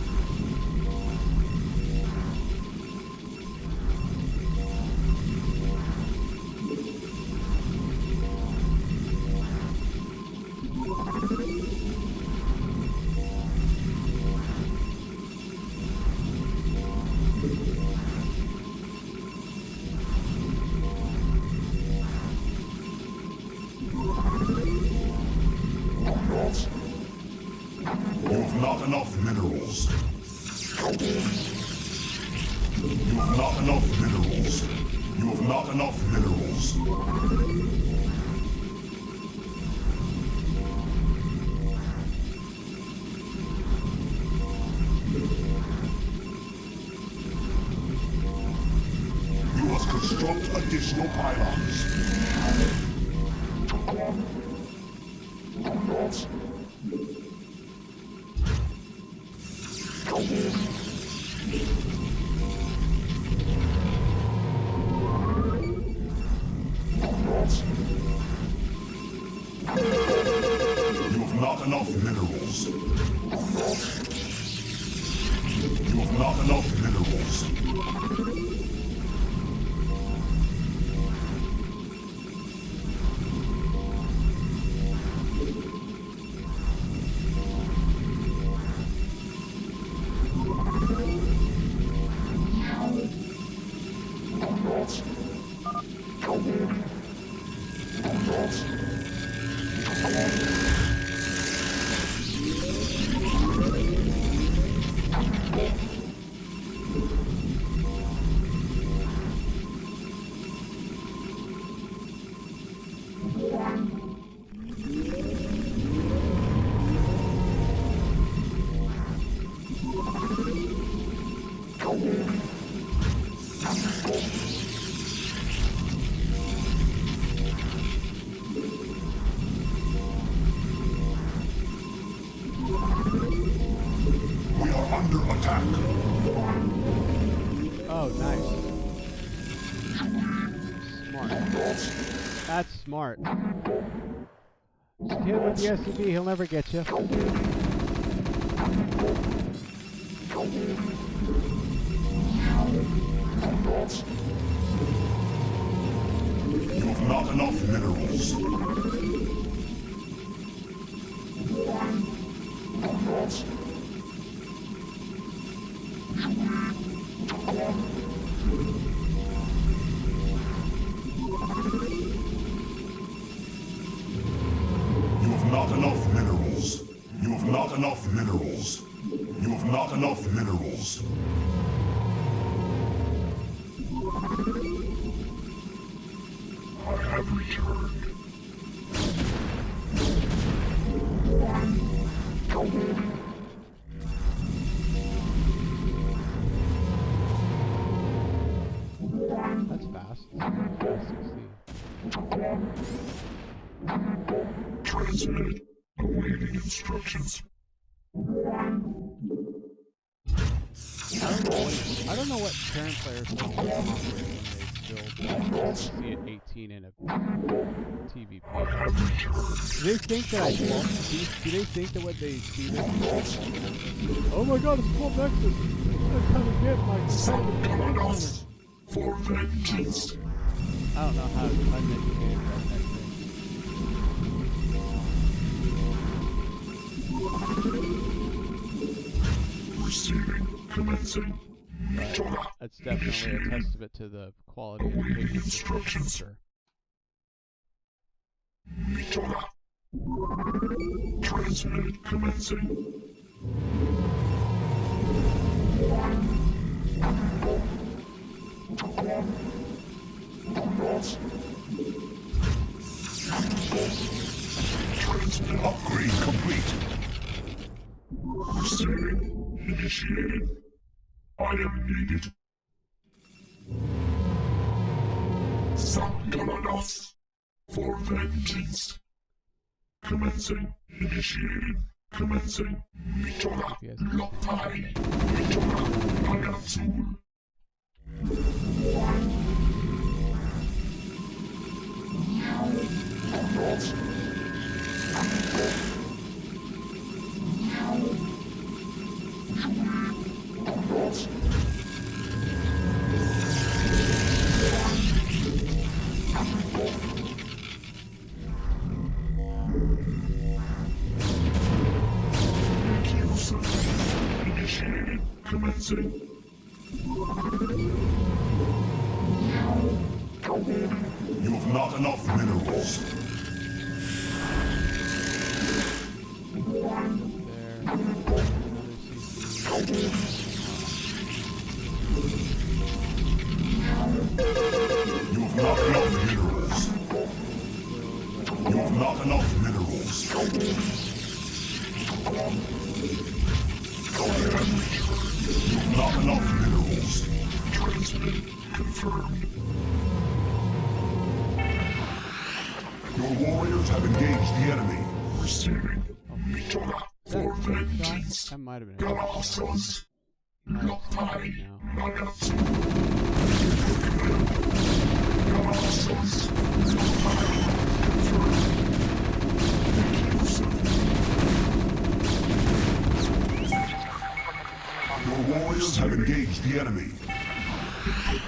You've not enough minerals. You've not enough minerals. You've not enough minerals. You must construct additional pylons. You've not enough minerals. You've not enough minerals. We are under attack. Oh, nice. Smart. That's smart. Just hit him with the SCV, he'll never get you. You've not enough minerals. You've not enough minerals. You've not enough minerals. You've not enough minerals. I have returned. That's fast. 60. Transmitted. Awaiting instructions. I don't know what current players look like when they build see at 18 in a TVP. Do they think that do they think that when they see this, oh my god, it's called Nexus. I'm trying to get my competitive for vengeance. I don't know how to make a game about that thing. Receiving, commencing. But that's definitely a testament to the quality of the instructions. Sure. Transmit, commencing. Transmit upgrade complete. Receiving, initiated. Item needed. Sangalanas for vengeance. Commencing, initiated. Commencing. Mitoga, Lopai. Mitoga, Agazul. Initiated. Commencing. You have not enough minerals. You have not enough minerals. You have not enough minerals. You have not enough minerals. Transmit confirmed. Your warriors have engaged the enemy. Receiving. Mitoga for vengeance. That might have been Galasas. Lopai. Nagatsu. Galasas. Lopai. Confirmed. Your warriors have engaged the enemy.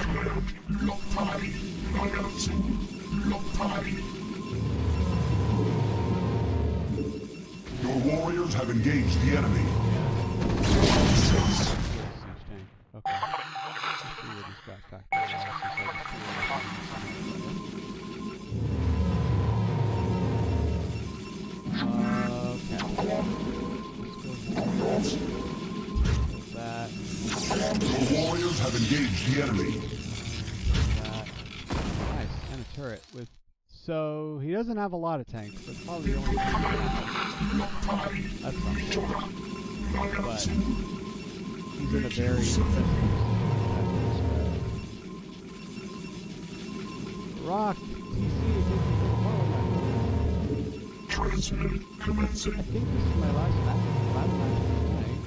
Command. Lopai. Nagatsu. Lopai. Your warriors have engaged the enemy. Okay. Let's see what he's got back there. That. Your warriors have engaged the enemy. That. Nice. And a turret with. So he doesn't have a lot of tanks. That's probably the only thing he has. That's something. But he's in a very Rock TC Transmit commencing. I think this is my last match tonight.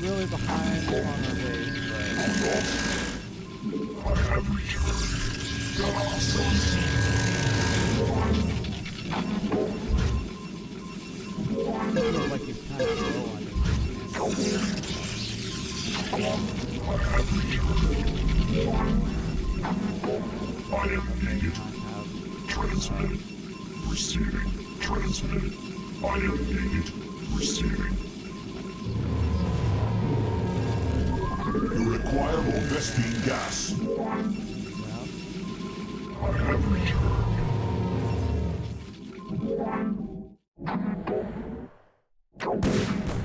We're really behind on our base, but I have returned. it feels like he's kind of low on his. I have returned. I am needed. Transmit. Receiving. Transmit. I am needed. Receiving. You require more Vespine gas. I have returned.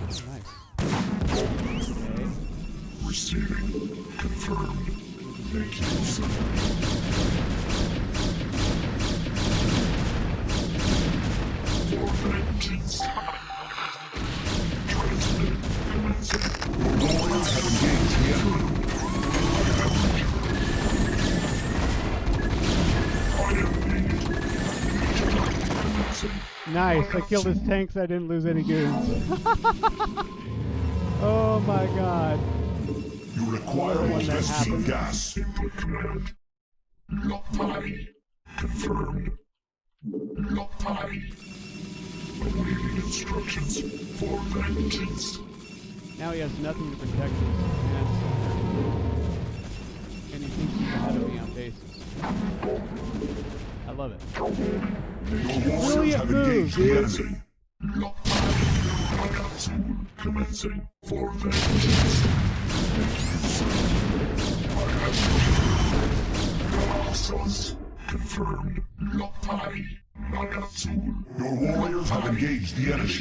Nice. Okay. Receiving. Confirmed. Thank you, sir. For vengeance. Transmit. Commencing. Your warriors have engaged the enemy. I have returned. I am needed. Nice. I killed his tanks. I didn't lose any goons. Oh my god. You require When that Vespine happens. gas. Input command. Lock party. Confirmed. Lock party. Awaiting instructions for vengeance. Now he has nothing to protect his command center. And he thinks he's ahead of me on bases. I love it. Your warriors Brilliant have move, engaged dude. the enemy. Lock party. Knockout zone commencing for vengeance. Hostiles confirmed. Lock party. Knockout zone. Your warriors have engaged the enemy.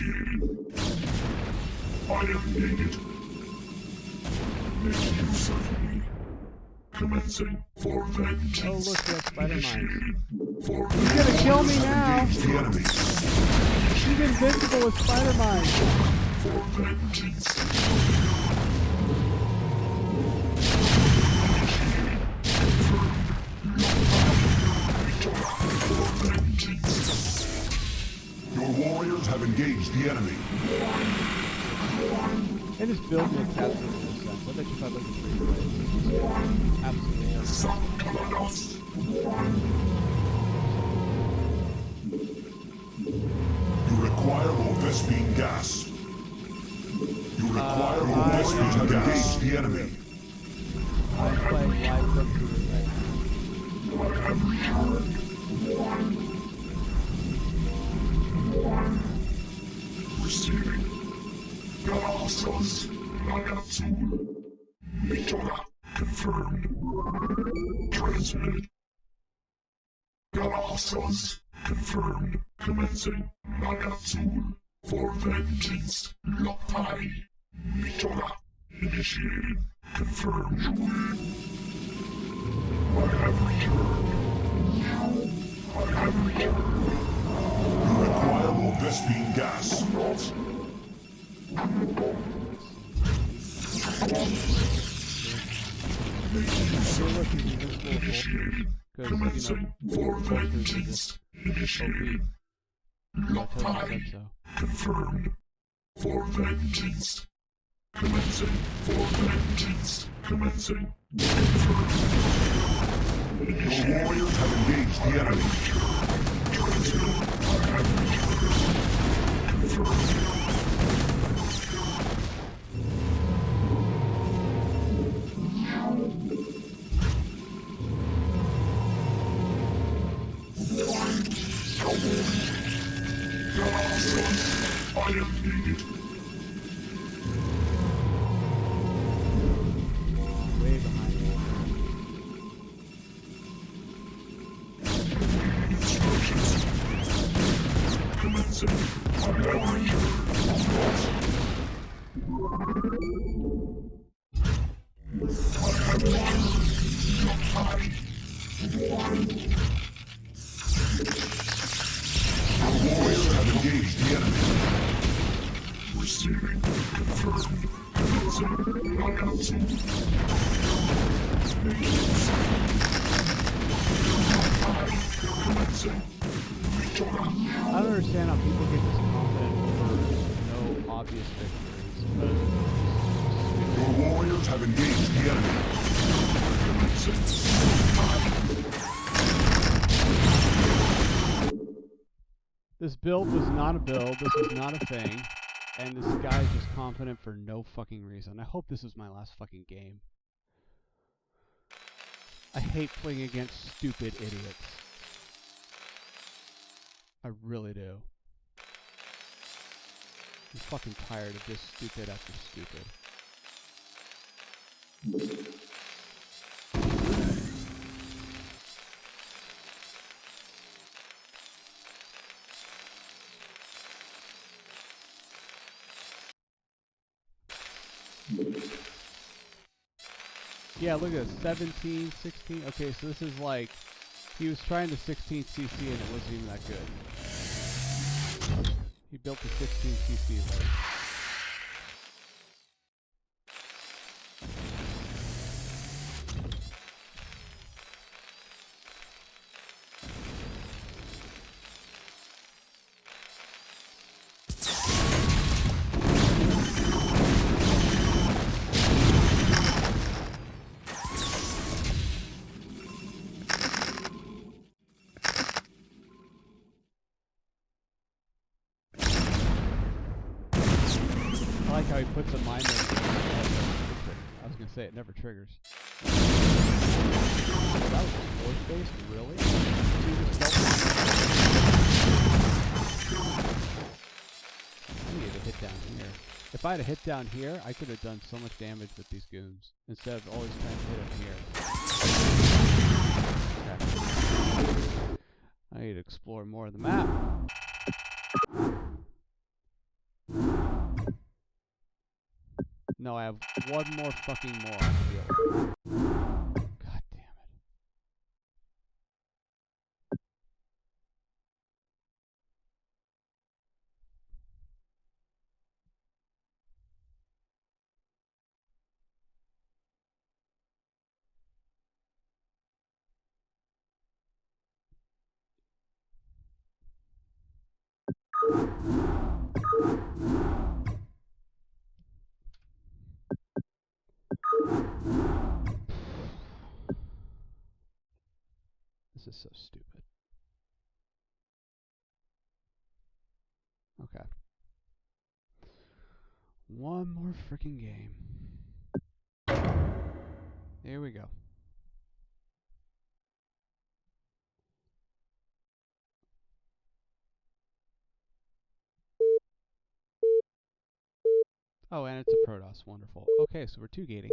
I am needed. Make use of me. Commencing for vengeance. Oh, look, that's spider mine. For He's gonna kill me now. engage the enemy. He's invincible with spider mine. For vengeance. Your warriors have engaged the enemy. And his build makes absolutely no sense. I bet you if I look at three plays, absolutely no sense. You require more Vespine gas. You require more Vespine gas. Engage the enemy. I'm playing live from through right now. I have returned. Receiving. Galaxos. Nagatul. Mitora. Confirmed. Transmitted. Galaxos. Confirmed. Commencing. Nagatul. For vengeance. Lopai. Mitora. Initiated. Confirmed. I have returned. I have returned. You require more Vespine gas. You're looking invincible because, For vengeance. Initiated. Lopai. so. Confirmed. For vengeance. Commencing. For vengeance. Commencing. Confirmed. Your warriors have engaged the enemy. Transmitted. I have returned. Confirmed. I am needed. Way behind me. Instructions. Commencing. I have returned. Your warriors have engaged the enemy. Receiving. Confirmed. Commencing. Knockout zone. Commencing. I don't understand how people get this confident over no obvious victories. Your warriors have engaged the enemy. This build was not a build, this was not a thing, and this guy is just confident for no fucking reason. I hope this is my last fucking game. I hate playing against stupid idiots. I really do. I'm fucking tired of this stupid after stupid. Yeah, look at this. 17, 16. Okay, so this is like... He was trying the 16 CC and it wasn't even that good. He built the 16 CC late. he puts a mine there. I was gonna say it never triggers. That was force based, really? I need to hit down here. If I had a hit down here, I could have done so much damage with these goons instead of always trying to hit them here. Okay. I need to explore more of the map. No, I have one more fucking more on the field. God damn it. This is so stupid. Okay. One more freaking game. Here we go. Oh, and it's a Protoss. Wonderful. Okay, so we're 2 gating.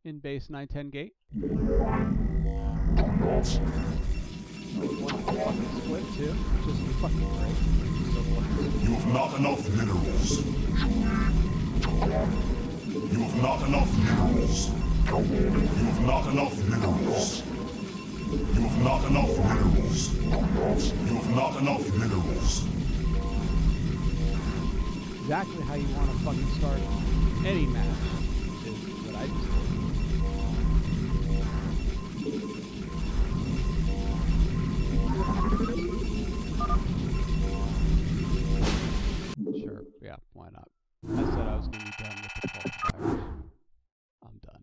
In base 910 gate. Split too, which is fucking great. You have not enough minerals. You have not enough minerals. You have not enough minerals. You have not enough minerals. You have not enough minerals. Exactly how you want to fucking start any match is what I just did. Sure, yeah, why not? I said I was going to be done with the qualifiers. I'm done.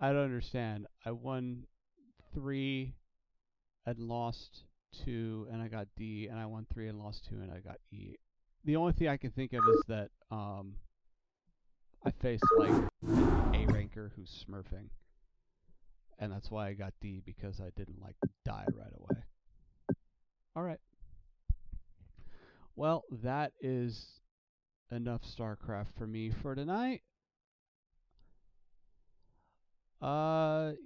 I don't understand. I won 3 and lost 2 and I got D, and I won 3 and lost 2 and I got E. The only thing I can think of is that I faced like an A-ranker who's smurfing, and that's why I got D, because I didn't like die right away. Alright. Well, that is enough StarCraft for me for tonight.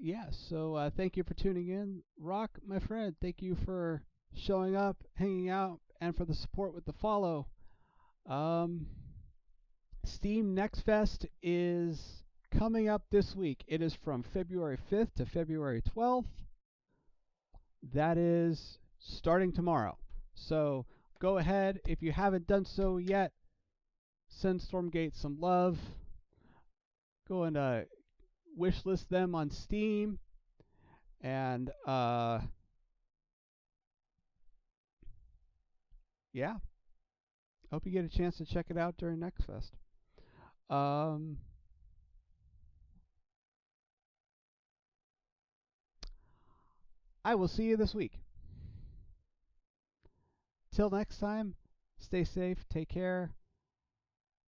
Yeah, so thank you for tuning in. Rock, my friend, thank you for showing up, hanging out, and for the support with the follow. Steam Next Fest is coming up this week. It is from February 5th to February 12th. That is starting tomorrow. So go ahead, if you haven't done so yet, send Stormgate some love. Go and wishlist them on Steam, and yeah, hope you get a chance to check it out during Next Fest. I will see you this week. Till next time, stay safe, take care,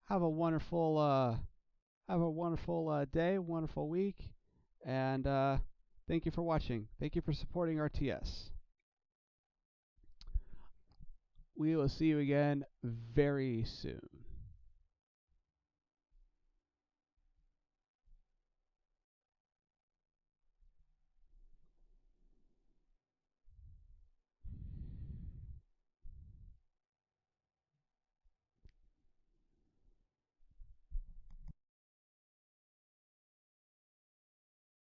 have a wonderful day, wonderful week, and thank you for watching. Thank you for supporting RTS. We will see you again very soon.